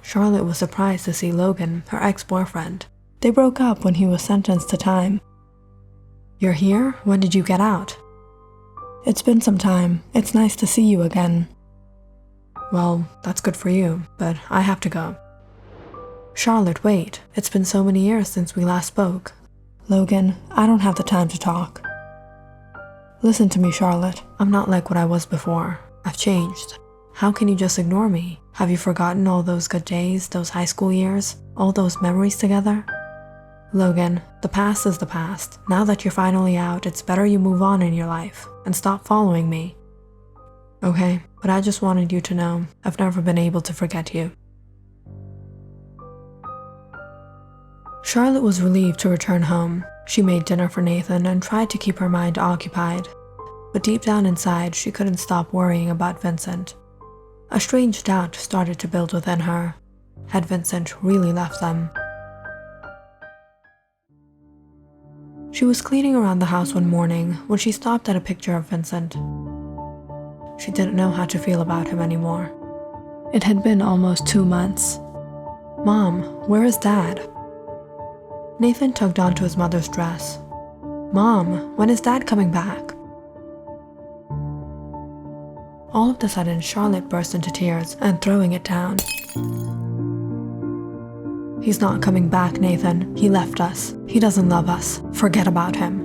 Charlotte was surprised to see Logan, her ex-boyfriend. They broke up when he was sentenced to time. You're here? When did you get out? It's been some time. It's nice to see you again. Well, that's good for you, but I have to go. Charlotte, wait. It's been so many years since we last spoke. Logan, I don't have the time to talk. Listen to me, Charlotte. I'm not like what I was before. I've changed. How can you just ignore me? Have you forgotten all those good days, those high school years, all those memories together? Logan, the past is the past. Now that you're finally out, it's better you move on in your life and stop following me. Okay, but I just wanted you to know I've never been able to forget you. Charlotte was relieved to return home. She made dinner for Nathan and tried to keep her mind occupied. But deep down inside, she couldn't stop worrying about Vincent. A strange doubt started to build within her. Had Vincent really left them? She was cleaning around the house one morning when she stopped at a picture of Vincent. She didn't know how to feel about him anymore. It had been almost 2 months. Mom, where is Dad? Nathan tugged onto his mother's dress. Mom, when is Dad coming back? All of a sudden, Charlotte burst into tears and throwing it down. He's not coming back, Nathan. He left us. He doesn't love us. Forget about him.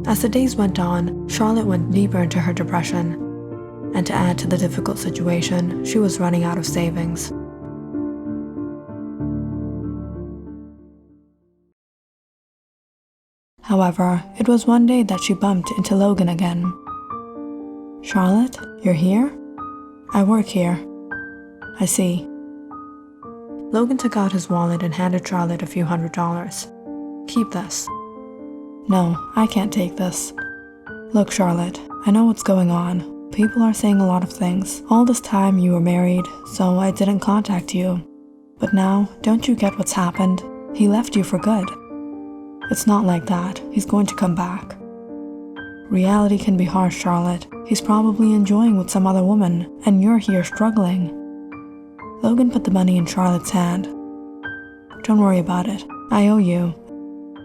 As the days went on, Charlotte went deeper into her depression. And to add to the difficult situation, she was running out of savings. However, it was one day that she bumped into Logan again. Charlotte, you're here? I work here. I see. Logan took out his wallet and handed Charlotte a few $100s. Keep this. No, I can't take this. Look, Charlotte, I know what's going on. People are saying a lot of things. All this time you were married, so I didn't contact you. But now, don't you get what's happened? He left you for good. It's not like that. He's going to come back. Reality can be harsh, Charlotte. He's probably enjoying with some other woman, and you're here struggling. Logan put the money in Charlotte's hand. Don't worry about it. I owe you.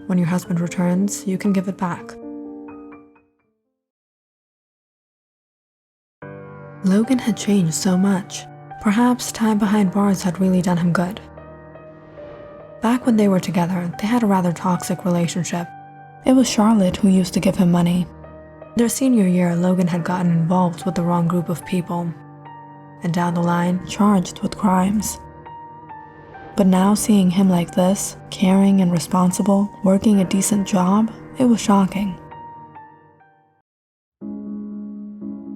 When your husband returns, you can give it back. Logan had changed so much. Perhaps time behind bars had really done him good. Back when they were together, they had a rather toxic relationship. It was Charlotte who used to give him money. Their senior year, Logan had gotten involved with the wrong group of people, and down the line, charged with crimes. But now seeing him like this, caring and responsible, working a decent job, it was shocking.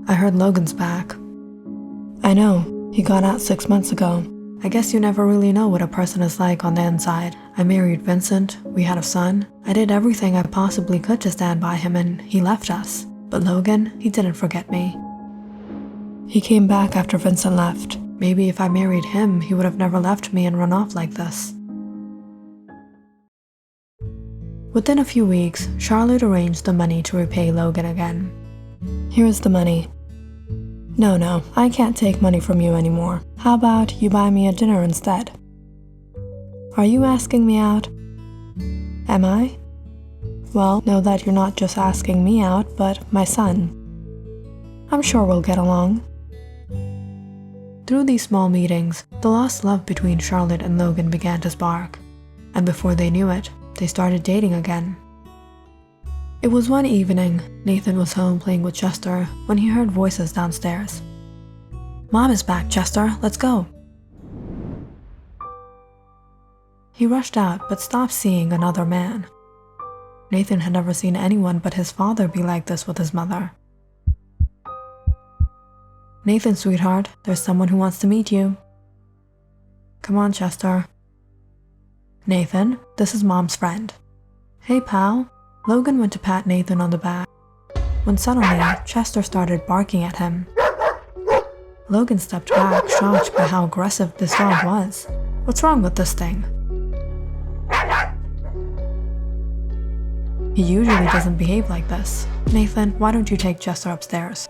I heard Logan's back. I know, he got out 6 months ago. I guess you never really know what a person is like on the inside. I married Vincent, we had a son. I did everything I possibly could to stand by him and he left us. But Logan, he didn't forget me. He came back after Vincent left. Maybe if I married him, he would have never left me and run off like this. Within a few weeks, Charlotte arranged the money to repay Logan again. Here's the money. No, I can't take money from you anymore. How about you buy me a dinner instead? Are you asking me out? Am I? Well, know that you're not just asking me out, but my son. I'm sure we'll get along. Through these small meetings, the lost love between Charlotte and Logan began to spark, and before they knew it, they started dating again. It was one evening, Nathan was home playing with Chester when he heard voices downstairs. Mom is back, Chester, let's go. He rushed out but stopped seeing another man. Nathan had never seen anyone but his father be like this with his mother. Nathan, sweetheart, there's someone who wants to meet you. Come on, Chester. Nathan, this is Mom's friend. Hey, pal. Logan went to pat Nathan on the back, when suddenly Chester started barking at him. Logan stepped back, shocked by how aggressive this dog was. What's wrong with this thing? He usually doesn't behave like this. Nathan, why don't you take Chester upstairs?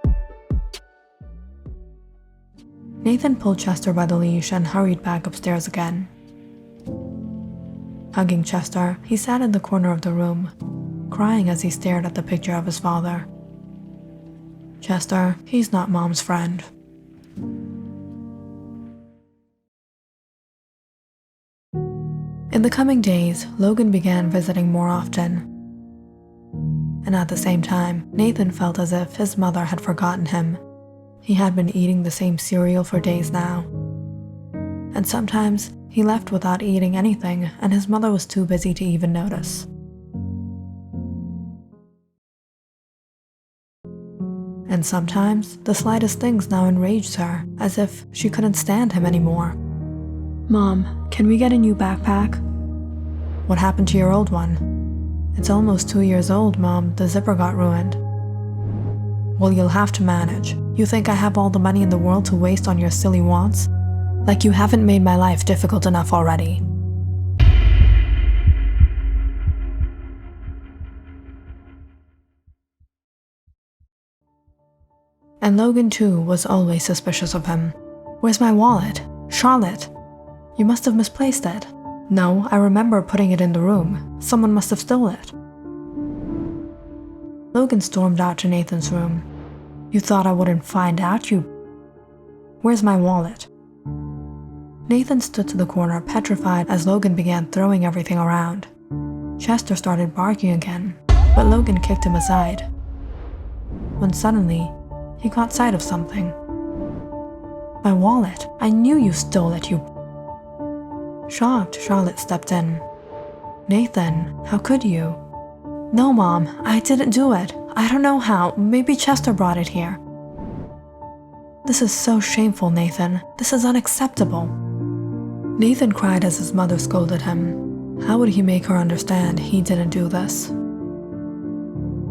Nathan pulled Chester by the leash and hurried back upstairs again. Hugging Chester, he sat in the corner of the room, crying as he stared at the picture of his father. Chester, he's not Mom's friend. In the coming days, Logan began visiting more often. And at the same time, Nathan felt as if his mother had forgotten him. He had been eating the same cereal for days now. And sometimes he left without eating anything, and his mother was too busy to even notice. And sometimes the slightest things now enraged her, as if she couldn't stand him anymore. "Mom, can we get a new backpack?" "What happened to your old one?" "It's almost 2 years old, Mom. The zipper got ruined." "Well, you'll have to manage. You think I have all the money in the world to waste on your silly wants? Like you haven't made my life difficult enough already." And Logan too was always suspicious of him. "Where's my wallet? Charlotte? You must have misplaced it." "No, I remember putting it in the room. Someone must have stolen it." Logan stormed out to Nathan's room. "You thought I wouldn't find out, you... Where's my wallet?" Nathan stood to the corner, petrified, as Logan began throwing everything around. Chester started barking again, but Logan kicked him aside. When suddenly, he caught sight of something. "My wallet! I knew you stole it, you..." Shocked, Charlotte stepped in. "Nathan, how could you?" "No, Mom, I didn't do it. I don't know how. Maybe Chester brought it here." "This is so shameful, Nathan. This is unacceptable." Nathan cried as his mother scolded him. How would he make her understand he didn't do this?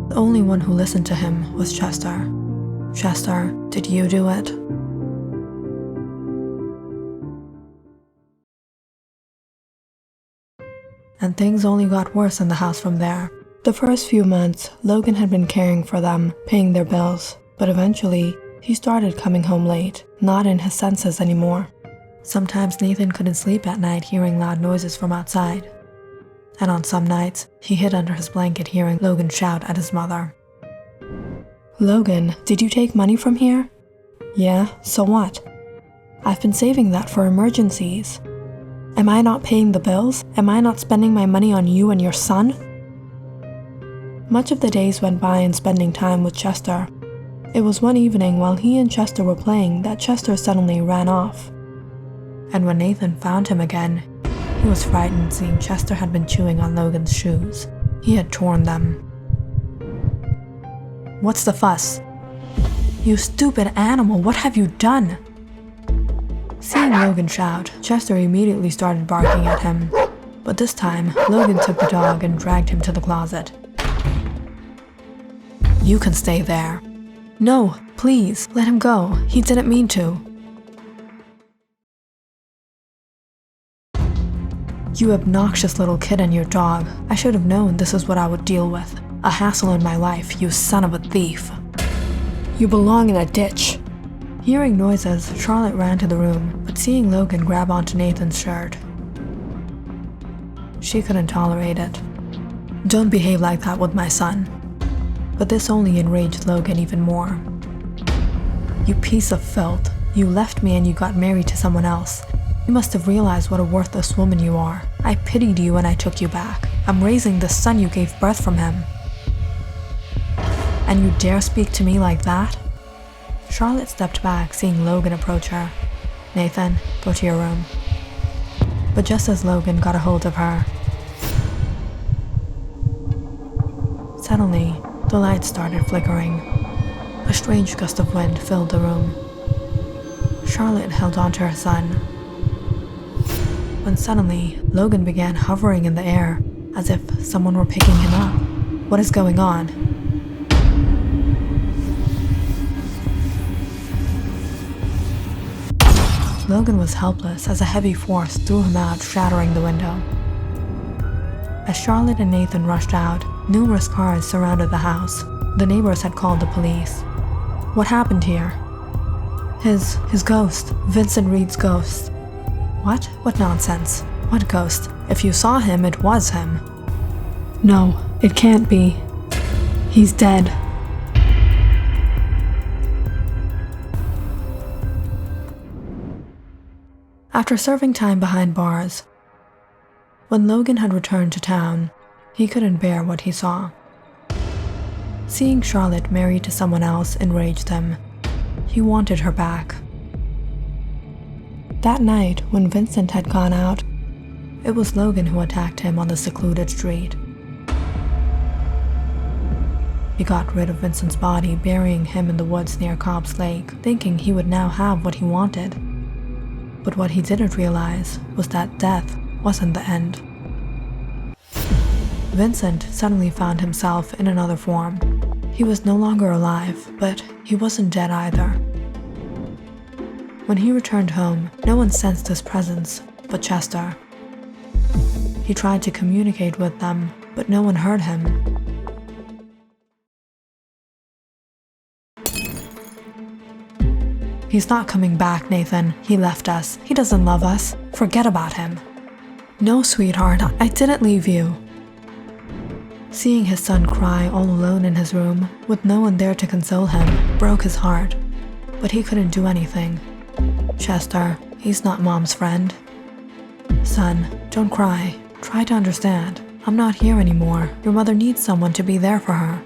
The only one who listened to him was Chester. "Chester, did you do it?" And things only got worse in the house from there. The first few months, Logan had been caring for them, paying their bills, but eventually, he started coming home late, not in his senses anymore. Sometimes Nathan couldn't sleep at night hearing loud noises from outside. And on some nights, he hid under his blanket hearing Logan shout at his mother. "Logan, did you take money from here?" "Yeah, so what?" "I've been saving that for emergencies." "Am I not paying the bills? Am I not spending my money on you and your son?" Much of the days went by in spending time with Chester. It was one evening while he and Chester were playing that Chester suddenly ran off. And when Nathan found him again, he was frightened seeing Chester had been chewing on Logan's shoes. He had torn them. "What's the fuss?" "You stupid animal, what have you done?" Seeing Logan shout, Chester immediately started barking at him. But this time, Logan took the dog and dragged him to the closet. "You can stay there." "No, please, let him go. He didn't mean to." "You obnoxious little kid and your dog. I should have known this is what I would deal with. A hassle in my life, you son of a thief. You belong in a ditch." Hearing noises, Charlotte ran to the room, but seeing Logan grab onto Nathan's shirt, she couldn't tolerate it. "Don't behave like that with my son." But this only enraged Logan even more. "You piece of filth. You left me and you got married to someone else. You must have realized what a worthless woman you are. I pitied you when I took you back. I'm raising the son you gave birth from him. And you dare speak to me like that?" Charlotte stepped back, seeing Logan approach her. "Nathan, go to your room." But just as Logan got a hold of her, suddenly, the lights started flickering. A strange gust of wind filled the room. Charlotte held onto her son, when suddenly, Logan began hovering in the air, as if someone were picking him up. "What is going on?" Logan was helpless as a heavy force threw him out, shattering the window. As Charlotte and Nathan rushed out, numerous cars surrounded the house. The neighbors had called the police. "What happened here?" His ghost. Vincent Reed's ghost." "What? What nonsense. What ghost? If you saw him, it was him." "No, it can't be. He's dead." After serving time behind bars, when Logan had returned to town, he couldn't bear what he saw. Seeing Charlotte married to someone else enraged him. He wanted her back. That night, when Vincent had gone out, it was Logan who attacked him on the secluded street. He got rid of Vincent's body, burying him in the woods near Cobb's Lake, thinking he would now have what he wanted. But what he didn't realize was that death wasn't the end. Vincent suddenly found himself in another form. He was no longer alive, but he wasn't dead either. When he returned home, no one sensed his presence but Chester. He tried to communicate with them, but no one heard him. "He's not coming back, Nathan. He left us. He doesn't love us. Forget about him." "No, sweetheart, I didn't leave you." Seeing his son cry all alone in his room, with no one there to console him, broke his heart. But he couldn't do anything. "Chester, he's not Mom's friend." "Son, don't cry. Try to understand. I'm not here anymore. Your mother needs someone to be there for her."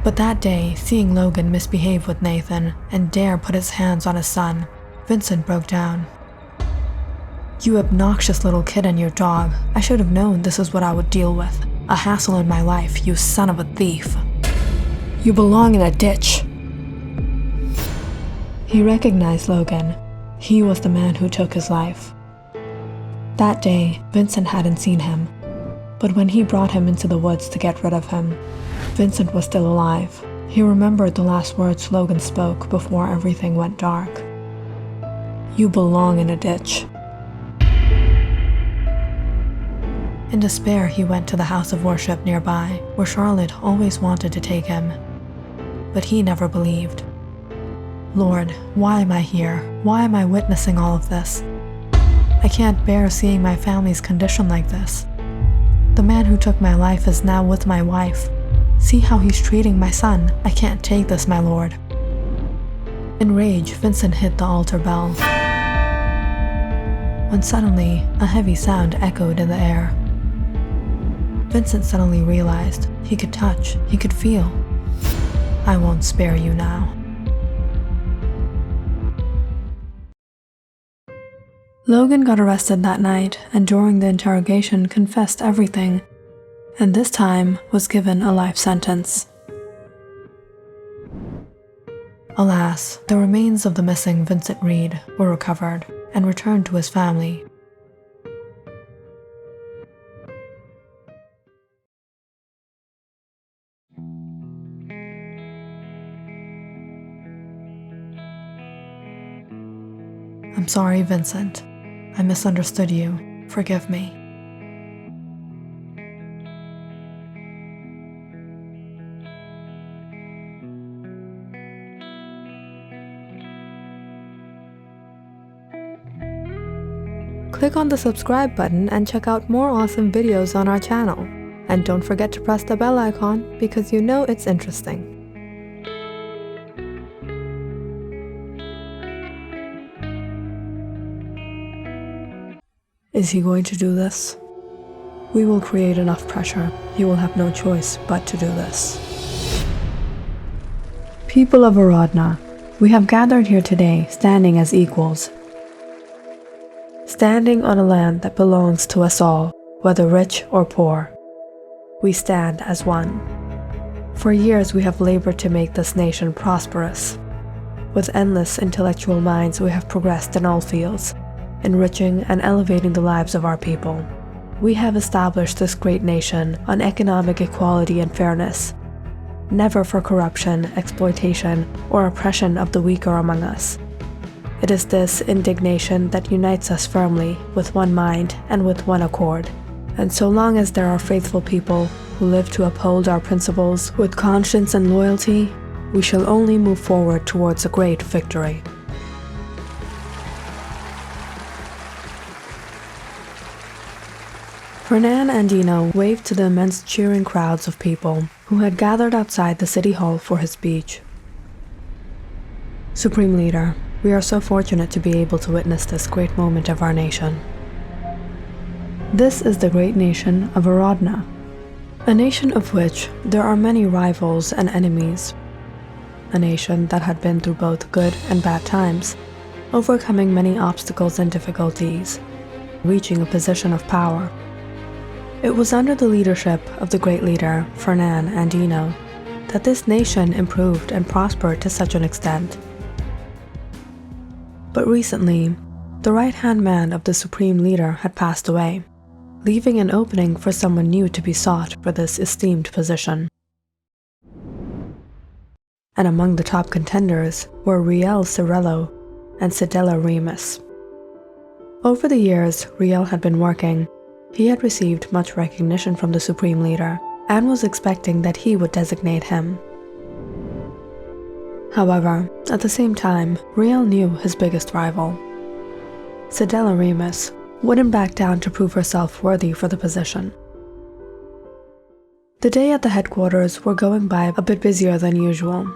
But that day, seeing Logan misbehave with Nathan and dare put his hands on his son, Vincent broke down. "You obnoxious little kid and your dog. I should have known this is what I would deal with. A hassle in my life, you son of a thief. You belong in a ditch." He recognized Logan. He was the man who took his life. That day, Vincent hadn't seen him, but when he brought him into the woods to get rid of him, Vincent was still alive. He remembered the last words Logan spoke before everything went dark. "You belong in a ditch." In despair, he went to the house of worship nearby, where Charlotte always wanted to take him. But he never believed. "Lord, why am I here? Why am I witnessing all of this? I can't bear seeing my family's condition like this. The man who took my life is now with my wife. See how he's treating my son. I can't take this, my Lord." In rage, Vincent hit the altar bell, when suddenly a heavy sound echoed in the air. Vincent suddenly realized he could touch, he could feel. "I won't spare you now." Logan got arrested that night and during the interrogation confessed everything, and this time was given a life sentence. Alas, the remains of the missing Vincent Reed were recovered and returned to his family. "I'm sorry, Vincent. I misunderstood you. Forgive me." Click on the subscribe button and check out more awesome videos on our channel. And don't forget to press the bell icon because you know it's interesting. Is he going to do this? We will create enough pressure. He will have no choice but to do this. People of Aradna, we have gathered here today standing as equals. Standing on a land that belongs to us all, whether rich or poor. We stand as one. For years we have labored to make this nation prosperous. With endless intellectual minds we have progressed in all fields, enriching and elevating the lives of our people. We have established this great nation on economic equality and fairness, never for corruption, exploitation, or oppression of the weaker among us. It is this indignation that unites us firmly, with one mind and with one accord. And so long as there are faithful people who live to uphold our principles with conscience and loyalty, we shall only move forward towards a great victory. Fernan and Dino waved to the immense cheering crowds of people who had gathered outside the city hall for his speech. Supreme Leader, we are so fortunate to be able to witness this great moment of our nation. This is the great nation of Aradna, a nation of which there are many rivals and enemies. a nation that had been through both good and bad times, overcoming many obstacles and difficulties, reaching a position of power. It was under the leadership of the great leader, Fernan Andino, that this nation improved and prospered to such an extent. But recently, the right-hand man of the supreme leader had passed away, leaving an opening for someone new to be sought for this esteemed position. And among the top contenders were Riel Cirello and Cedella Remus. Over the years Riel had been working, he had received much recognition from the supreme leader and was expecting that he would designate him. However, at the same time, Riel knew his biggest rival. Cedella Remus wouldn't back down to prove herself worthy for the position. The day at the headquarters were going by a bit busier than usual.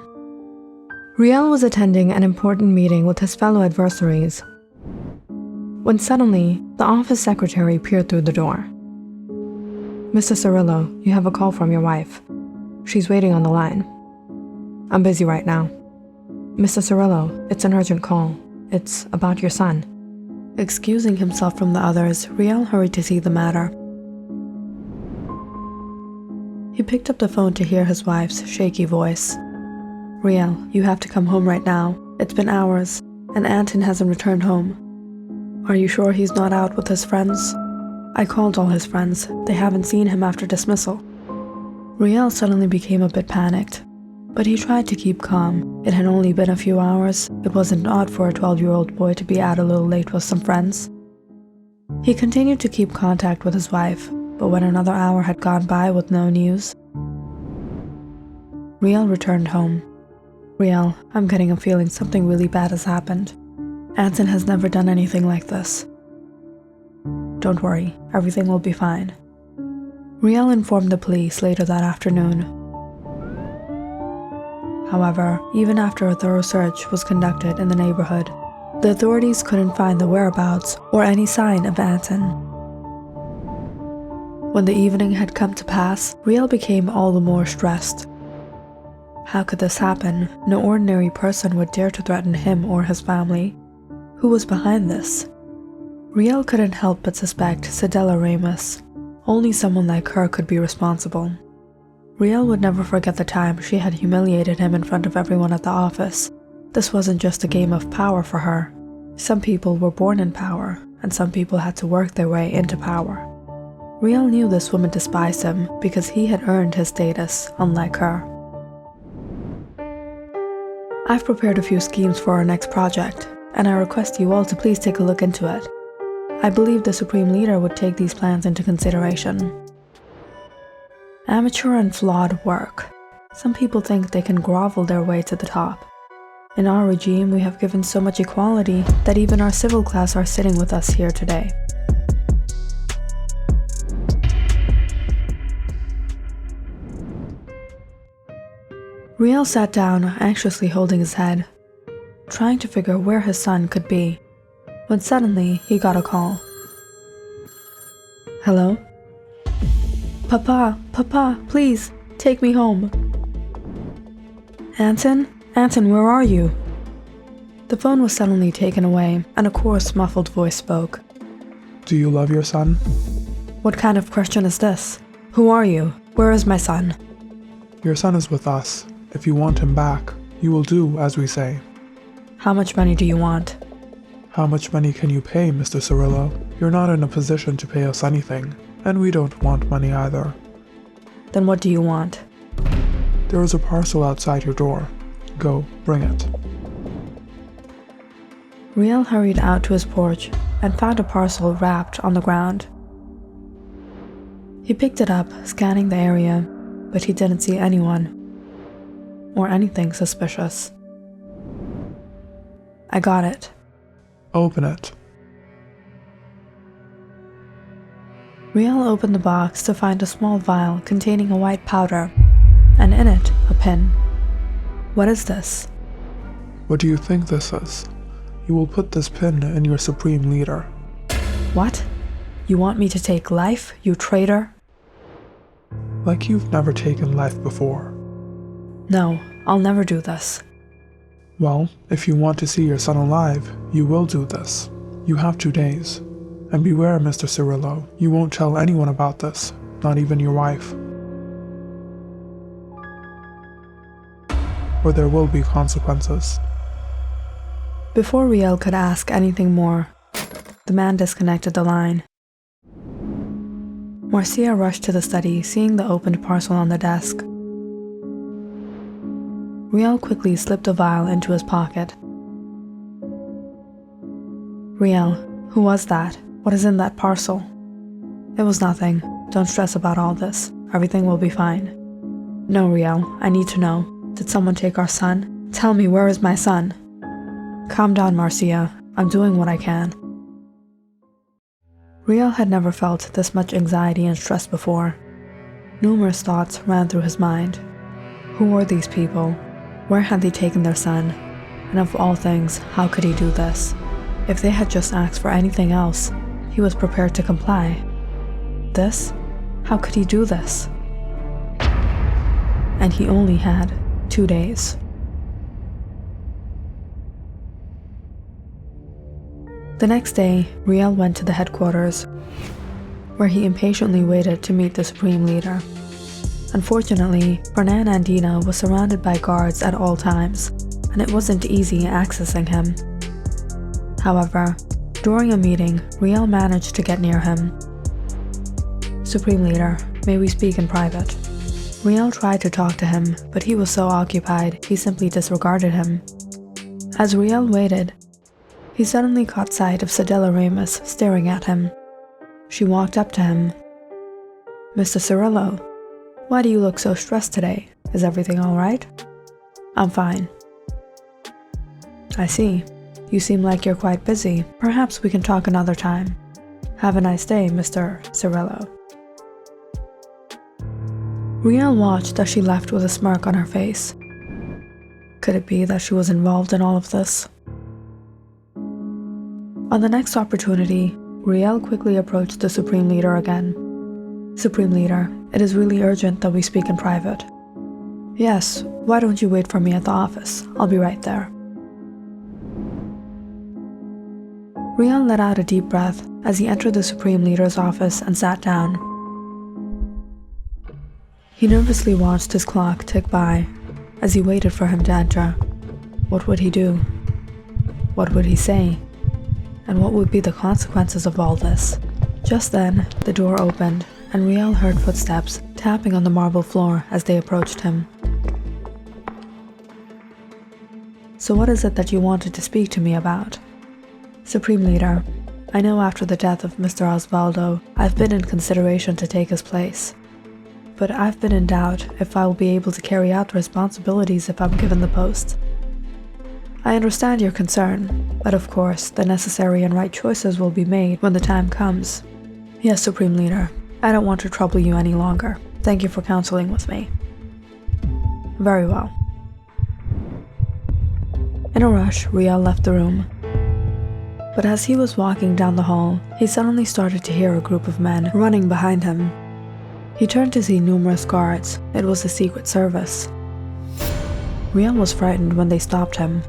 Riel was attending an important meeting with his fellow adversaries, when suddenly the office secretary peered through the door. "Mr. Cirillo, you have a call from your wife. She's waiting on the line." "I'm busy right now." "Mr. Cirillo, it's an urgent call. It's about your son." Excusing himself from the others, Riel hurried to see the matter. He picked up the phone to hear his wife's shaky voice. "Riel, you have to come home right now. It's been hours, and Anton hasn't returned home." "Are you sure he's not out with his friends?" "I called all his friends. They haven't seen him after dismissal." Riel suddenly became a bit panicked, but he tried to keep calm. It had only been a few hours. It wasn't odd for a 12-year-old boy to be out a little late with some friends. He continued to keep contact with his wife, but when another hour had gone by with no news, Riel returned home. "Riel, I'm getting a feeling something really bad has happened. Anton has never done anything like this." "Don't worry, everything will be fine." Riel informed the police later that afternoon. However, even after a thorough search was conducted in the neighborhood, the authorities couldn't find the whereabouts or any sign of Anton. When the evening had come to pass, Riel became all the more stressed. How could this happen? No ordinary person would dare to threaten him or his family. Who was behind this? Riel couldn't help but suspect Cedella Remus. Only someone like her could be responsible. Riel would never forget the time she had humiliated him in front of everyone at the office. This wasn't just a game of power for her. Some people were born in power, and some people had to work their way into power. Riel knew this woman despised him because he had earned his status, unlike her. "I've prepared a few schemes for our next project, and I request you all to please take a look into it. I believe the Supreme Leader would take these plans into consideration." Amateur and flawed work. Some people think they can grovel their way to the top. In our regime, we have given so much equality that even our civil class are sitting with us here today. Riel sat down, anxiously holding his head, trying to figure where his son could be, when suddenly he got a call. "Hello? Papa, Papa, please, take me home." "Anton? Anton, where are you?" The phone was suddenly taken away, and a coarse, muffled voice spoke. "Do you love your son?" "What kind of question is this? Who are you? Where is my son?" "Your son is with us. If you want him back, you will do as we say." "How much money do you want?" "How much money can you pay, Mr. Cirillo? You're not in a position to pay us anything, and we don't want money either." "Then what do you want?" "There is a parcel outside your door. Go, bring it." Riel hurried out to his porch and found a parcel wrapped on the ground. He picked it up, scanning the area, but he didn't see anyone or anything suspicious. "I got it." "Open it." Riel opened the box to find a small vial containing a white powder, and in it, a pin. "What is this?" "What do you think this is? You will put this pin in your Supreme Leader." "What? You want me to take life, you traitor?" Like you've never taken life before. "No, I'll never do this. Well, if you want to see your son alive, you will do this. You have 2 days. And beware, Mr. Cirillo, you won't tell anyone about this, not even your wife. Or there will be consequences. Before Riel could ask anything more, the man disconnected the line. Marcia rushed to the study, seeing the opened parcel on the desk. Riel quickly slipped a vial into his pocket. Riel, who was that? What is in that parcel? It was nothing. Don't stress about all this. Everything will be fine. No, Riel, I need to know. Did someone take our son? Tell me, where is my son? Calm down, Marcia. I'm doing what I can. Riel had never felt this much anxiety and stress before. Numerous thoughts ran through his mind. Who were these people? Where had they taken their son? And of all things, how could he do this? If they had just asked for anything else, he was prepared to comply. This? How could he do this? And he only had 2 days. The next day, Riel went to the headquarters, where he impatiently waited to meet the Supreme Leader. Unfortunately, Fernan Andina was surrounded by guards at all times, and it wasn't easy accessing him. However, during a meeting, Riel managed to get near him. Supreme Leader, may we speak in private? Riel tried to talk to him, but he was so occupied, he simply disregarded him. As Riel waited, he suddenly caught sight of Sedella Ramus staring at him. She walked up to him. Mr. Cirillo, why do you look so stressed today? Is everything all right? I'm fine. I see. You seem like you're quite busy. Perhaps we can talk another time. Have a nice day, Mr. Cirillo. Riel watched as she left with a smirk on her face. Could it be that she was involved in all of this? On the next opportunity, Riel quickly approached the Supreme Leader again. Supreme Leader, it is really urgent that we speak in private. Yes, why don't you wait for me at the office? I'll be right there. Riel let out a deep breath as he entered the Supreme Leader's office and sat down. He nervously watched his clock tick by as he waited for him to enter. What would he do? What would he say? And what would be the consequences of all this? Just then, the door opened, and Riel heard footsteps tapping on the marble floor as they approached him. So what is it that you wanted to speak to me about? Supreme Leader, I know after the death of Mr. Osvaldo, I've been in consideration to take his place. But I've been in doubt if I will be able to carry out the responsibilities if I'm given the post. I understand your concern, but of course, the necessary and right choices will be made when the time comes. Yes, Supreme Leader, I don't want to trouble you any longer. Thank you for counseling with me. Very well. In a rush, Riel left the room. But as he was walking down the hall, he suddenly started to hear a group of men running behind him. He turned to see numerous guards. It was the Secret Service. Riel was frightened when they stopped him.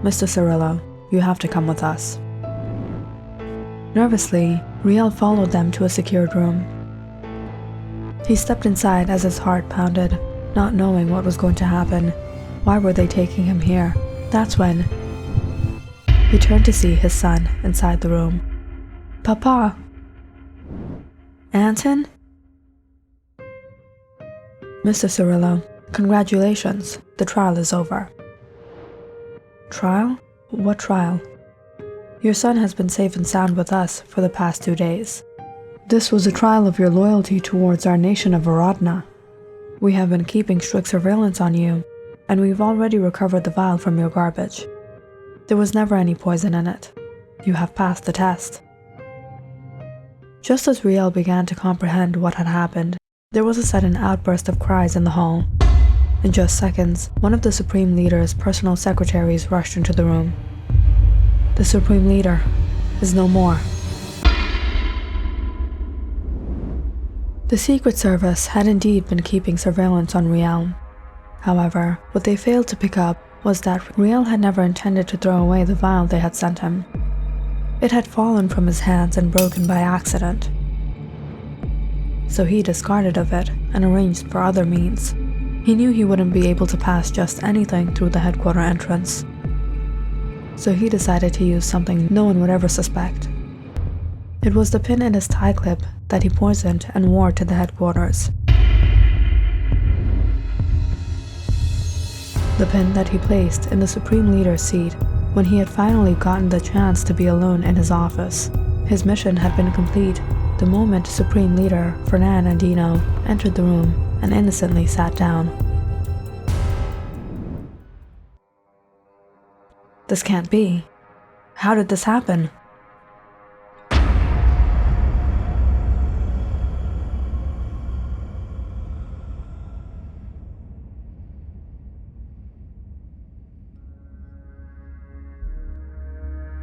Mr. Cirillo, you have to come with us. Nervously, Riel followed them to a secured room. He stepped inside as his heart pounded, not knowing what was going to happen. Why were they taking him here? That's when he turned to see his son inside the room. Papa! Anton? Mr. Cirillo, congratulations. The trial is over. Trial? What trial? Your son has been safe and sound with us for the past 2 days. This was a trial of your loyalty towards our nation of Varadna. We have been keeping strict surveillance on you, and we've already recovered the vial from your garbage. There was never any poison in it. You have passed the test. Just as Riel began to comprehend what had happened, there was a sudden outburst of cries in the hall. In just seconds, one of the Supreme Leader's personal secretaries rushed into the room. The Supreme Leader is no more. The Secret Service had indeed been keeping surveillance on Riel. However, what they failed to pick up was that Riel had never intended to throw away the vial they had sent him. It had fallen from his hands and broken by accident. So he discarded of it and arranged for other means. He knew he wouldn't be able to pass just anything through the headquarter entrance. So he decided to use something no one would ever suspect. It was the pin in his tie clip that he poisoned and wore to the headquarters. The pin that he placed in the Supreme Leader's seat when he had finally gotten the chance to be alone in his office. His mission had been complete the moment Supreme Leader Fernan Andino entered the room and innocently sat down. This can't be. How did this happen?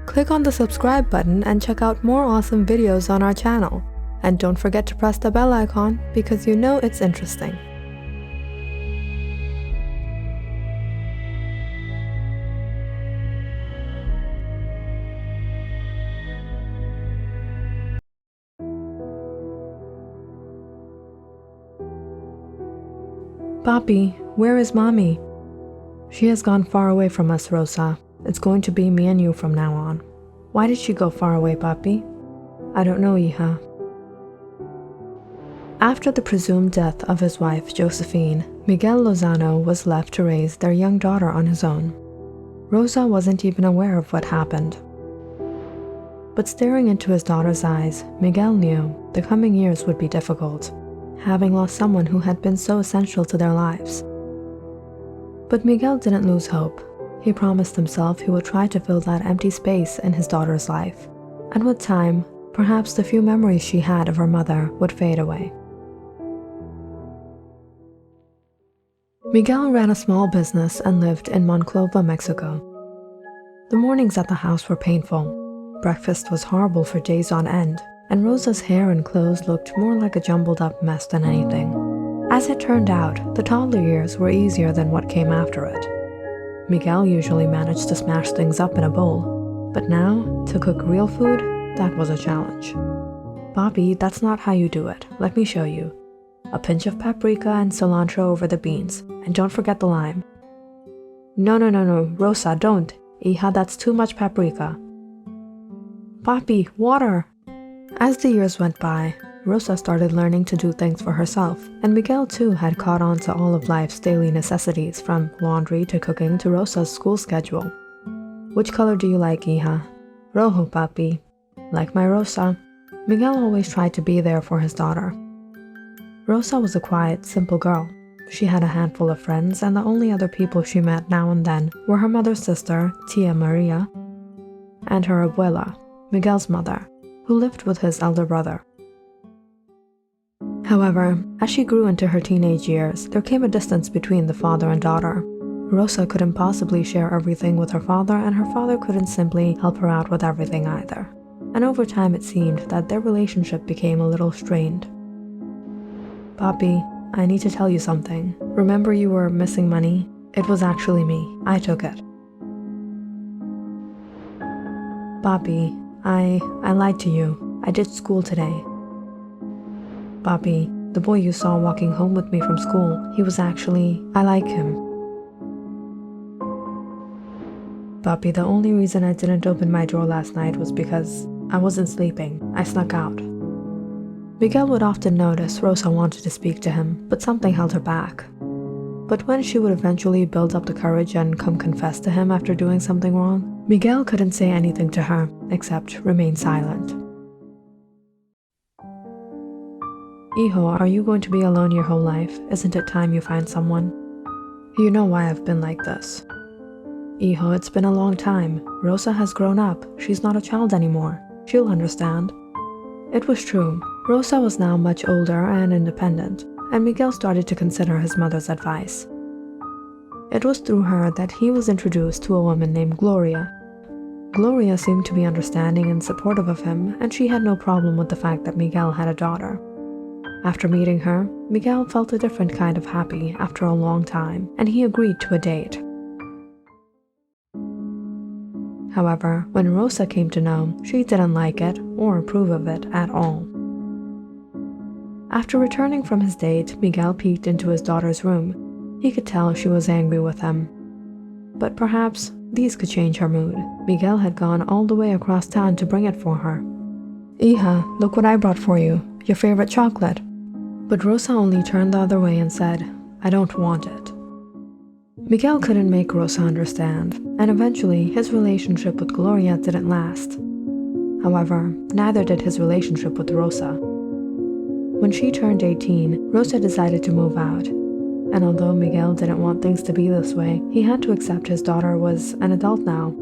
Click on the subscribe button and check out more awesome videos on our channel. And don't forget to press the bell icon because you know it's interesting. Papi, where is Mommy? She has gone far away from us, Rosa. It's going to be me and you from now on. Why did she go far away, Papi? I don't know, hija. After the presumed death of his wife, Josephine, Miguel Lozano was left to raise their young daughter on his own. Rosa wasn't even aware of what happened. But staring into his daughter's eyes, Miguel knew the coming years would be difficult, having lost someone who had been so essential to their lives. But Miguel didn't lose hope. He promised himself he would try to fill that empty space in his daughter's life, and with time, perhaps the few memories she had of her mother would fade away. Miguel ran a small business and lived in Monclova, Mexico. The mornings at the house were painful. Breakfast was horrible for days on end, and Rosa's hair and clothes looked more like a jumbled up mess than anything. As it turned out, the toddler years were easier than what came after it. Miguel usually managed to smash things up in a bowl, but now, to cook real food, that was a challenge. Papi, that's not how you do it. Let me show you. A pinch of paprika and cilantro over the beans, and don't forget the lime. No, Rosa, don't. Hija, that's too much paprika. Papi, water! As the years went by, Rosa started learning to do things for herself, and Miguel too had caught on to all of life's daily necessities, from laundry to cooking to Rosa's school schedule. Which color do you like, hija? Rojo, papi. Like my Rosa. Miguel always tried to be there for his daughter. Rosa was a quiet, simple girl. She had a handful of friends, and the only other people she met now and then were her mother's sister, Tia Maria, and her abuela, Miguel's mother, who lived with his elder brother. However, as she grew into her teenage years, there came a distance between the father and daughter. Rosa couldn't possibly share everything with her father, and her father couldn't simply help her out with everything either. And over time it seemed that their relationship became a little strained. Papi, I need to tell you something. Remember you were missing money? It was actually me. I took it. Papi, I lied to you. I ditched school today. Papi, the boy you saw walking home with me from school, he was actually, I like him. Papi, the only reason I didn't open my door last night was because I wasn't sleeping. I snuck out. Miguel would often notice Rosa wanted to speak to him, but something held her back. But when she would eventually build up the courage and come confess to him after doing something wrong, Miguel couldn't say anything to her except remain silent. Hijo, are you going to be alone your whole life? Isn't it time you find someone? You know why I've been like this. Hijo, it's been a long time. Rosa has grown up. She's not a child anymore. She'll understand. It was true. Rosa was now much older and independent, and Miguel started to consider his mother's advice. It was through her that he was introduced to a woman named Gloria. Gloria seemed to be understanding and supportive of him, and she had no problem with the fact that Miguel had a daughter. After meeting her, Miguel felt a different kind of happy after a long time, and he agreed to a date. However, when Rosa came to know, she didn't like it or approve of it at all. After returning from his date, Miguel peeked into his daughter's room. He could tell she was angry with him. But perhaps these could change her mood. Miguel had gone all the way across town to bring it for her. "Hija, look what I brought for you, your favorite chocolate." But Rosa only turned the other way and said, "I don't want it." Miguel couldn't make Rosa understand, and eventually his relationship with Gloria didn't last. However, neither did his relationship with Rosa. When she turned 18, Rosa decided to move out. And although Miguel didn't want things to be this way, he had to accept his daughter was an adult now.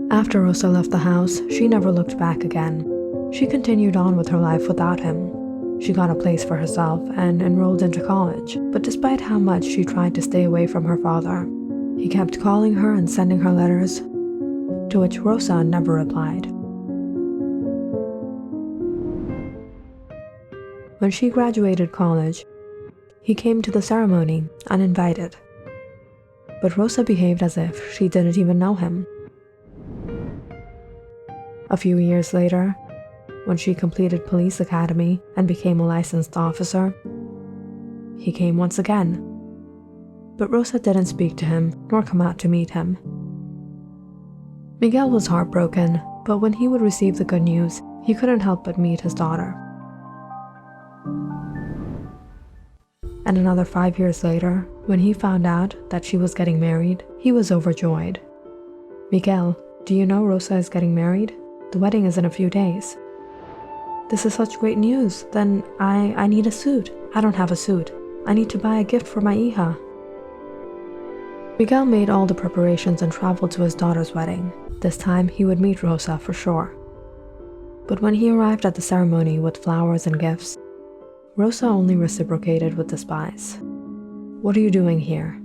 After Rosa left the house, she never looked back again. She continued on with her life without him. She got a place for herself and enrolled into college, but despite how much she tried to stay away from her father, he kept calling her and sending her letters, to which Rosa never replied. When she graduated college, he came to the ceremony uninvited, but Rosa behaved as if she didn't even know him. A few years later, when she completed police academy and became a licensed officer, he came once again. But Rosa didn't speak to him nor come out to meet him. Miguel was heartbroken, but when he would receive the good news, he couldn't help but meet his daughter. And another 5 years later, when he found out that she was getting married, he was overjoyed. "Miguel, do you know Rosa is getting married? The wedding is in a few days." "This is such great news. Then I need a suit. I don't have a suit. I need to buy a gift for my hija." Miguel made all the preparations and traveled to his daughter's wedding. This time he would meet Rosa for sure. But when he arrived at the ceremony with flowers and gifts, Rosa only reciprocated with despise. "What are you doing here?"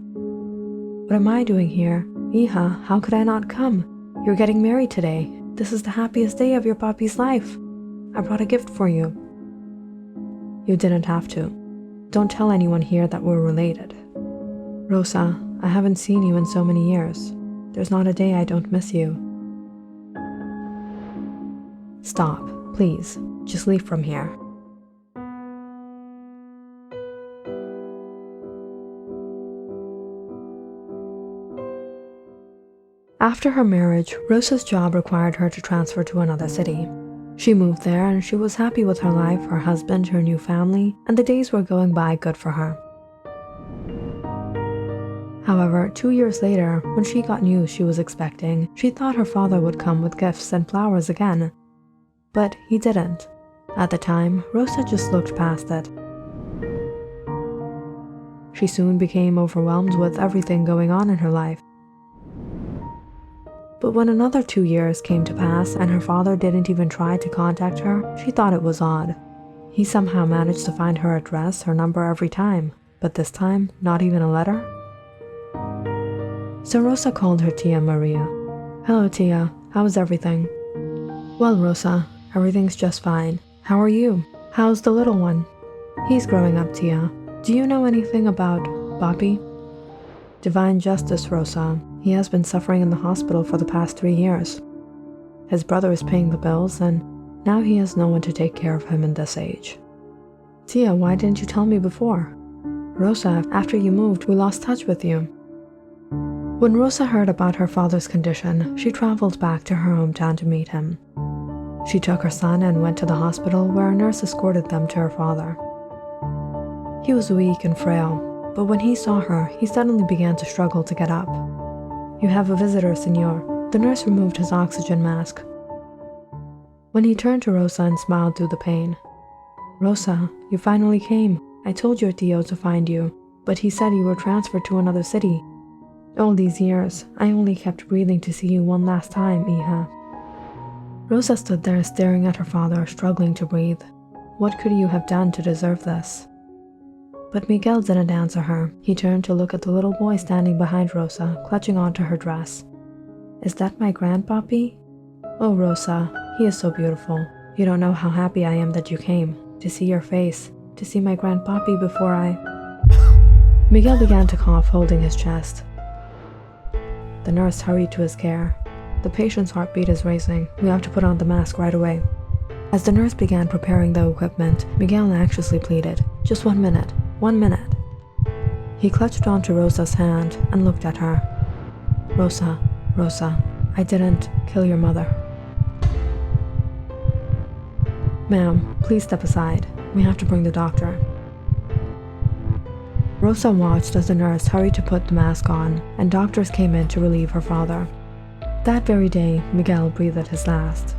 "What am I doing here? Hija, how could I not come? You're getting married today. This is the happiest day of your papi's life. I brought a gift for you." "You didn't have to. Don't tell anyone here that we're related." "Rosa, I haven't seen you in so many years. There's not a day I don't miss you." "Stop, please. Just leave from here." After her marriage, Rosa's job required her to transfer to another city. She moved there and she was happy with her life, her husband, her new family, and the days were going by good for her. However, 2 years later, when she got news she was expecting, she thought her father would come with gifts and flowers again. But he didn't. At the time, Rosa just looked past it. She soon became overwhelmed with everything going on in her life. But when another 2 years came to pass and her father didn't even try to contact her, she thought it was odd. He somehow managed to find her address, her number every time, but this time, not even a letter? So Rosa called her tia Maria. "Hello tia, how's everything?" "Well Rosa, everything's just fine. How are you? How's the little one?" "He's growing up tia. Do you know anything about Papi?" "Divine justice, Rosa. He has been suffering in the hospital for the past 3 years. His brother is paying the bills, and now he has no one to take care of him in this age." "Tia, why didn't you tell me before?" "Rosa, after you moved, we lost touch with you." When Rosa heard about her father's condition, she traveled back to her hometown to meet him. She took her son and went to the hospital where a nurse escorted them to her father. He was weak and frail, but when he saw her, he suddenly began to struggle to get up. "You have a visitor, senor." The nurse removed his oxygen mask. When he turned to Rosa and smiled through the pain, "Rosa, you finally came. I told your tío to find you, but he said you were transferred to another city. All these years, I only kept breathing to see you one last time, hija." Rosa stood there staring at her father, struggling to breathe. What could you have done to deserve this? But Miguel didn't answer her. He turned to look at the little boy standing behind Rosa, clutching onto her dress. "Is that my grandpapi?" "Oh, Rosa, he is so beautiful. You don't know how happy I am that you came, to see your face, to see my grandpappy before I... Miguel began to cough, holding his chest. The nurse hurried to his care. The patient's heartbeat is racing. We have to put on the mask right away. As the nurse began preparing the equipment, Miguel anxiously pleaded, "Just 1 minute, 1 minute." He clutched onto Rosa's hand and looked at her. Rosa, I didn't kill your mother." "Ma'am, please step aside. We have to bring the doctor." Rosa watched as the nurse hurried to put the mask on, and doctors came in to relieve her father. That very day, Miguel breathed his last.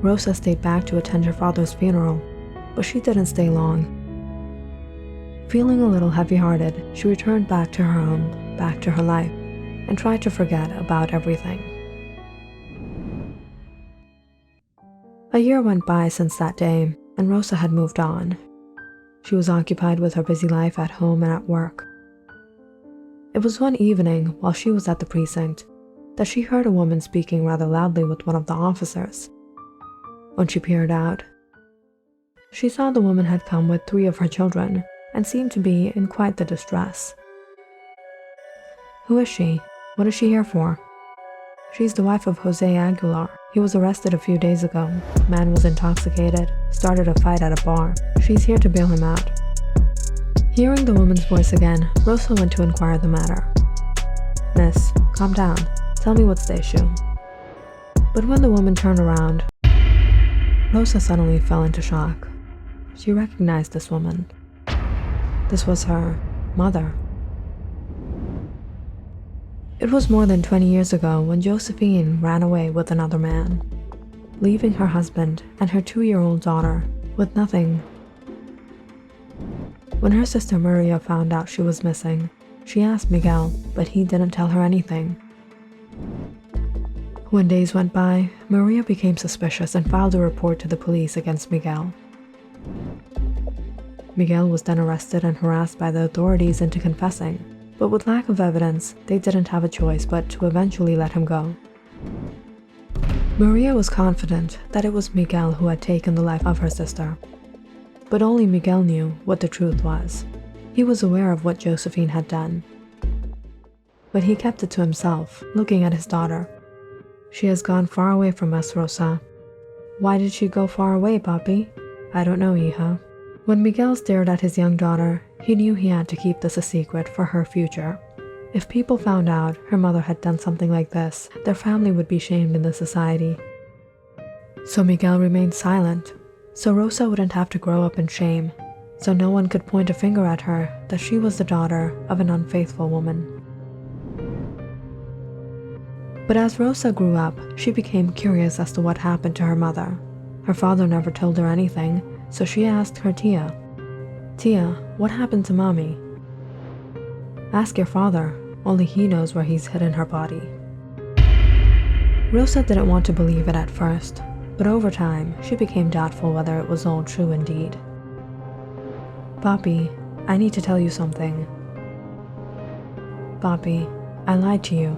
Rosa stayed back to attend her father's funeral, but she didn't stay long. Feeling a little heavy-hearted, she returned back to her home, back to her life, and tried to forget about everything. A year went by since that day, and Rosa had moved on. She was occupied with her busy life at home and at work. It was one evening, while she was at the precinct, that she heard a woman speaking rather loudly with one of the officers. When she peered out, she saw the woman had come with 3 of her children and seemed to be in quite the distress. "Who is she? What is she here for?" "She's the wife of Jose Aguilar. He was arrested a few days ago. Man was intoxicated, started a fight at a bar. She's here to bail him out." Hearing the woman's voice again, Rosa went to inquire the matter. "Miss, calm down. Tell me what's the issue." But when the woman turned around, Rosa suddenly fell into shock. She recognized this woman. This was her mother. It was more than 20 years ago when Josephine ran away with another man, leaving her husband and her 2-year-old daughter with nothing. When her sister Maria found out she was missing, she asked Miguel, but he didn't tell her anything. When days went by, Maria became suspicious and filed a report to the police against Miguel. Miguel was then arrested and harassed by the authorities into confessing, but with lack of evidence, they didn't have a choice but to eventually let him go. Maria was confident that it was Miguel who had taken the life of her sister, but only Miguel knew what the truth was. He was aware of what Josephine had done, but he kept it to himself, looking at his daughter. "She has gone far away from us, Rosa." "Why did she go far away, Papi?" "I don't know, hija." When Miguel stared at his young daughter, he knew he had to keep this a secret for her future. If people found out her mother had done something like this, their family would be shamed in the society. So Miguel remained silent, so Rosa wouldn't have to grow up in shame, so no one could point a finger at her that she was the daughter of an unfaithful woman. But as Rosa grew up, she became curious as to what happened to her mother. Her father never told her anything, so she asked her tia, "Tia, what happened to Mommy?" "Ask your father, only he knows where he's hidden her body." Rosa didn't want to believe it at first, but over time, she became doubtful whether it was all true indeed. "Papi, I need to tell you something." "Papi, I lied to you."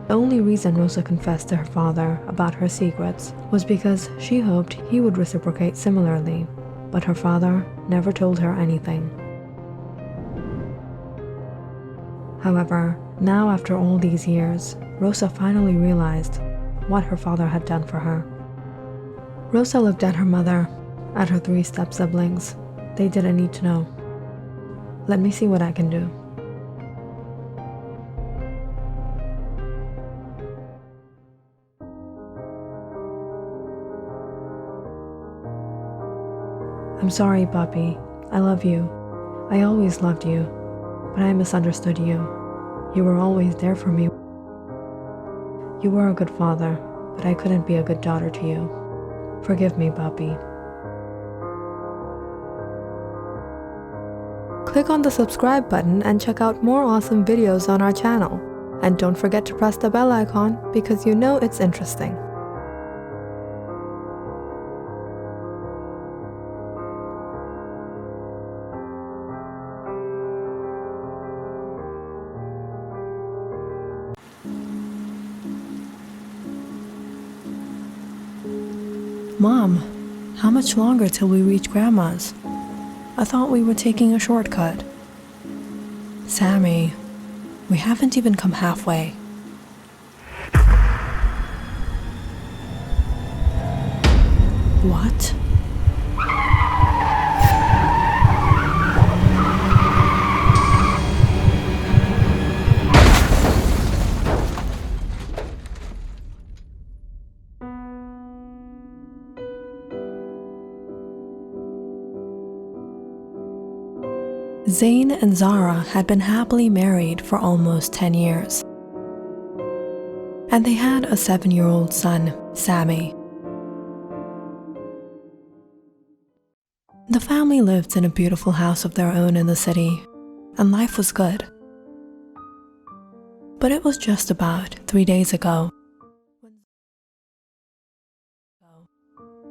The only reason Rosa confessed to her father about her secrets was because she hoped he would reciprocate similarly, but her father never told her anything. However, now after all these years, Rosa finally realized what her father had done for her. Rosa looked at her mother, at her 3 step-siblings. They didn't need to know. "Let me see what I can do." "I'm sorry, Papi. I love you. I always loved you, but I misunderstood you. You were always there for me. You were a good father, but I couldn't be a good daughter to you. Forgive me, Papi." Click on the subscribe button and check out more awesome videos on our channel. And don't forget to press the bell icon because you know it's interesting. "Mom, How much longer till we reach Grandma's? I thought we were taking a shortcut. Sammy, we haven't even come halfway. What? Zane and Zara had been happily married for almost 10 years. And they had a 7-year-old son, Sammy. The family lived in a beautiful house of their own in the city, and life was good. But it was just about 3 days ago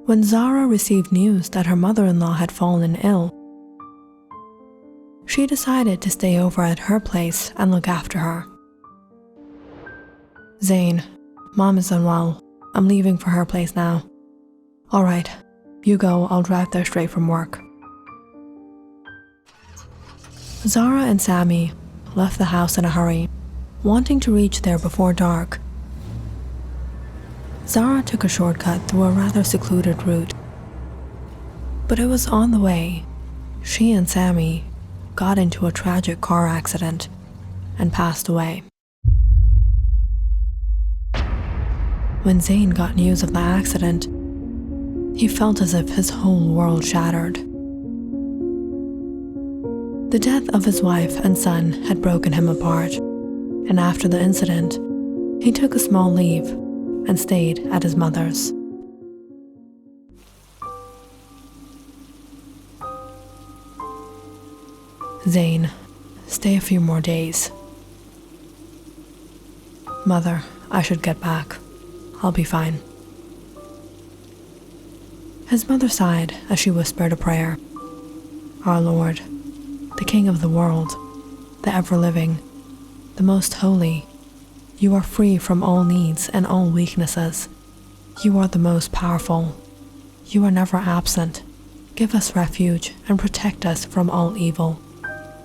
when Zara received news that her mother-in-law had fallen ill. She decided to stay over at her place and look after her. Zane, Mom is unwell. I'm leaving for her place now. All right, you go, I'll drive there straight from work. Zara and Sammy left the house in a hurry, wanting to reach there before dark. Zara took a shortcut through a rather secluded route. But it was on the way, she and Sammy got into a tragic car accident and passed away. When Zane got news of the accident, he felt as if his whole world shattered. The death of his wife and son had broken him apart, and after the incident, he took a small leave and stayed at his mother's. Zane, stay a few more days. Mother, I should get back. I'll be fine. His mother sighed as she whispered a prayer. Our Lord, the King of the world, the ever-living, the most holy, you are free from all needs and all weaknesses. You are the most powerful. You are never absent. Give us refuge and protect us from all evil.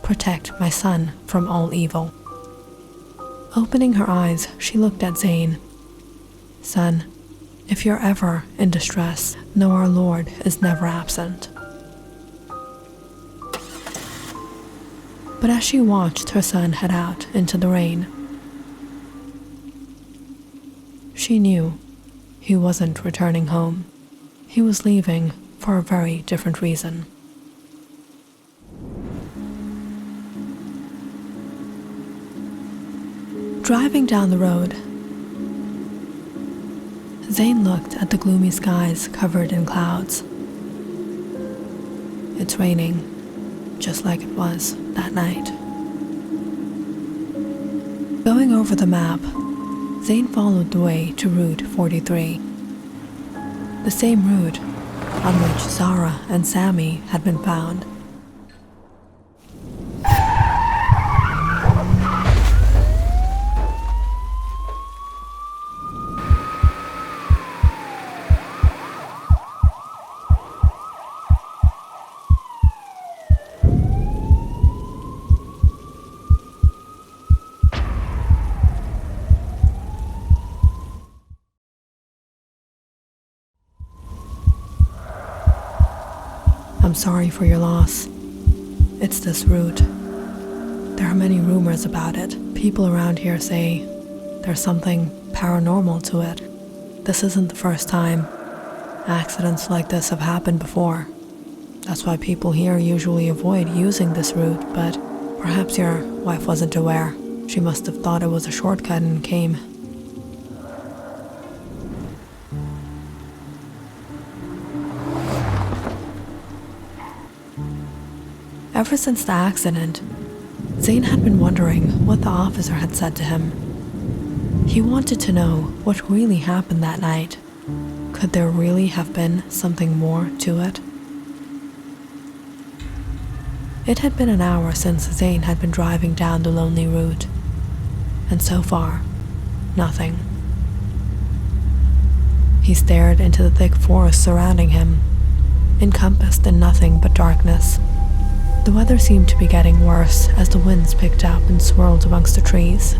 Protect my son from all evil. Opening her eyes, she looked at Zane. Son, if you're ever in distress, know our Lord is never absent. But as she watched her son head out into the rain, she knew he wasn't returning home. He was leaving for a very different reason. Driving down the road, Zane looked at the gloomy skies covered in clouds. It's raining, just like it was that night. Going over the map, Zane followed the way to Route 43, the same route on which Zara and Sammy had been found. I'm sorry for your loss. It's this route. There are many rumors about it. People around here say there's something paranormal to it. This isn't the first time. Accidents like this have happened before. That's why people here usually avoid using this route, but perhaps your wife wasn't aware. She must have thought it was a shortcut and came. Ever since the accident, Zane had been wondering what the officer had said to him. He wanted to know what really happened that night. Could there really have been something more to it? It had been an hour since Zane had been driving down the lonely route, and so far, nothing. He stared into the thick forest surrounding him, encompassed in nothing but darkness. The weather seemed to be getting worse as the winds picked up and swirled amongst the trees.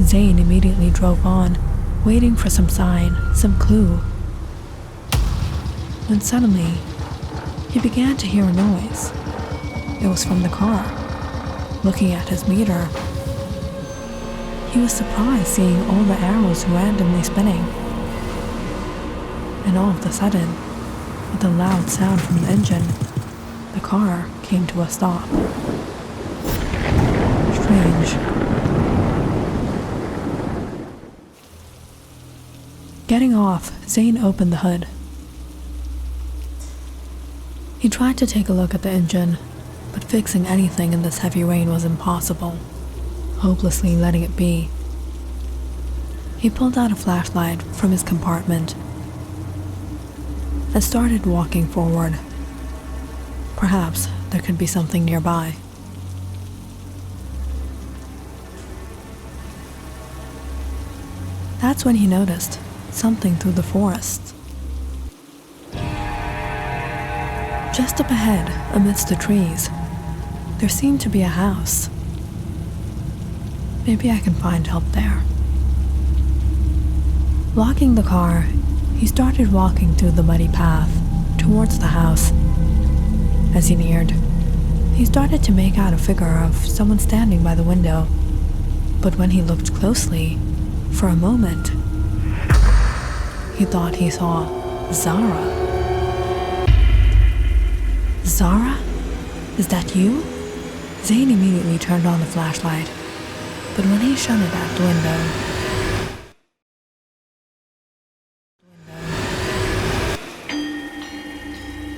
Zane immediately drove on, waiting for some sign, some clue. When suddenly, he began to hear a noise. It was from the car. Looking at his meter, he was surprised seeing all the arrows randomly spinning. And all of a sudden, with a loud sound from the engine, the car came to a stop. Strange. Getting off, Zane opened the hood. He tried to take a look at the engine, but fixing anything in this heavy rain was impossible, hopelessly letting it be. He pulled out a flashlight from his compartment and started walking forward. Perhaps there could be something nearby. That's when he noticed something through the forest. Just up ahead, amidst the trees, there seemed to be a house. Maybe I can find help there. Locking the car, he started walking through the muddy path towards the house. As he neared, he started to make out a figure of someone standing by the window. But when he looked closely, for a moment, he thought he saw Zara. Zara? Is that you? Zane immediately turned on the flashlight, but when he shone it at the window,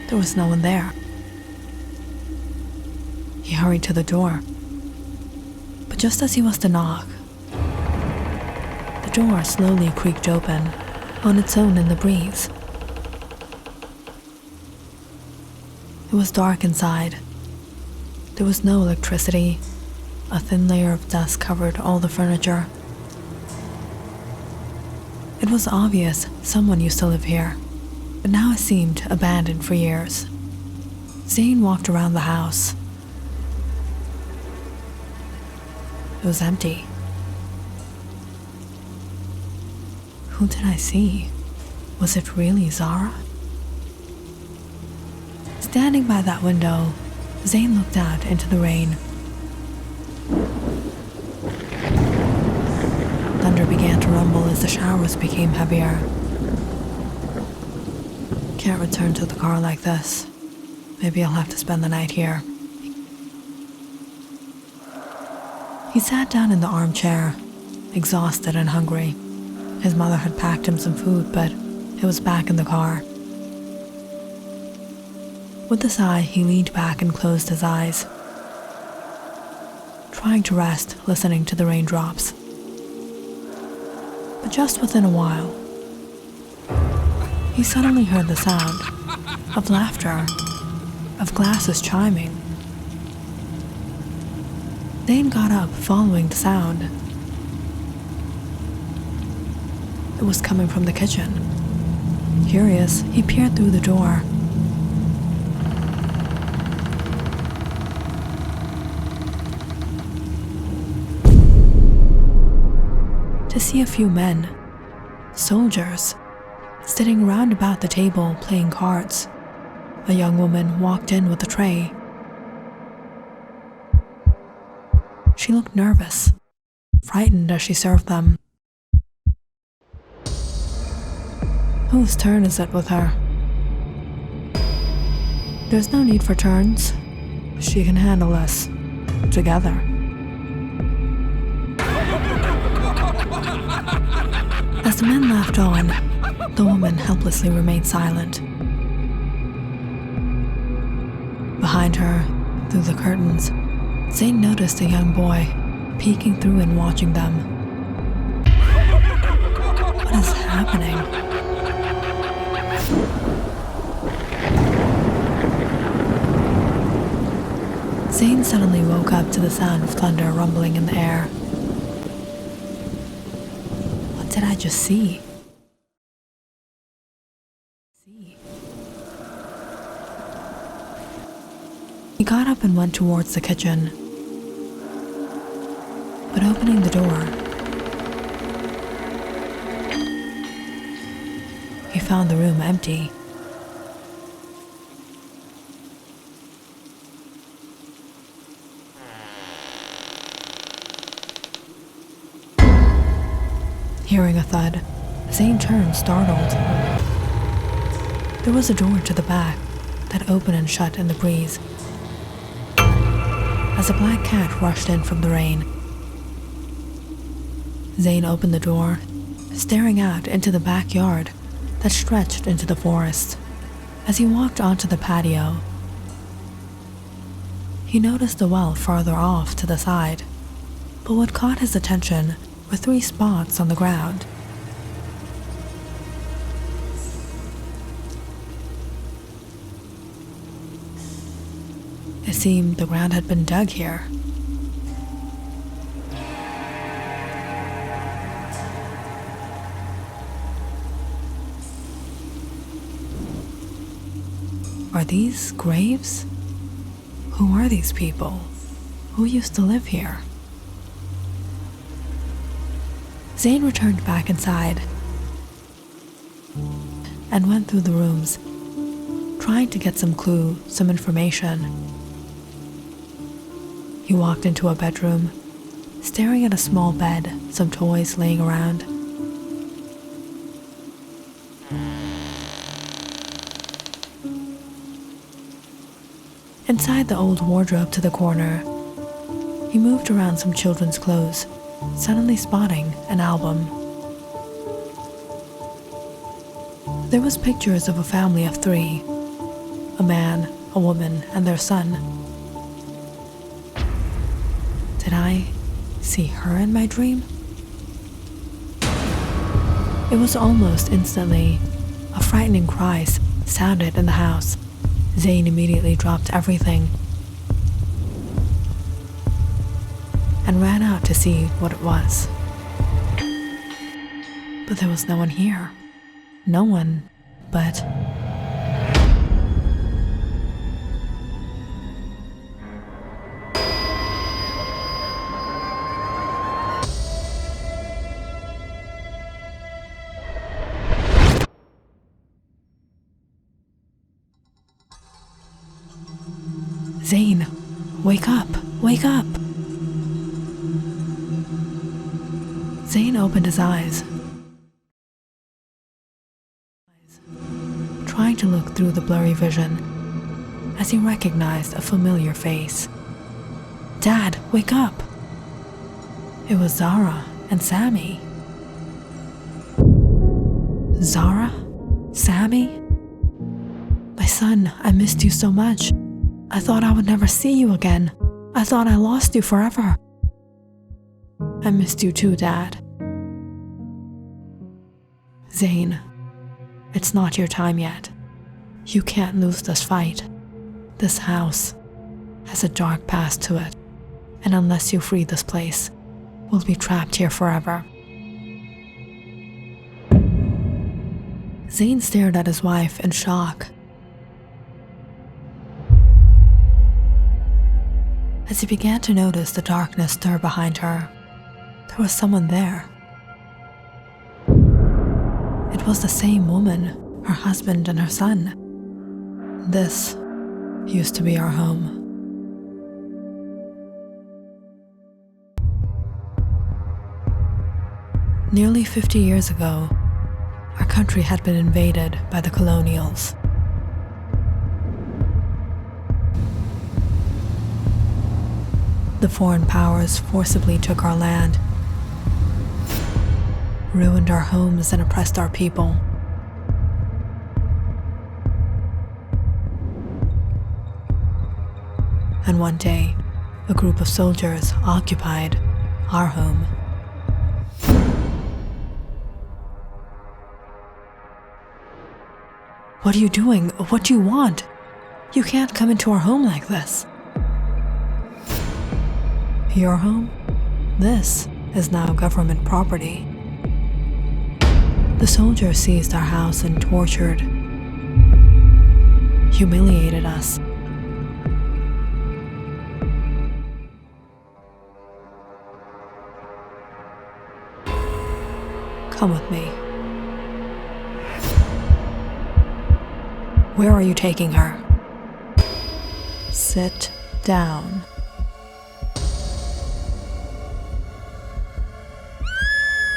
there was no one there. He hurried to the door, but just as he was to knock, the door slowly creaked open on its own in the breeze. It was dark inside. There was no electricity. A thin layer of dust covered all the furniture. It was obvious someone used to live here, but now it seemed abandoned for years. Zane walked around the house. It was empty. Who did I see? Was it really Zara? Standing by that window, Zane looked out into the rain. Thunder began to rumble as the showers became heavier. Can't return to the car like this. Maybe I'll have to spend the night here. He sat down in the armchair, exhausted and hungry. His mother had packed him some food, but it was back in the car. With a sigh, he leaned back and closed his eyes, trying to rest, listening to the raindrops. But just within a while, he suddenly heard the sound of laughter, of glasses chiming. Zane got up, following the sound. It was coming from the kitchen. Curious, he peered through the door. To see a few men, soldiers, sitting round about the table playing cards. A young woman walked in with a tray. She looked nervous, frightened as she served them. Whose turn is it with her? There's no need for turns. She can handle us together. As the men laughed on, the woman helplessly remained silent. Behind her, through the curtains, Zane noticed a young boy peeking through and watching them. What is happening? Zane suddenly woke up to the sound of thunder rumbling in the air. What did I just see? got up and went towards the kitchen. But opening the door, he found the room empty. Hearing a thud, Zane turned, startled. There was a door to the back that opened and shut in the breeze as a black cat rushed in from the rain. Zane opened the door, staring out into the backyard that stretched into the forest. As he walked onto the patio, he noticed the well farther off to the side, but what caught his attention were 3 spots on the ground. It seemed the ground had been dug here. Are these graves? Who are these people? Who used to live here? Zane returned back inside and went through the rooms, trying to get some clue, some information. He walked into a bedroom, staring at a small bed, some toys laying around. Inside the old wardrobe to the corner, he moved around some children's clothes, suddenly spotting an album. There was pictures of a family of 3, a man, a woman, and their son. Did I see her in my dream? It was almost instantly. A frightening cry sounded in the house. Zane immediately dropped everything and ran out to see what it was. But there was no one here. No one but Zane, wake up, wake up. Zane opened his eyes, trying to look through the blurry vision as he recognized a familiar face. Dad, wake up! It was Zara and Sammy. Zara? Sammy? My son, I missed you so much. I thought I would never see you again. I thought I lost you forever. I missed you too, Dad. Zane, it's not your time yet. You can't lose this fight. This house has a dark past to it, and unless you free this place, we'll be trapped here forever. Zane stared at his wife in shock. As he began to notice the darkness stir behind her, there was someone there. It was the same woman, her husband and her son. This used to be our home. Nearly 50 years ago, our country had been invaded by the colonials. The foreign powers forcibly took our land, ruined our homes, and oppressed our people. And one day, a group of soldiers occupied our home. What are you doing? What do you want? You can't come into our home like this. Your home? This is now government property. The soldiers seized our house and tortured, humiliated us. Come with me. Where are you taking her? Sit down.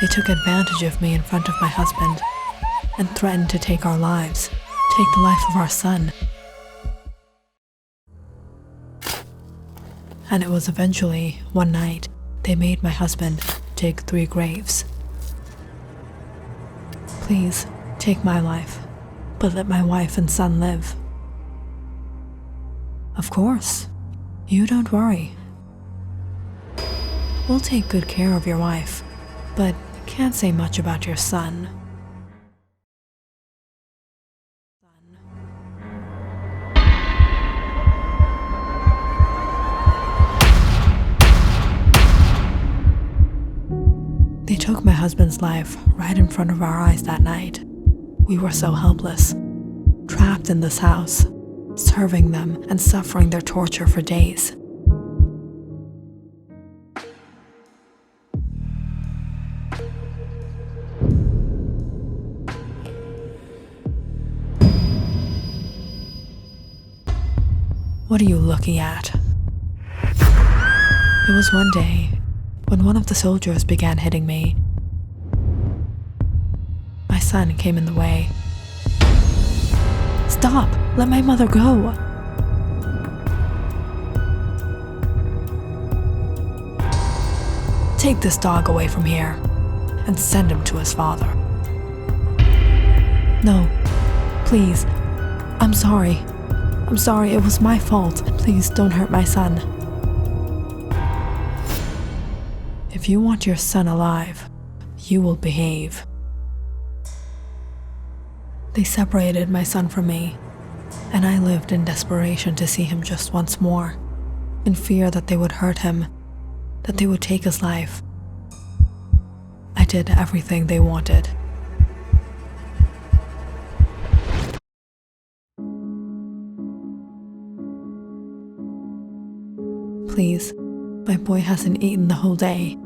They took advantage of me in front of my husband and threatened to take our lives, take the life of our son. And it was eventually, one night, they made my husband dig 3 graves. Please, take my life, but let my wife and son live. Of course. You don't worry. We'll take good care of your wife, but can't say much about your son. They took my husband's life right in front of our eyes that night. We were so helpless, trapped in this house, serving them and suffering their torture for days. What are you looking at? It was one day when one of the soldiers began hitting me. My son came in the way. Stop! Let my mother go! Take this dog away from here and send him to his father. No, please. I'm sorry. I'm sorry, it was my fault. Please don't hurt my son. If you want your son alive, you will behave. They separated my son from me, and I lived in desperation to see him just once more, in fear that they would hurt him, that they would take his life. I did everything they wanted. Please, my boy hasn't eaten the whole day.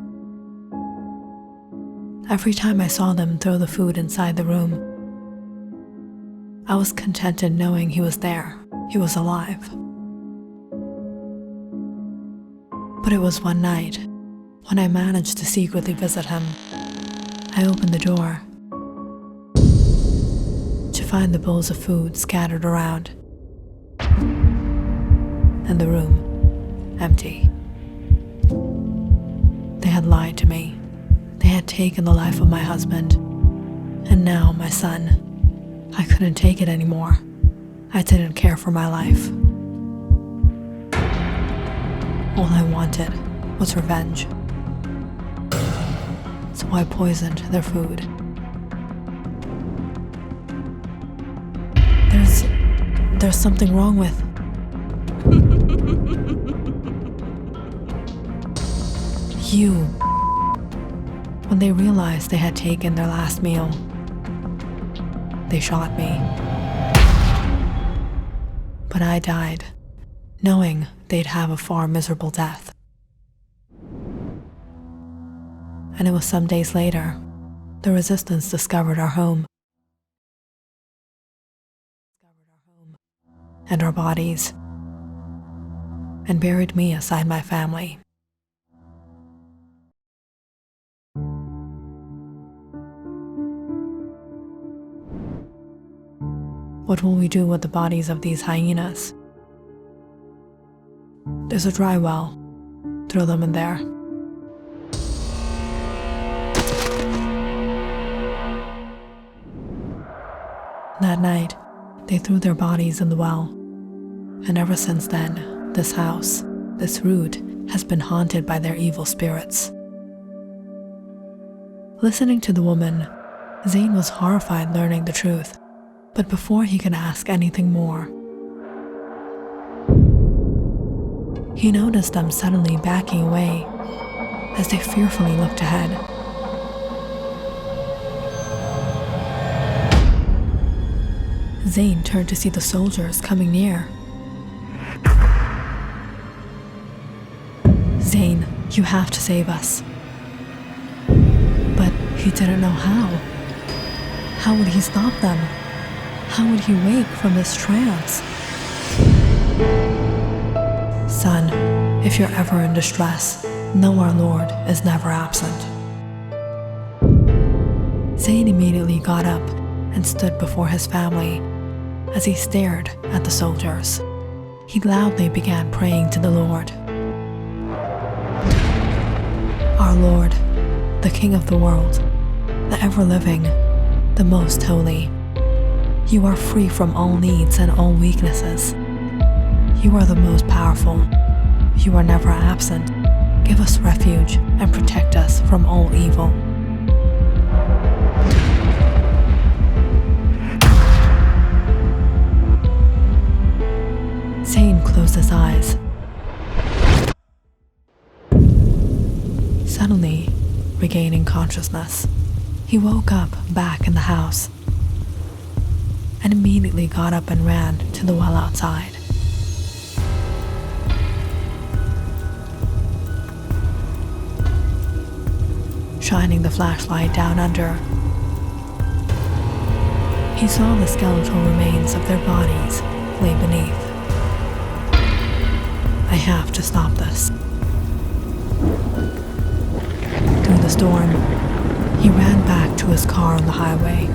Every time I saw them throw the food inside the room, I was contented knowing he was there, he was alive. But it was one night, when I managed to secretly visit him. I opened the door to find the bowls of food scattered around, and the room empty. They had lied to me. They had taken the life of my husband, and now my son. I couldn't take it anymore. I didn't care for my life. All I wanted was revenge. So I poisoned their food. There's something wrong with... You. When they realized they had taken their last meal, they shot me. But I died, knowing they'd have a far miserable death. And it was some days later, the resistance discovered our home. And our bodies, and buried me aside my family. What will we do with the bodies of these hyenas? There's a dry well. Throw them in there. That night, they threw their bodies in the well. And ever since then, this house, this root, has been haunted by their evil spirits. Listening to the woman, Zane was horrified learning the truth. But before he could ask anything more, he noticed them suddenly backing away as they fearfully looked ahead. Zane turned to see the soldiers coming near. Zane, you have to save us. But He didn't know how. How would he stop them? How would he wake from this trance? Son, if you're ever in distress, know our Lord is never absent. Zane immediately got up and stood before his family as he stared at the soldiers. He loudly began praying to the Lord. Our Lord, the King of the world, the ever-living, the most holy, you are free from all needs and all weaknesses. You are the most powerful. You are never absent. Give us refuge and protect us from all evil. Zane closed his eyes. Suddenly, regaining consciousness, he woke up back in the house and immediately got up and ran to the well outside. Shining the flashlight down under, he saw the skeletal remains of their bodies lay beneath. I have to stop this. Through the storm, he ran back to his car on the highway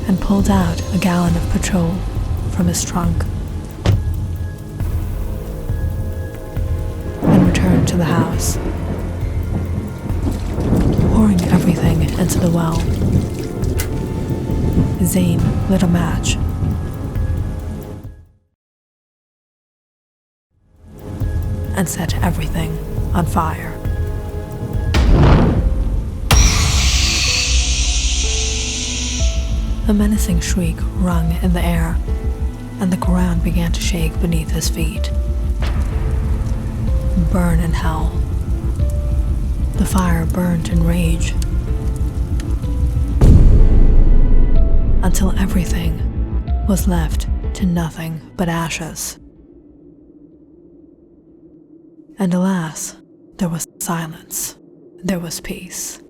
and pulled out a gallon of petrol from his trunk and returned to the house, pouring everything into the well. Zane lit a match and set everything on fire. A menacing shriek rung in the air, and the ground began to shake beneath his feet. Burn in hell. The fire burned in rage, until everything was left to nothing but ashes. And alas, there was silence. There was peace.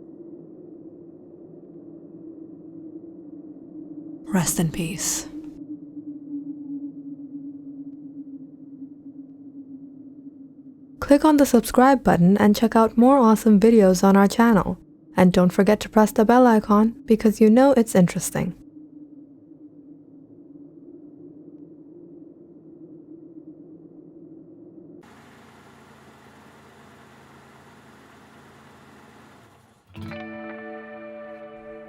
Rest in peace. Click on the subscribe button and check out more awesome videos on our channel. And don't forget to press the bell icon because you know it's interesting.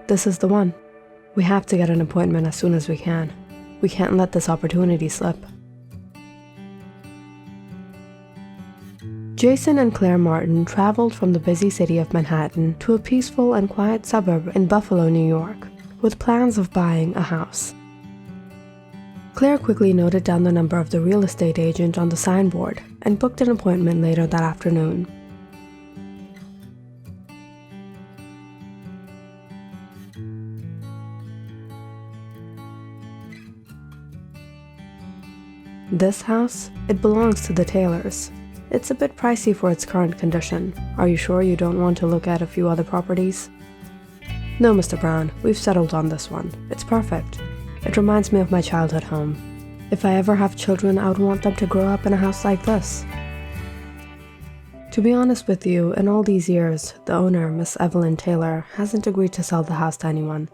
This is the one. We have to get an appointment as soon as we can. We can't let this opportunity slip. Jason and Claire Martin traveled from the busy city of Manhattan to a peaceful and quiet suburb in Buffalo, New York, with plans of buying a house. Claire quickly noted down the number of the real estate agent on the signboard and booked an appointment later that afternoon. This house, it belongs to the Taylors. It's a bit pricey for its current condition. Are you sure you don't want to look at a few other properties? No, Mr. Brown, we've settled on this one. It's perfect. It reminds me of my childhood home. If I ever have children, I would want them to grow up in a house like this. To be honest with you, in all these years, the owner, Miss Evelyn Taylor, hasn't agreed to sell the house to anyone.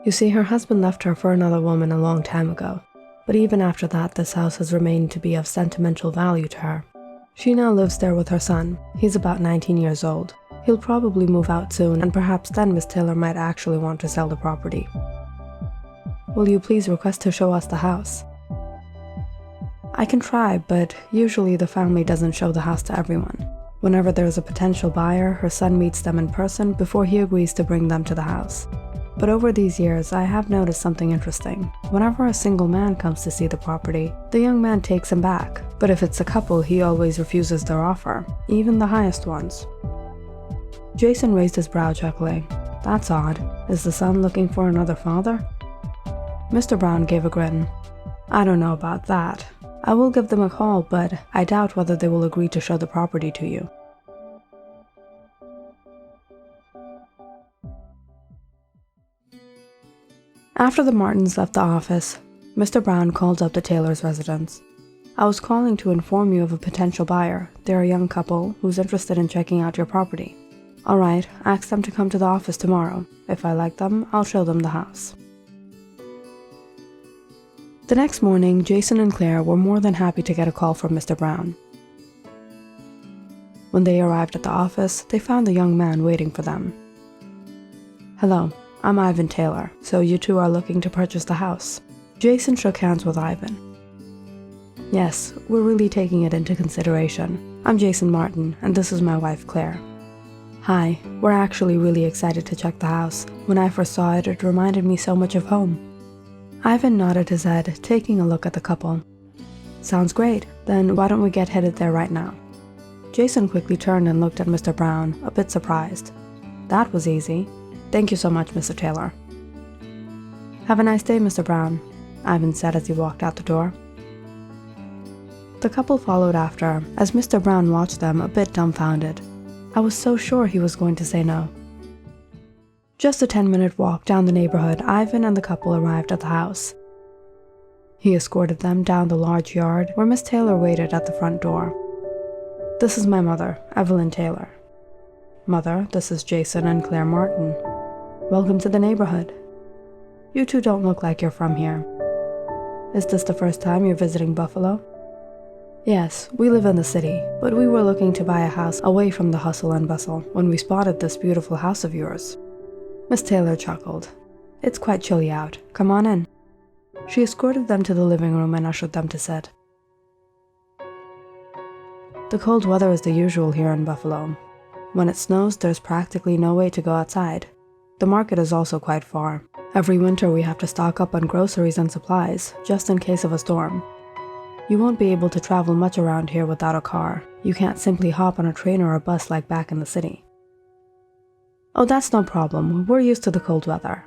You see, her husband left her for another woman a long time ago. But even after that, this house has remained to be of sentimental value to her. She now lives there with her son. He's about 19 years old. He'll probably move out soon, and perhaps then Miss Taylor might actually want to sell the property. Will you please request to show us the house? I can try, but usually the family doesn't show the house to everyone. Whenever there is a potential buyer, her son meets them in person before he agrees to bring them to the house. But over these years, I have noticed something interesting. Whenever a single man comes to see the property, the young man takes him back. But if it's a couple, he always refuses their offer, even the highest ones. Jason raised his brow, chuckling. That's odd. Is the son looking for another father? Mr. Brown gave a grin. I don't know about that. I will give them a call, but I doubt whether they will agree to show the property to you. After the Martins left the office, Mr. Brown called up the Taylor's residence. I was calling to inform you of a potential buyer. They're a young couple who's interested in checking out your property. All right, ask them to come to the office tomorrow. If I like them, I'll show them the house. The next morning, Jason and Claire were more than happy to get a call from Mr. Brown. When they arrived at the office, they found the young man waiting for them. Hello, I'm Ivan Taylor, so you two are looking to purchase the house. Jason shook hands with Ivan. Yes, we're really taking it into consideration. I'm Jason Martin, and this is my wife Claire. Hi, we're actually really excited to check the house. When I first saw it, it reminded me so much of home. Ivan nodded his head, taking a look at the couple. Sounds great, then why don't we get headed there right now? Jason quickly turned and looked at Mr. Brown, a bit surprised. That was easy. Thank you so much, Mr. Taylor. Have a nice day, Mr. Brown, Ivan said as he walked out the door. The couple followed after, as Mr. Brown watched them a bit dumbfounded. I was so sure he was going to say no. Just a 10-minute walk down the neighborhood, Ivan and the couple arrived at the house. He escorted them down the large yard where Miss Taylor waited at the front door. This is my mother, Evelyn Taylor. Mother, this is Jason and Claire Martin. Welcome to the neighborhood. You two don't look like you're from here. Is this the first time you're visiting Buffalo? Yes, we live in the city, but we were looking to buy a house away from the hustle and bustle when we spotted this beautiful house of yours. Miss Taylor chuckled. It's quite chilly out. Come on in. She escorted them to the living room and ushered them to sit. The cold weather is the usual here in Buffalo. When it snows, there's practically no way to go outside. The market is also quite far. Every winter we have to stock up on groceries and supplies, just in case of a storm. You won't be able to travel much around here without a car. You can't simply hop on a train or a bus like back in the city. Oh, that's no problem. We're used to the cold weather.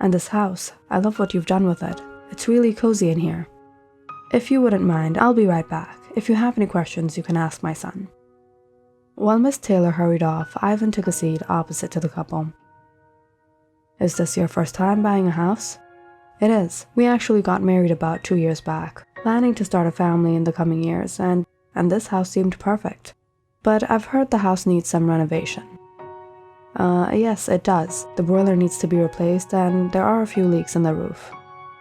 And this house, I love what you've done with it. It's really cozy in here. If you wouldn't mind, I'll be right back. If you have any questions, you can ask my son. While Miss Taylor hurried off, Ivan took a seat opposite to the couple. Is this your first time buying a house? It is. We actually got married about 2 years back, planning to start a family in the coming years, and this house seemed perfect. But I've heard the house needs some renovation. Yes, it does. The boiler needs to be replaced, and there are a few leaks in the roof.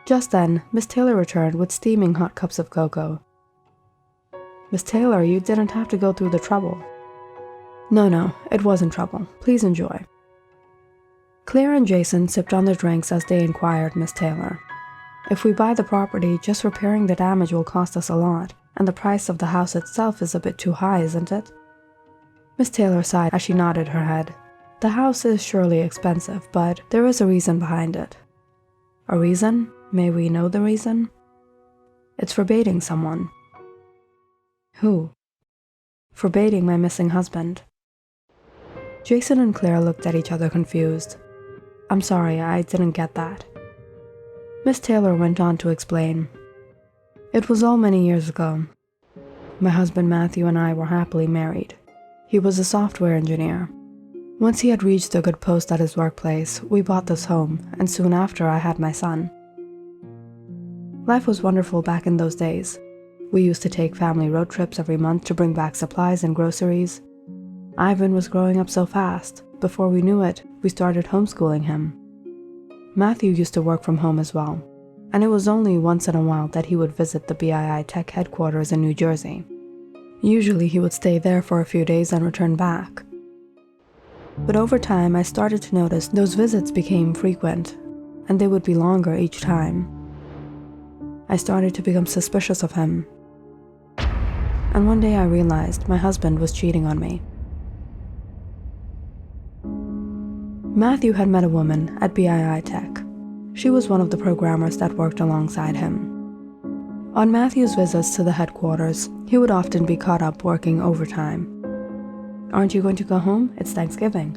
Just then, Miss Taylor returned with steaming hot cups of cocoa. Miss Taylor, you didn't have to go through the trouble. No, it wasn't trouble. Please enjoy. Claire and Jason sipped on their drinks as they inquired Miss Taylor. If we buy the property, just repairing the damage will cost us a lot, and the price of the house itself is a bit too high, isn't it? Miss Taylor sighed as she nodded her head. The house is surely expensive, but there is a reason behind it. A reason? May we know the reason? It's for baiting someone. Who? For baiting my missing husband. Jason and Claire looked at each other confused. I'm sorry, I didn't get that. Miss Taylor went on to explain. It was all many years ago. My husband Matthew and I were happily married. He was a software engineer. Once he had reached a good post at his workplace, we bought this home, and soon after I had my son. Life was wonderful back in those days. We used to take family road trips every month to bring back supplies and groceries. Ivan was growing up so fast. Before we knew it, we started homeschooling him. Matthew used to work from home as well, and it was only once in a while that he would visit the BII Tech headquarters in New Jersey. Usually he would stay there for a few days and return back. But over time, I started to notice those visits became frequent, and they would be longer each time. I started to become suspicious of him. And one day I realized my husband was cheating on me. Matthew had met a woman at BII Tech. She was one of the programmers that worked alongside him. On Matthew's visits to the headquarters, he would often be caught up working overtime. Aren't you going to go home? It's Thanksgiving.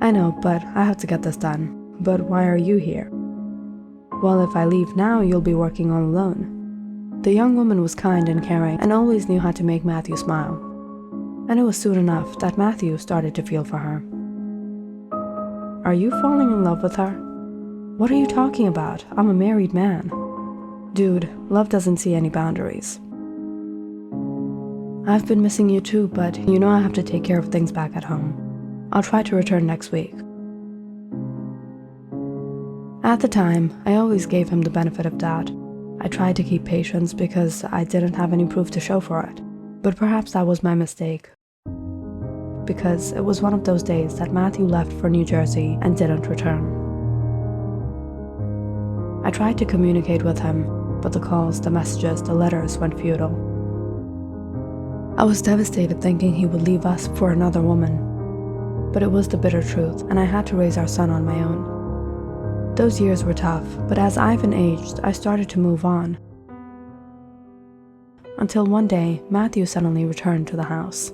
I know, but I have to get this done. But why are you here? Well, if I leave now, you'll be working all alone. The young woman was kind and caring and always knew how to make Matthew smile. And it was soon enough that Matthew started to feel for her. Are you falling in love with her? What are you talking about? I'm a married man. Dude, love doesn't see any boundaries. I've been missing you too, but you know I have to take care of things back at home. I'll try to return next week. At the time, I always gave him the benefit of doubt. I tried to keep patience because I didn't have any proof to show for it. But perhaps that was my mistake. Because it was one of those days that Matthew left for New Jersey and didn't return. I tried to communicate with him, but the calls, the messages, the letters went futile. I was devastated thinking he would leave us for another woman. But it was the bitter truth, and I had to raise our son on my own. Those years were tough, but as Ivan aged, I started to move on. Until one day, Matthew suddenly returned to the house.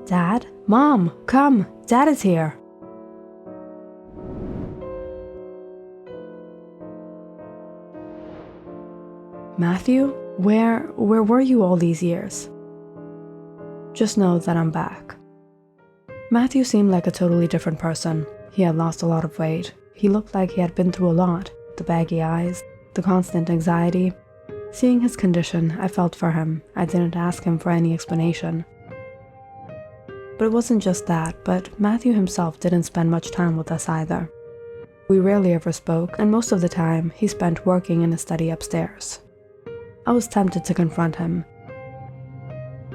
Dad? Mom, come! Dad is here! Matthew? Where were you all these years? Just know that I'm back. Matthew seemed like a totally different person. He had lost a lot of weight. He looked like he had been through a lot. The baggy eyes, the constant anxiety. Seeing his condition, I felt for him. I didn't ask him for any explanation. But it wasn't just that, but Matthew himself didn't spend much time with us either. We rarely ever spoke, and most of the time, he spent working in his study upstairs. I was tempted to confront him.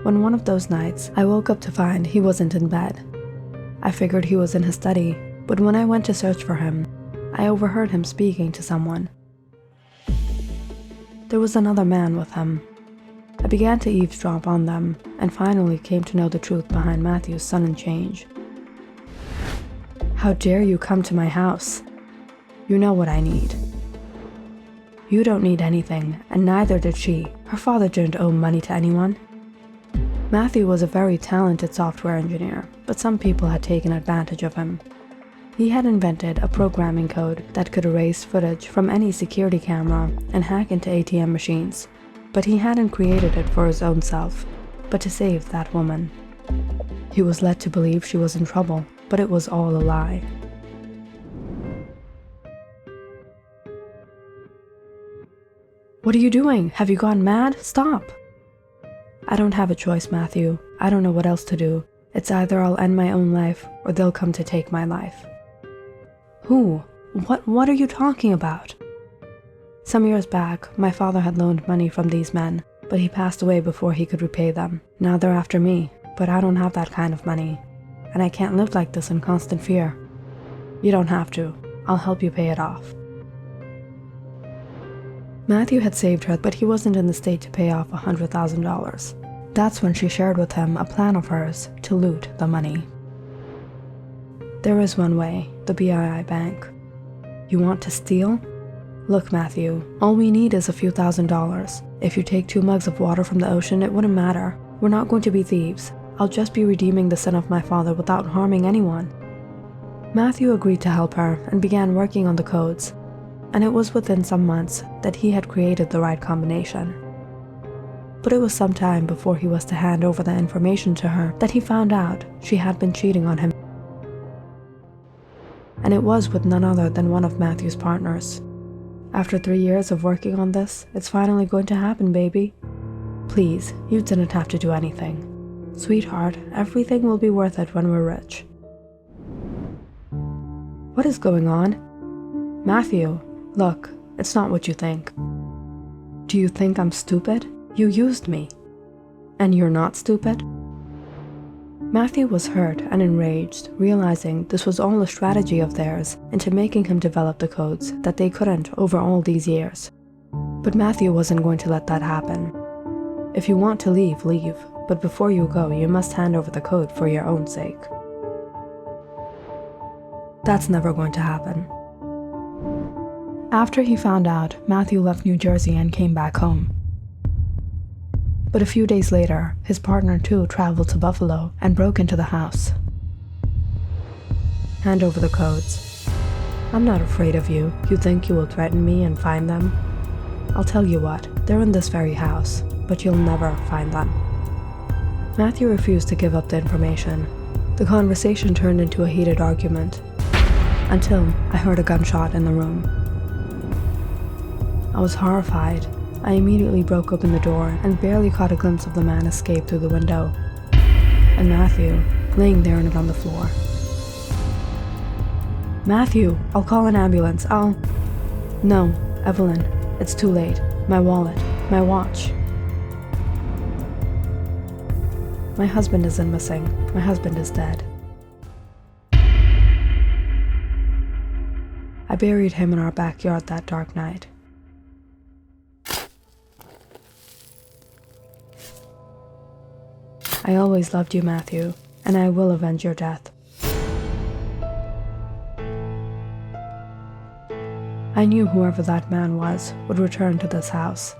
When one of those nights, I woke up to find he wasn't in bed. I figured he was in his study, but when I went to search for him, I overheard him speaking to someone. There was another man with him. I began to eavesdrop on them, and finally came to know the truth behind Matthew's sudden change. How dare you come to my house? You know what I need. You don't need anything, and neither did she. Her father didn't owe money to anyone. Matthew was a very talented software engineer, but some people had taken advantage of him. He had invented a programming code that could erase footage from any security camera and hack into ATM machines. But he hadn't created it for his own self, but to save that woman. He was led to believe she was in trouble, but it was all a lie. What are you doing? Have you gone mad? Stop! I don't have a choice, Matthew. I don't know what else to do. It's either I'll end my own life, or they'll come to take my life. Who? What are you talking about? Some years back, my father had loaned money from these men, but he passed away before he could repay them. Now they're after me, but I don't have that kind of money, and I can't live like this in constant fear. You don't have to. I'll help you pay it off. Matthew had saved her, but he wasn't in the state to pay off $100,000. That's when she shared with him a plan of hers to loot the money. There is one way, the BII bank. You want to steal? Look, Matthew, all we need is a few $1,000s. If you take 2 mugs of water from the ocean, it wouldn't matter. We're not going to be thieves. I'll just be redeeming the sin of my father without harming anyone. Matthew agreed to help her and began working on the codes. And it was within some months that he had created the right combination. But it was some time before he was to hand over the information to her that he found out she had been cheating on him. And it was with none other than one of Matthew's partners. After 3 years of working on this, it's finally going to happen, baby. Please, you didn't have to do anything. Sweetheart, everything will be worth it when we're rich. What is going on? Matthew, look, it's not what you think. Do you think I'm stupid? You used me. And you're not stupid? Matthew was hurt and enraged, realizing this was all a strategy of theirs into making him develop the codes that they couldn't over all these years. But Matthew wasn't going to let that happen. If you want to leave, leave. But before you go, you must hand over the code for your own sake. That's never going to happen. After he found out, Matthew left New Jersey and came back home. But a few days later, his partner too traveled to Buffalo and broke into the house. Hand over the codes. I'm not afraid of you. You think you will threaten me and find them? I'll tell you what, they're in this very house, but you'll never find them. Matthew refused to give up the information. The conversation turned into a heated argument. until I heard a gunshot in the room. I was horrified. I immediately broke open the door and barely caught a glimpse of the man escape through the window, and Matthew laying there in it on the floor. "Matthew, I'll call an ambulance. No, Evelyn, it's too late. My wallet, my watch. My husband isn't missing. My husband is dead. I buried him in our backyard that dark night. I always loved you, Matthew, and I will avenge your death. I knew whoever that man was would return to this house,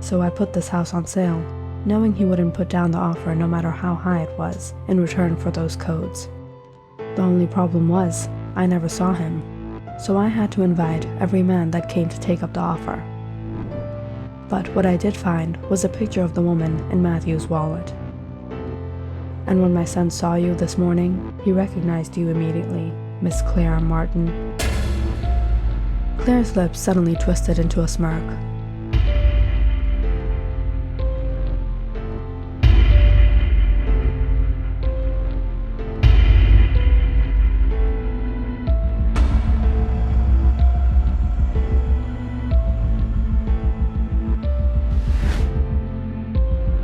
so I put this house on sale, knowing he wouldn't put down the offer no matter how high it was in return for those codes. The only problem was, I never saw him, so I had to invite every man that came to take up the offer. But what I did find was a picture of the woman in Matthew's wallet. And when my son saw you this morning, he recognized you immediately, Miss Claire Martin. Claire's lips suddenly twisted into a smirk.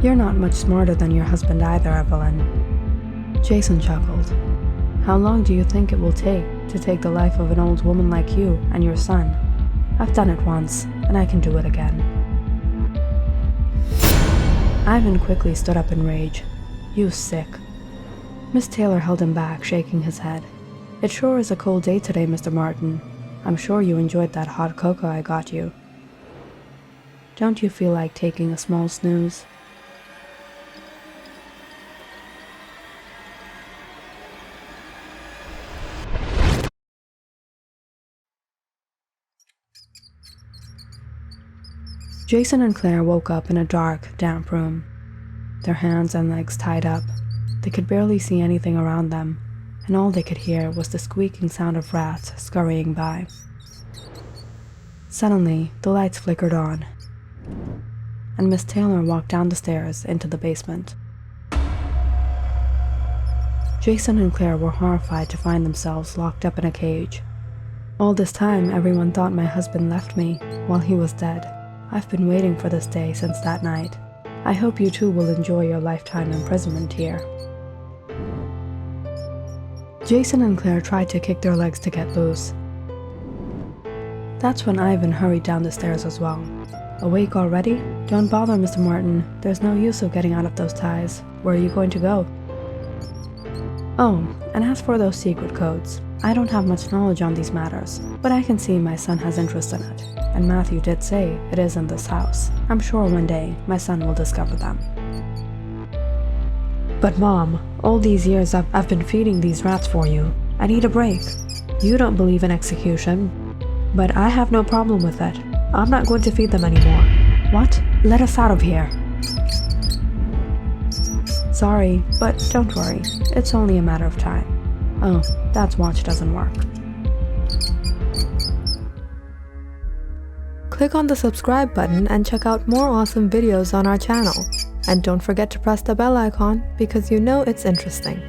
You're not much smarter than your husband either, Evelyn. Jason chuckled. How long do you think it will take to take the life of an old woman like you and your son? I've done it once, and I can do it again. Ivan quickly stood up in rage. You sick. Miss Taylor held him back, shaking his head. It sure is a cold day today, Mr. Martin. I'm sure you enjoyed that hot cocoa I got you. Don't you feel like taking a small snooze? Jason and Claire woke up in a dark, damp room. Their hands and legs tied up. They could barely see anything around them, and all they could hear was the squeaking sound of rats scurrying by. Suddenly, the lights flickered on, and Miss Taylor walked down the stairs into the basement. Jason and Claire were horrified to find themselves locked up in a cage. All this time, everyone thought my husband left me while he was dead. I've been waiting for this day since that night. I hope you too will enjoy your lifetime imprisonment here. Jason and Claire tried to kick their legs to get loose. That's when Ivan hurried down the stairs as well. Awake already? Don't bother, Mr. Martin. There's no use of getting out of those ties. Where are you going to go? Oh, and as for those secret codes, I don't have much knowledge on these matters, but I can see my son has interest in it, and Matthew did say it is in this house. I'm sure one day my son will discover them. But Mom, all these years I've been feeding these rats for you. I need a break. You don't believe in execution, but I have no problem with it. I'm not going to feed them anymore. What? Let us out of here. Sorry, but don't worry. It's only a matter of time. Oh, that watch doesn't work. Click on the subscribe button and check out more awesome videos on our channel. And don't forget to press the bell icon because you know it's interesting.